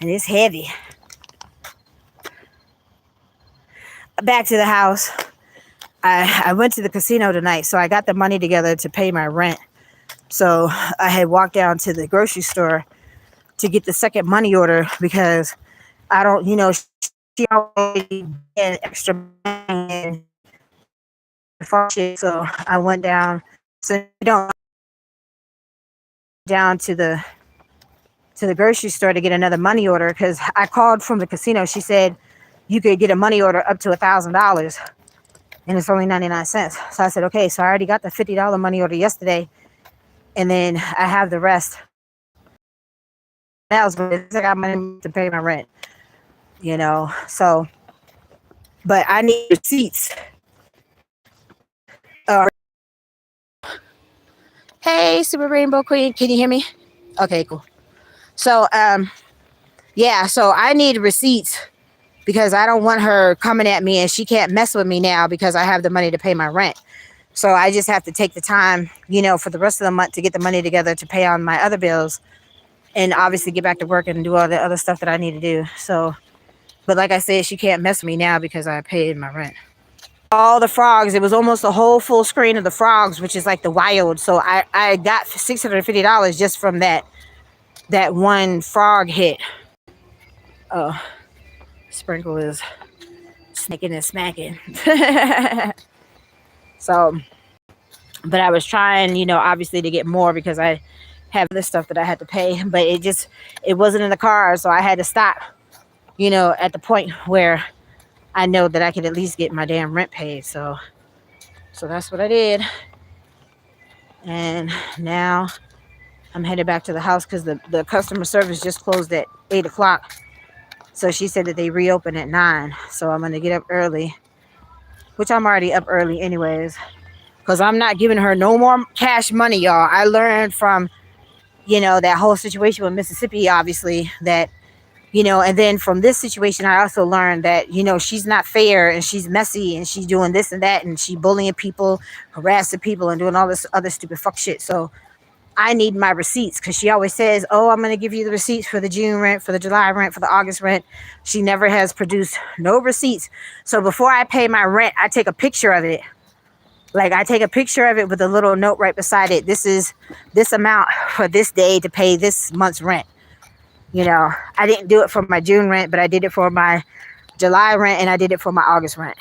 A: And it's heavy. Back to the house. I went to the casino tonight, so I got the money together to pay my rent. So I had walked down to the grocery store to get the second money order because I don't, she always get extra money. So I went down. So you don't down to the grocery store to get another money order because I called from the casino. She said you could get a money order up to $1,000. And it's only 99 cents. So I said, okay, so I already got the $50 money order yesterday. And then I have the rest. I got money to pay my rent, So, but I need receipts. Hey, Super Rainbow Queen. Can you hear me? Okay, cool. So, yeah, so I need receipts because I don't want her coming at me and she can't mess with me now because I have the money to pay my rent. So I just have to take the time, for the rest of the month to get the money together to pay on my other bills and obviously get back to work and do all the other stuff that I need to do. So, but like I said, she can't mess with me now because I paid my rent. All the frogs, it was almost a whole full screen of the frogs, which is like the wild. So I got $650 just from that one frog hit. Oh, Sprinkle is snicking and smacking. So, but I was trying, obviously to get more because I have this stuff that I had to pay, but it wasn't in the car. So I had to stop, at the point where I know that I could at least get my damn rent paid. So that's what I did. And now I'm headed back to the house because the customer service just closed at 8 o'clock. So she said that they reopen at 9. So I'm going to get up early, which I'm already up early anyways, because I'm not giving her no more cash money, y'all. I learned from, that whole situation with Mississippi, obviously, that, and then from this situation, I also learned that, she's not fair and she's messy and she's doing this and that and she bullying people, harassing people and doing all this other stupid fuck shit. So I need my receipts because she always says, oh, I'm going to give you the receipts for the June rent, for the July rent, for the August rent. She never has produced no receipts. So before I pay my rent, I take a picture of it. Like I take a picture of it with a little note right beside it. This is this amount for this day to pay this month's rent. I didn't do it for my June rent, but I did it for my July rent and I did it for my August rent.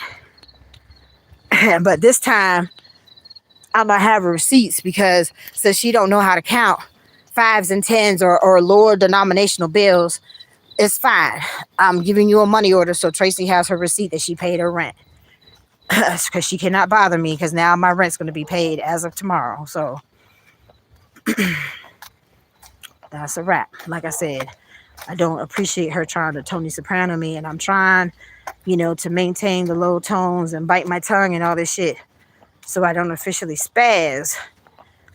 A: But this time, I'm gonna have receipts because since she don't know how to count 5s and 10s or lower denominational bills, it's fine. I'm giving you a money order so Tracy has her receipt that she paid her rent. Because she cannot bother me because now my rent's going to be paid as of tomorrow. So that's a wrap. Like I said, I don't appreciate her trying to Tony Soprano me, and I'm trying, to maintain the low tones and bite my tongue and all this shit so I don't officially spaz.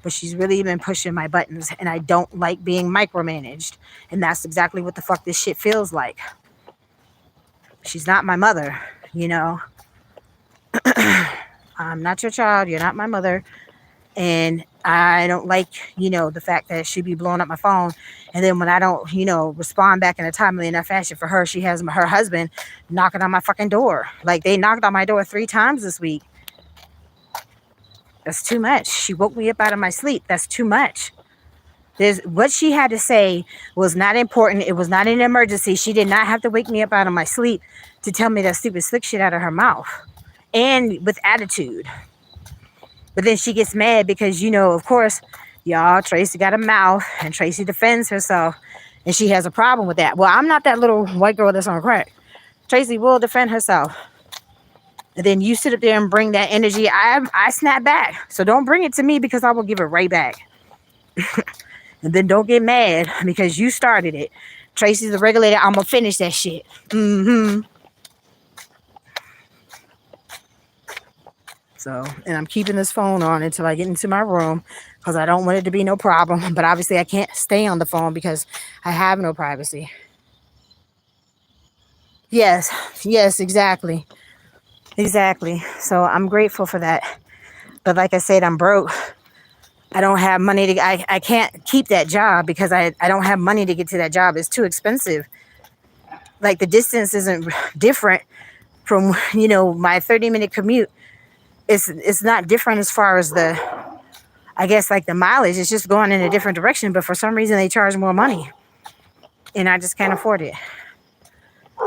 A: But she's really been pushing my buttons, and I don't like being micromanaged. And that's exactly what the fuck this shit feels like. She's not my mother, I'm not your child. You're not my mother. And I don't like, the fact that she be blowing up my phone. And then when I don't, respond back in a timely enough fashion for her, she has her husband knocking on my fucking door. Like they knocked on my door 3 times this week. That's too much. She woke me up out of my sleep. That's too much. What she had to say was not important. It was not an emergency. She did not have to wake me up out of my sleep to tell me that stupid slick shit out of her mouth. And with attitude. But then she gets mad because, of course, y'all, Tracy got a mouth and Tracy defends herself. And she has a problem with that. Well, I'm not that little white girl that's on crack. Tracy will defend herself. And then you sit up there and bring that energy. I snap back. So don't bring it to me because I will give it right back. And then don't get mad because you started it. Tracy's the regulator. I'm going to finish that shit. So, and I'm keeping this phone on until I get into my room because I don't want it to be no problem. But obviously I can't stay on the phone because I have no privacy. Yes, exactly. So I'm grateful for that. But like I said, I'm broke. I don't have money I can't keep that job because I don't have money to get to that job. It's too expensive. Like the distance isn't different from, my 30-minute commute. It's not different as far as the mileage. It's just going in a different direction. But for some reason, they charge more money. And I just can't afford it.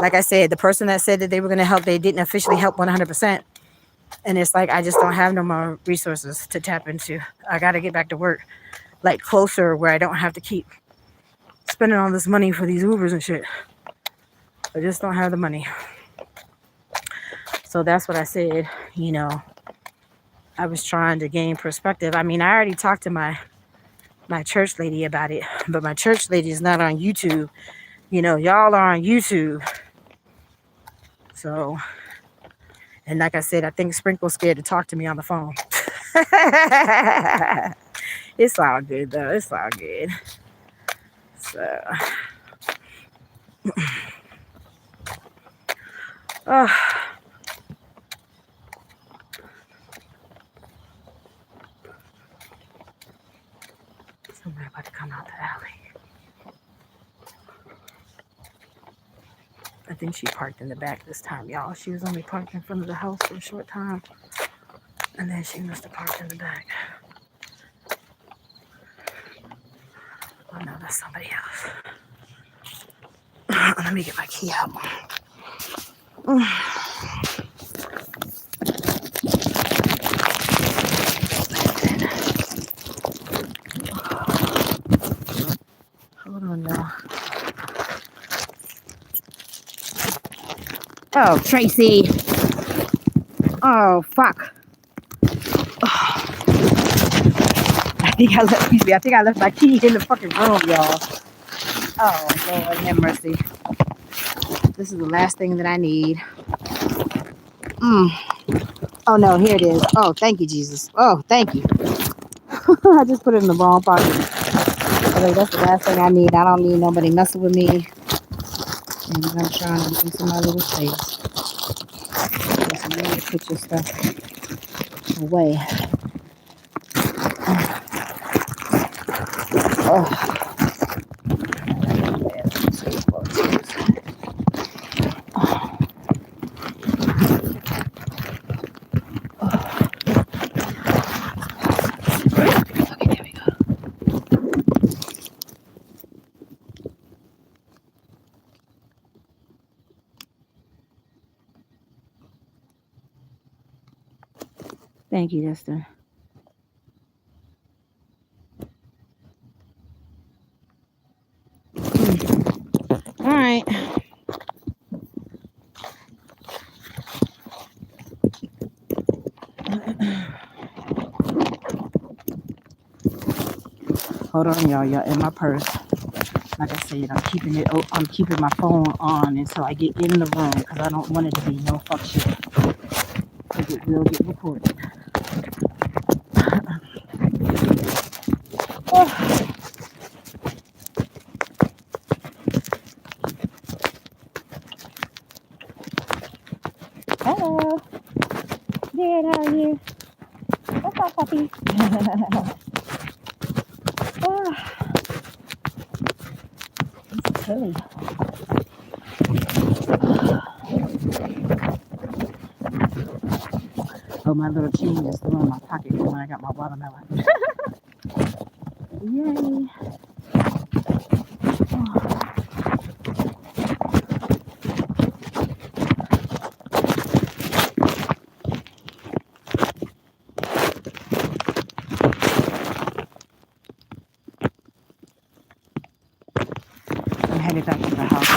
A: Like I said, the person that said that they were going to help, they didn't officially help 100%. And it's like, I just don't have no more resources to tap into. I got to get back to work, like closer where I don't have to keep spending all this money for these Ubers and shit. I just don't have the money. So that's what I said, I was trying to gain perspective. I mean, I already talked to my church lady about it, but my church lady is not on YouTube. Y'all are on YouTube. So, and like I said, I think Sprinkle's scared to talk to me on the phone. It's all good, though. It's all good. So, somebody about to come out the alley. I think she parked in the back this time, y'all. She was only parked in front of the house for a short time. And then she must have parked in the back. Oh no, that's somebody else. Let me get my key out. Hold on now. Oh, Tracy. Oh, fuck. I think I left my key in the fucking room, y'all. Oh, Lord, have mercy. This is the last thing that I need. Oh, no, here it is. Oh, thank you, Jesus. Oh, thank you. I just put it in the wrong pocket. Okay, that's the last thing I need. I don't need nobody messing with me. And I'm trying to get into my little space. So you need to put your stuff away. Oh. Okay, there we go. Thank you, Esther. All right. Hold on, y'all. Y'all in my purse. Like I said, I'm keeping my phone on until I get in the room because I don't want it to be no fuck shit. Because it will get recorded. Oh. Hello. Dad, how are you? What's up, puppy? Oh. It's chilly. Oh, my little chain is still in my pocket from when I got my watermelon. Yay. Oh. I'm headed back to the house.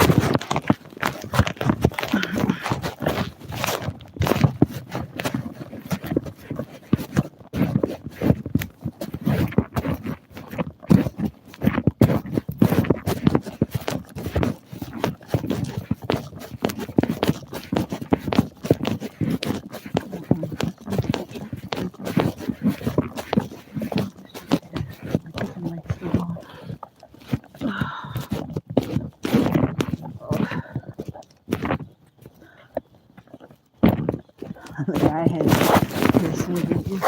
A: The guy had said that there's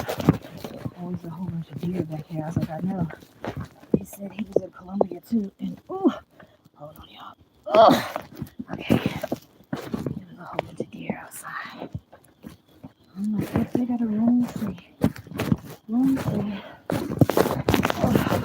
A: always a whole bunch of deer back here. I was like, I know. He said he was in Colombia too. And hold on, y'all. Oh, okay. There's a whole bunch of deer outside. I'm like, what? They got a room free. Room free. Oh.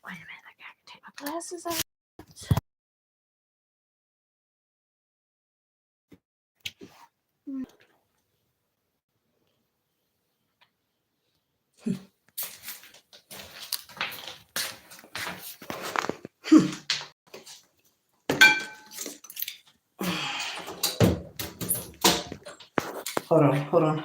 A: Wait a minute, I gotta take my glasses off. Hold on.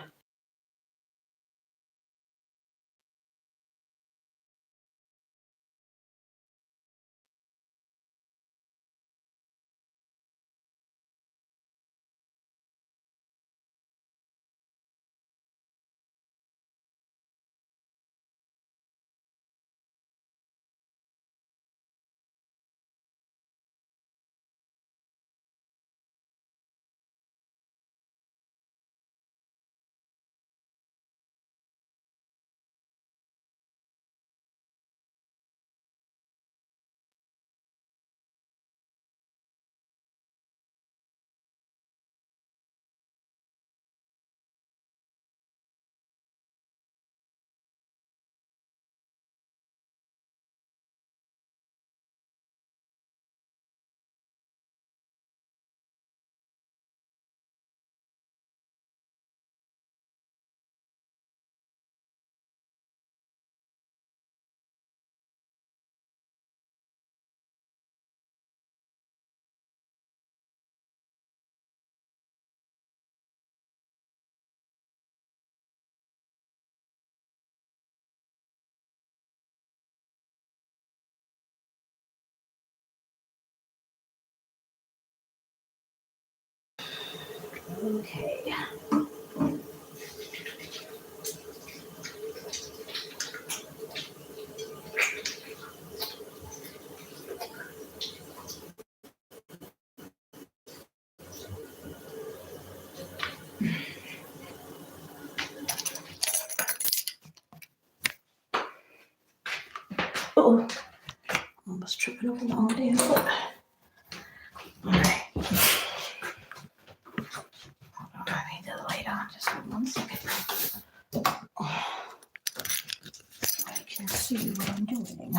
A: Okay. Oh, almost tripping over my own damn foot. All right. Hold on, I need the light on just for 1 second. I can see what I'm doing.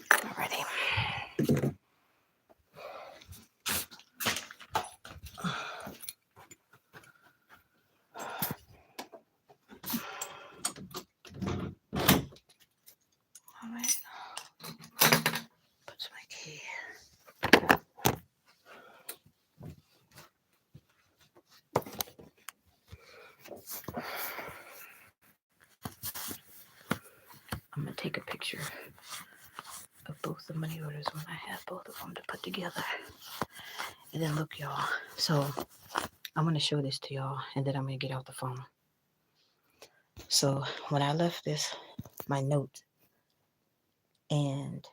A: Alrighty. All right. Puts my key. I'm gonna take a picture of both the money orders when I have both of them to put together. And then look, y'all. So I'm gonna show this to y'all, and then I'm gonna get off the phone. So when I left this, my note and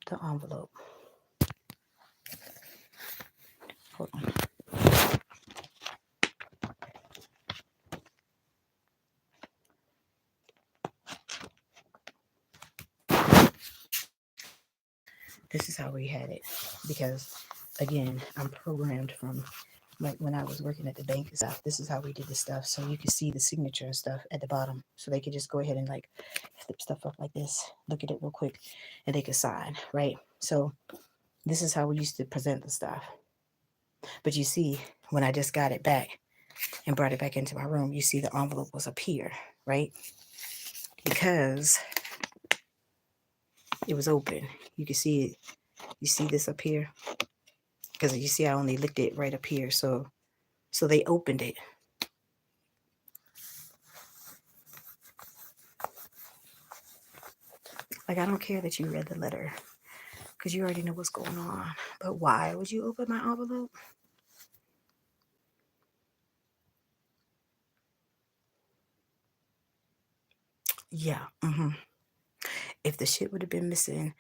A: the envelope. Hold on. This is how we had it, because again, I'm programmed from like when I was working at the bank and stuff. This is how we did the stuff, so you can see the signature and stuff at the bottom, so they could just go ahead and like flip stuff up like this, look at it real quick, and they could sign, right? So this is how we used to present the stuff. But you see, when I just got it back and brought it back into my room, you see the envelope was up here, right? Because it was open. You can see it. You see this up here? Because you see I only licked it right up here. So they opened it. Like, I don't care that you read the letter, because you already know what's going on. But why would you open my envelope? Yeah. If the shit would have been missing,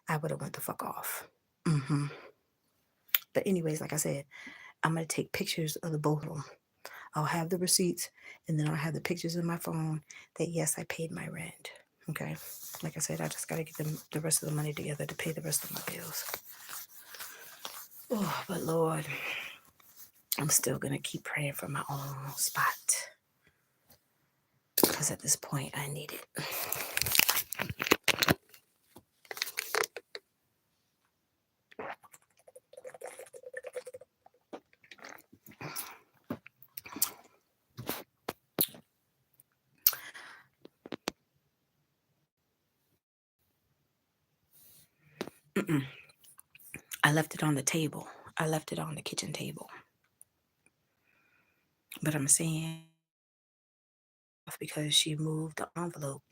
A: I would have went the fuck off. But anyways, like I said, I'm going to take pictures of the both of them. I'll have the receipts, and then I'll have the pictures in my phone that, yes, I paid my rent. Okay? Like I said, I just got to get the rest of the money together to pay the rest of my bills. Oh, but Lord, I'm still going to keep praying for my own spot, because at this point, I need it. Mm-mm. I left it on the table. I left it on the kitchen table. But I'm saying off because she moved the envelope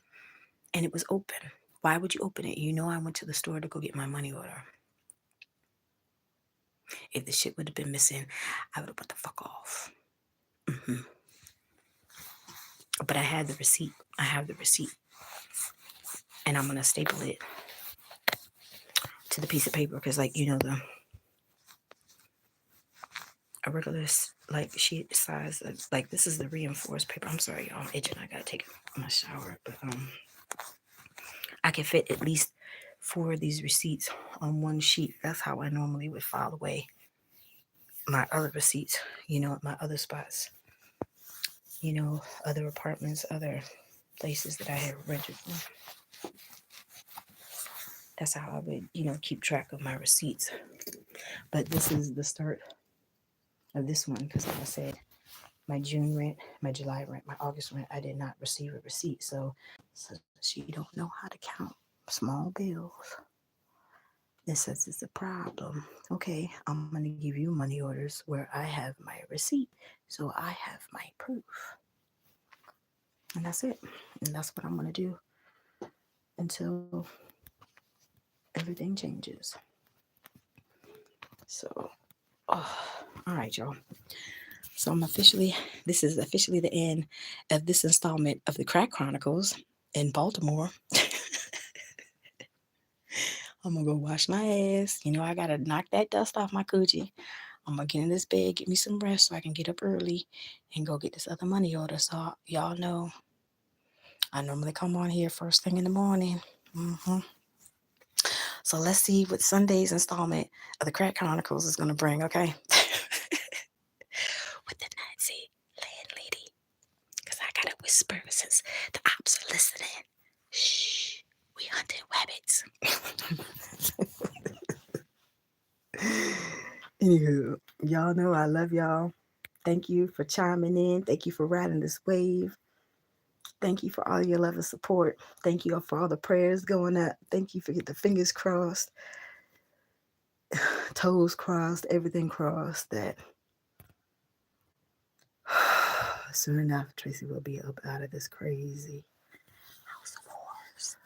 A: and it was open. Why would you open it? You know I went to the store to go get my money order. If the shit would have been missing, I would have put the fuck off. Hmm. But I had the receipt. I have the receipt. And I'm gonna staple it to the piece of paper because, like, you know, the a regular like sheet size, like this is the reinforced paper. I'm sorry, y'all. I'm itching. I gotta take my shower, but I can fit at least 4 of these receipts on one sheet. That's how I normally would file away my other receipts. You know, at my other spots. You know, other apartments, other places that I had rented from. That's how I would, you know, keep track of my receipts. But this is the start of this one because, like I said, my June rent, my July rent, my August rent, I did not receive a receipt. So you don't know how to count small bills. It says it's a problem. Okay, I'm going to give you money orders where I have my receipt. So I have my proof. And that's it. And that's what I'm going to do until everything changes. So, oh, all right, y'all. So this is officially the end of this installment of the Crack Chronicles in Baltimore. I'm gonna go wash my ass. You know, I gotta knock that dust off my coochie. I'm gonna get in this bed, get me some rest so I can get up early and go get this other money order. So y'all know I normally come on here first thing in the morning. So let's see what Sunday's installment of the Crack Chronicles is gonna bring, okay? With the Nazi landlady. Because I gotta whisper since the ops are listening. Shh, we hunting rabbits. Anywho, y'all know I love y'all. Thank you for chiming in. Thank you for riding this wave. Thank you for all your love and support. Thank you for all the prayers going up. Thank you for the fingers crossed, toes crossed, everything crossed that soon enough Tracy will be up out of this crazy house of horrors.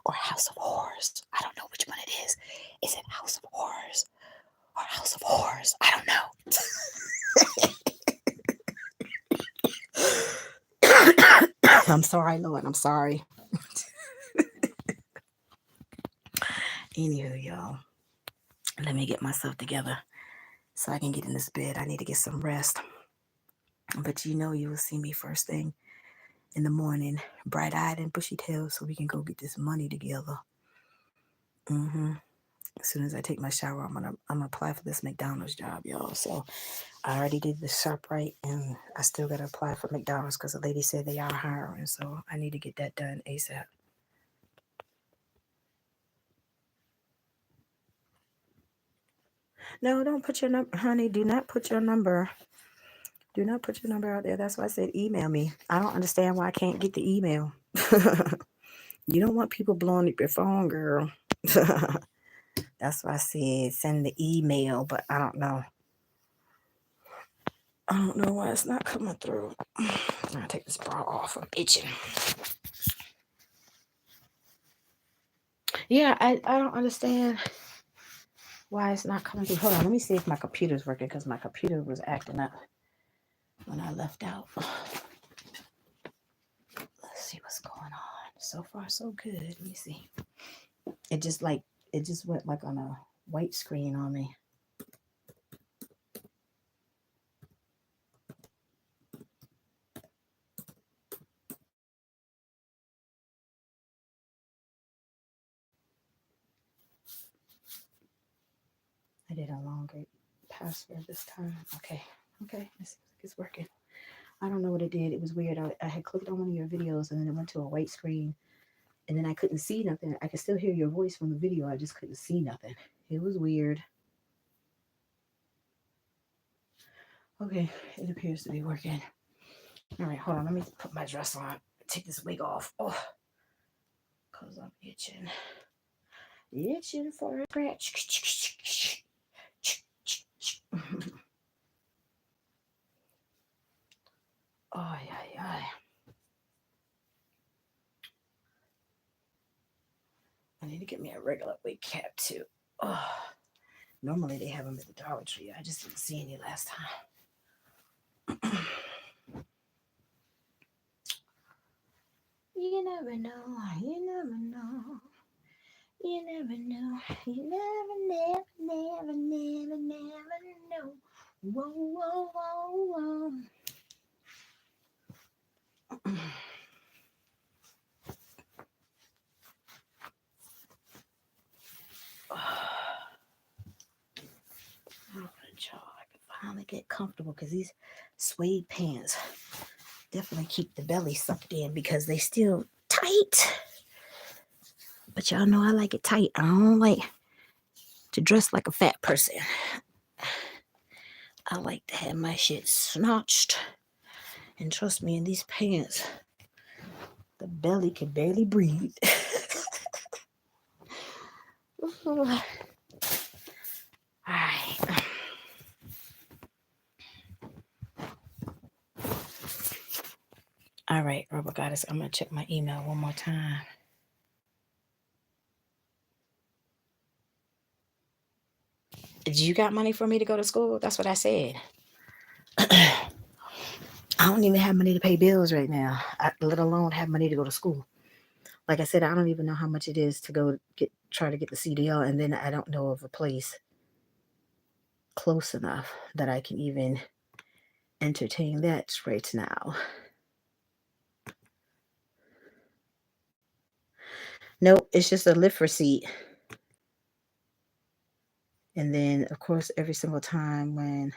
A: Or House of Horrors. I don't know which one it is. Is it House of Horrors or House of Horrors? I don't know. I'm sorry, Lord. I'm sorry. Anywho, y'all, let me get myself together so I can get in this bed. I need to get some rest. But you know, you will see me first thing in the morning, bright eyed and bushy tailed, so we can go get this money together. As soon as I take my shower, I'm gonna apply for this McDonald's job, y'all. So I already did the ShopRite, and I still gotta apply for McDonald's because the lady said they are hiring. So I need to get that done ASAP. No, don't put your number, honey. Do not put your number. Do not put your number out there. That's why I said email me. I don't understand why I can't get the email. You don't want people blowing up your phone, girl. That's why I said send the email, but I don't know. I don't know why it's not coming through. I'm gonna take this bra off. I'm itching. Yeah, I don't understand why it's not coming through. Hold on, let me see if my computer's working because my computer was acting up when I left out. Let's see what's going on. So far, so good. Let me see. It just went like on a white screen on me. I did a longer password this time. Okay, it's working. I don't know what it did. It was weird. I had clicked on one of your videos and then it went to a white screen and then I couldn't see nothing. I could still hear your voice from the video. I just couldn't see nothing. It was weird. Okay, it appears to be working. All right, hold on. Let me put my dress on. Take this wig off. Oh, because I'm itching. Itching for a scratch. Ay, ay, ay. I need to get me a regular weight cap too. Oh, normally they have them at the Dollar Tree. I just didn't see any last time. You never know. You never know. You never know. You never know. Whoa, whoa, whoa, whoa. I can finally get comfortable because these suede pants definitely keep the belly sucked in because they still tight. But y'all know I like it tight. I don't like to dress like a fat person. I like to have my shit snatched. And trust me, in these pants, the belly can barely breathe. Alright. Alright, Rubber Goddess, I'm gonna check my email one more time. Did you got money for me to go to school? That's what I said. I don't even have money to pay bills right now, let alone have money to go to school. Like I said, I don't even know how much it is to go try to get the CDL, and then I don't know of a place close enough that I can even entertain that right now. Nope, it's just a lift receipt. And then, of course, every single time when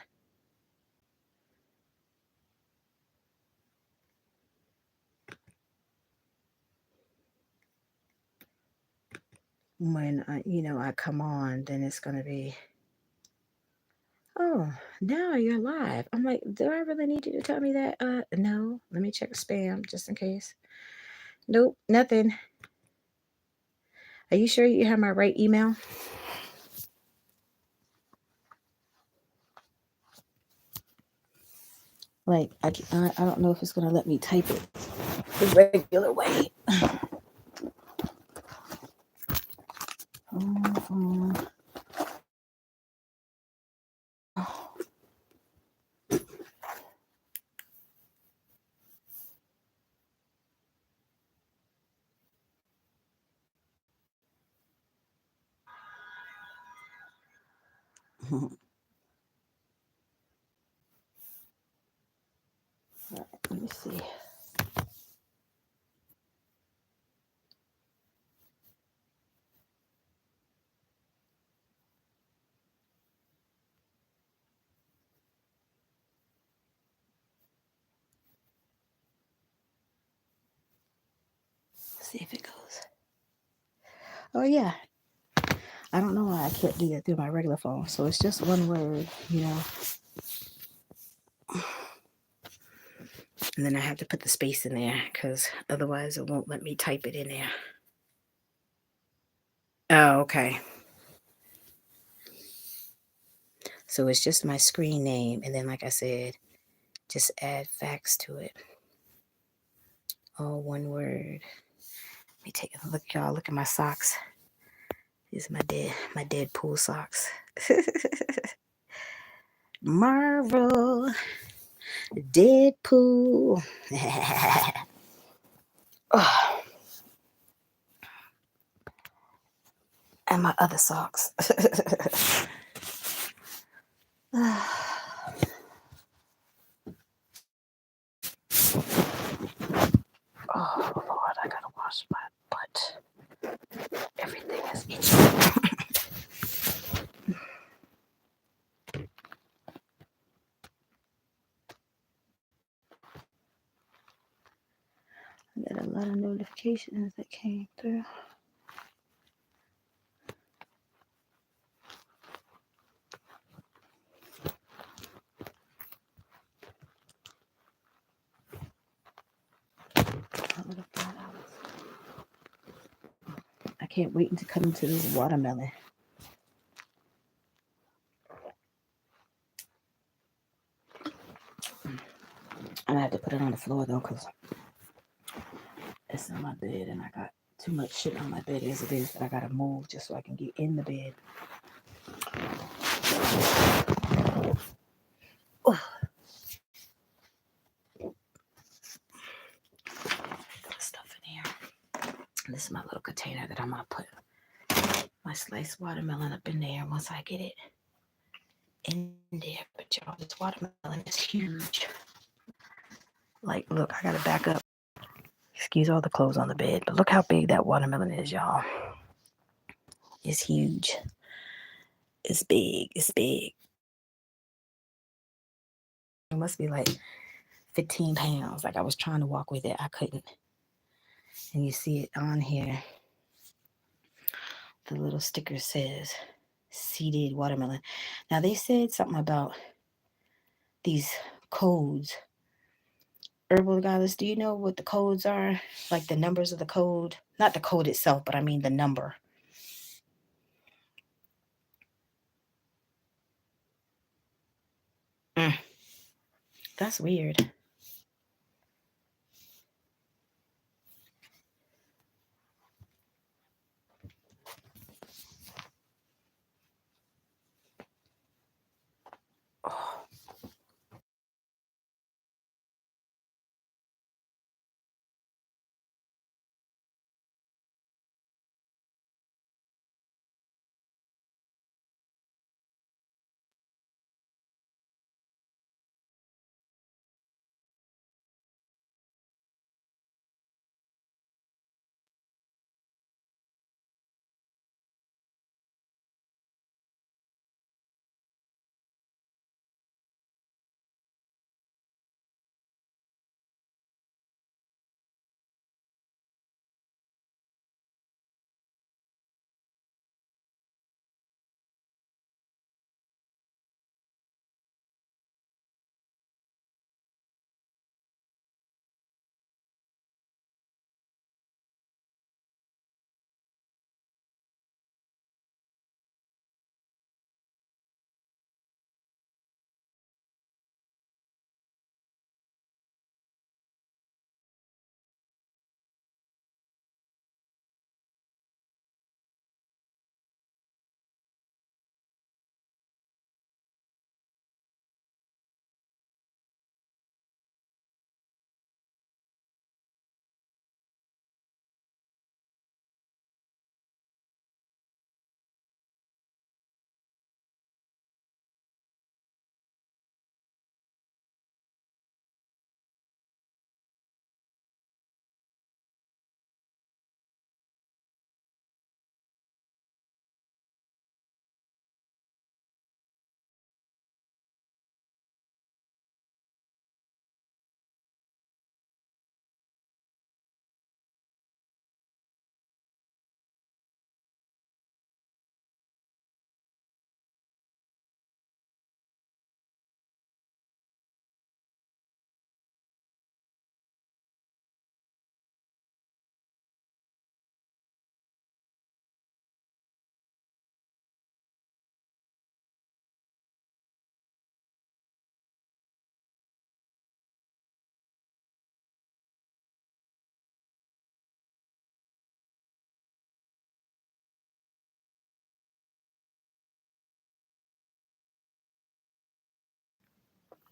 A: I come on, then it's going to be, oh, now you're live. I'm like, do I really need you to tell me that? No, let me check spam just in case. Nope, nothing. Are you sure you have my right email? Like, I don't know if it's going to let me type it the regular way. Right, let me see. See if it goes. Oh yeah. I don't know why I can't do that through my regular phone. So it's just one word, And then I have to put the space in there because otherwise it won't let me type it in there. Oh, okay. So it's just my screen name. And then, like I said, just add facts to it. All one word. Let me take a look, y'all. Look at my socks. These are my Deadpool socks. Marvel. Deadpool. Oh. And my other socks. Oh Lord, I gotta wash my butt. Everything is itchy. I got a lot of notifications that came through. I can't wait to cut into this watermelon. And I have to put it on the floor though, because it's in my bed and I got too much shit on my bed as it is that I gotta move just so I can get in the bed. Oh. Got stuff in here. This is my little container that I'm gonna put my sliced watermelon up in there once I get it in there. But y'all, this watermelon is huge. Like, look, I gotta back up. Excuse all the clothes on the bed, but look how big that watermelon is, y'all. It's huge. It's big. It's big. It must be like 15 pounds. Like I was trying to walk with it, I couldn't. And you see it on here. The little sticker says seeded watermelon. Now they said something about these codes. Herbal Goddess, do you know what the codes are? Like the numbers of the code? Not the code itself, but I mean the number. That's weird. Oh.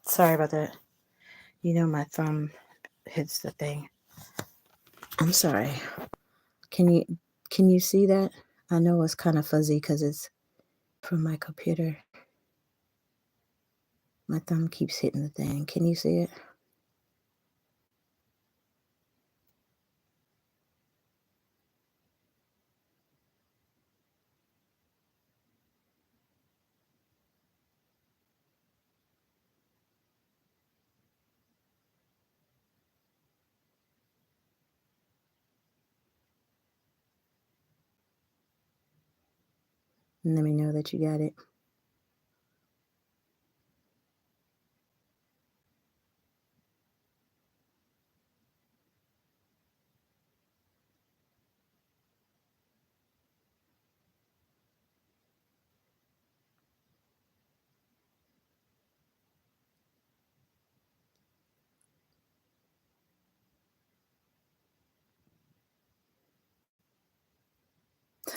A: Sorry about that. You know my thumb hits the thing. I'm sorry. Can you see that? I know it's kind of fuzzy because it's from my computer. My thumb keeps hitting the thing. Can you see it? And let me know that you got it.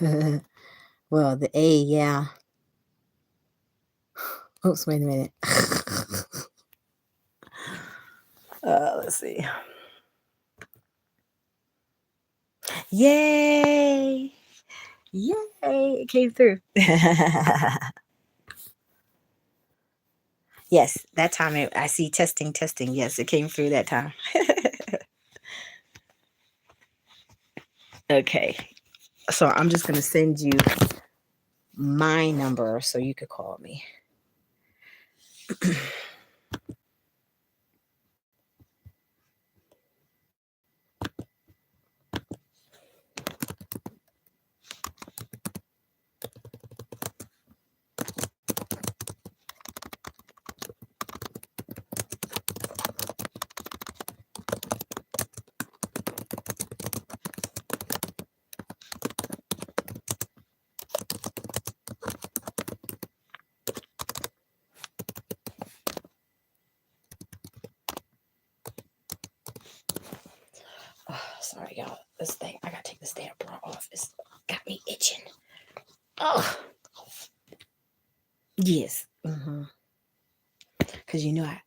A: Well, the A, yeah. Oops, wait a minute. Let's see. Yay! Yay! It came through. Yes, that time I see testing. Yes, it came through that time. Okay. So I'm just going to send you my number so you could call me. Oh, sorry, y'all. This thing, I gotta take this damn bra off. It's got me itching. Oh, yes. Because you know, I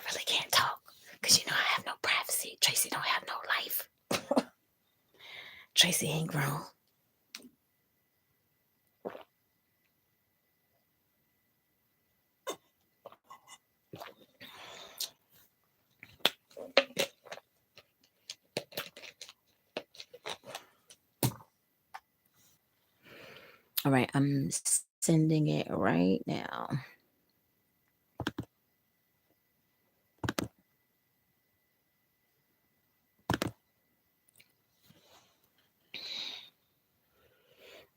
A: really can't talk. Because you know, I have no privacy. Tracy don't have no life. Tracy ain't grown. All right, I'm sending it right now.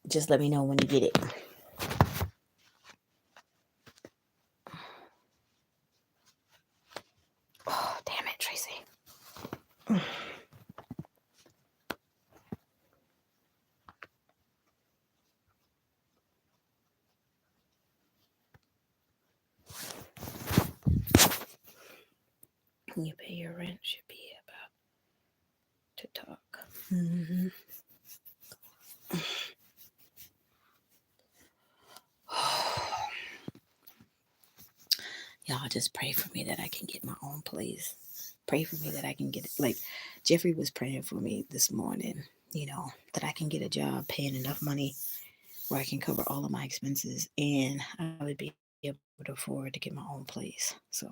A: Just let me know when you get it. Oh, damn it, Tracy. You pay your rent should be about to talk. Y'all just pray for me that I can get my own place. Pray for me that I can get it. Like Jeffrey was praying for me this morning, you know, that I can get a job paying enough money where I can cover all of my expenses and I would be able to afford to get my own place. So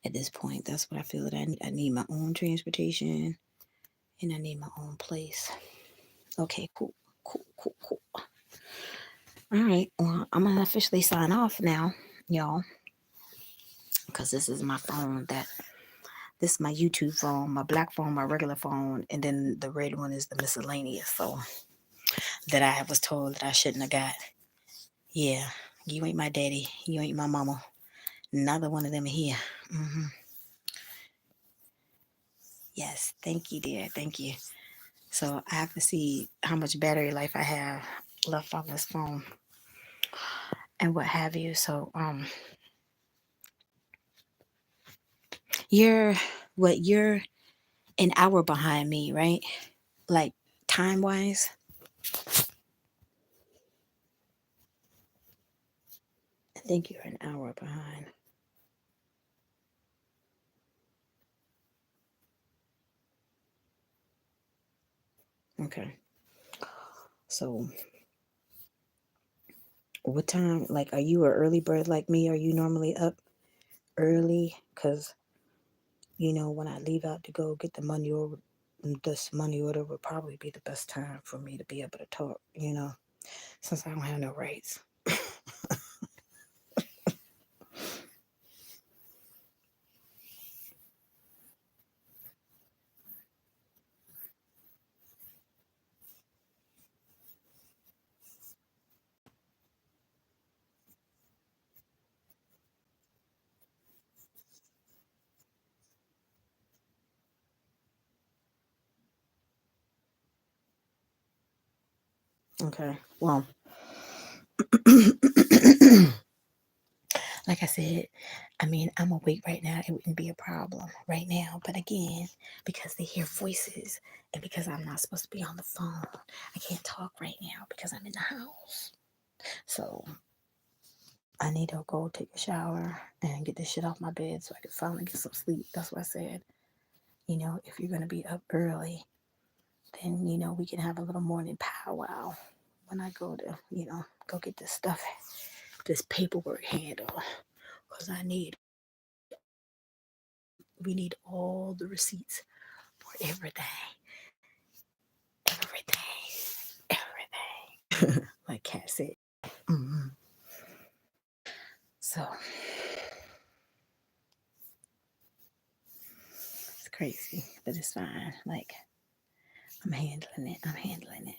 A: at this point, that's what I feel that I need. I need my own transportation and I need my own place. Okay, cool. All right, well, I'm gonna officially sign off now, y'all, because this is my phone. This is my YouTube phone, my black phone, my regular phone, and then the red one is the miscellaneous. So that I was told that I shouldn't have got. Yeah, you ain't my daddy. You ain't my mama. Neither one of them are here. Yes, thank you, dear. Thank you. So I have to see how much battery life I have left on this phone and what have you. So you're you're an hour behind me, right? Like time wise. I think you're an hour behind. Okay. So what time, like, are you an early bird like me? Are you normally up early? Because, you know, when I leave out to go get the money order, this money order would probably be the best time for me to be able to talk, you know, since I don't have no rights. Okay. Well, like I said, I mean, I'm awake right now. It wouldn't be a problem right now. But again, because they hear voices and because I'm not supposed to be on the phone, I can't talk right now because I'm in the house. So I need to go take a shower and get this shit off my bed so I can finally get some sleep. That's what I said. If you're going to be up early, then, we can have a little morning powwow when I go to, go get this stuff, this paperwork handled. Because we need all the receipts for everything. Everything. Everything. Like Cat said. Mm-hmm. So it's crazy, but it's fine. Like, I'm handling it. I'm handling it.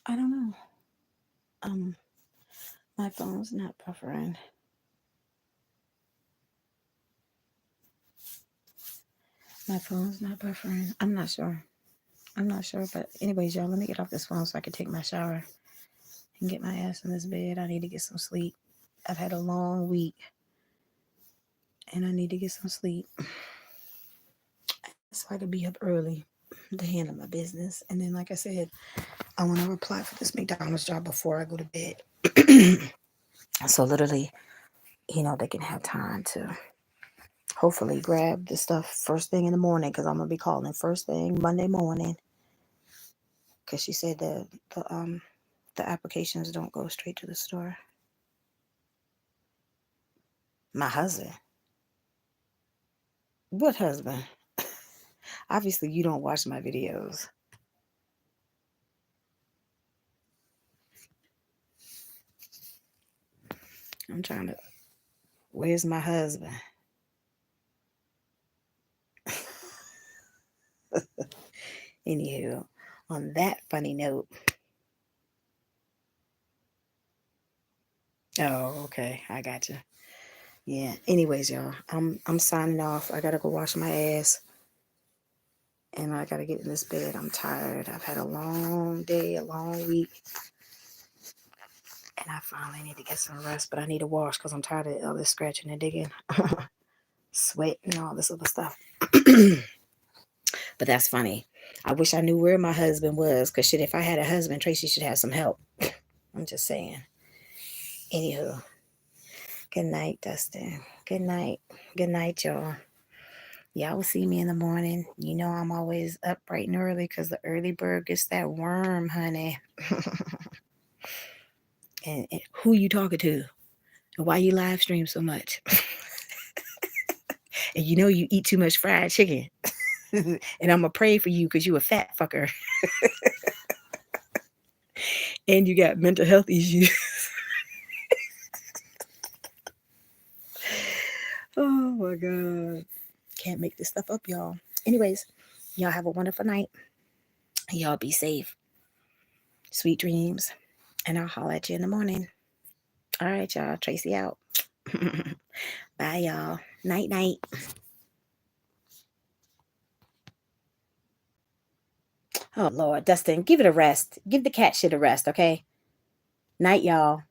A: I don't know. Um, my phone's not buffering. My phone's not buffering. I'm not sure. I'm not sure. But anyways, y'all, let me get off this phone so I can take my shower and get my ass in this bed. I need to get some sleep. I've had a long week and I need to get some sleep so I could be up early to handle my business. And then, like I said, I want to apply for this McDonald's job before I go to bed. So literally, they can have time to hopefully grab the stuff first thing in the morning because I'm gonna be calling first thing Monday morning. Because she said the applications don't go straight to the store. My husband. What husband? Obviously, you don't watch my videos. I'm trying to. Where's my husband? Anywho, on that funny note. Oh, okay. I got you. Yeah. Anyways, y'all, I'm signing off. I gotta go wash my ass, and I gotta get in this bed. I'm tired. I've had a long day, a long week, and I finally need to get some rest. But I need to wash because I'm tired of all this scratching and digging, sweat, and all this other stuff. But that's funny. I wish I knew where my husband was, because shit, if I had a husband, Tracy should have some help. I'm just saying. Anywho, good night, Dustin. Good night. Good night, y'all. Y'all will see me in the morning. I'm always up bright and early because the early bird gets that worm, honey. And who you talking to? And why you live stream so much? And you eat too much fried chicken. And I'm going to pray for you because you a fat fucker. And you got mental health issues. Oh my God. Can't make this stuff up, y'all. Anyways, y'all have a wonderful night. Y'all be safe. Sweet dreams. And I'll holler at you in the morning. All right, y'all. Tracy out. Bye, y'all. Night, night. Oh, Lord. Dustin, give it a rest. Give the cat shit a rest, okay? Night, y'all.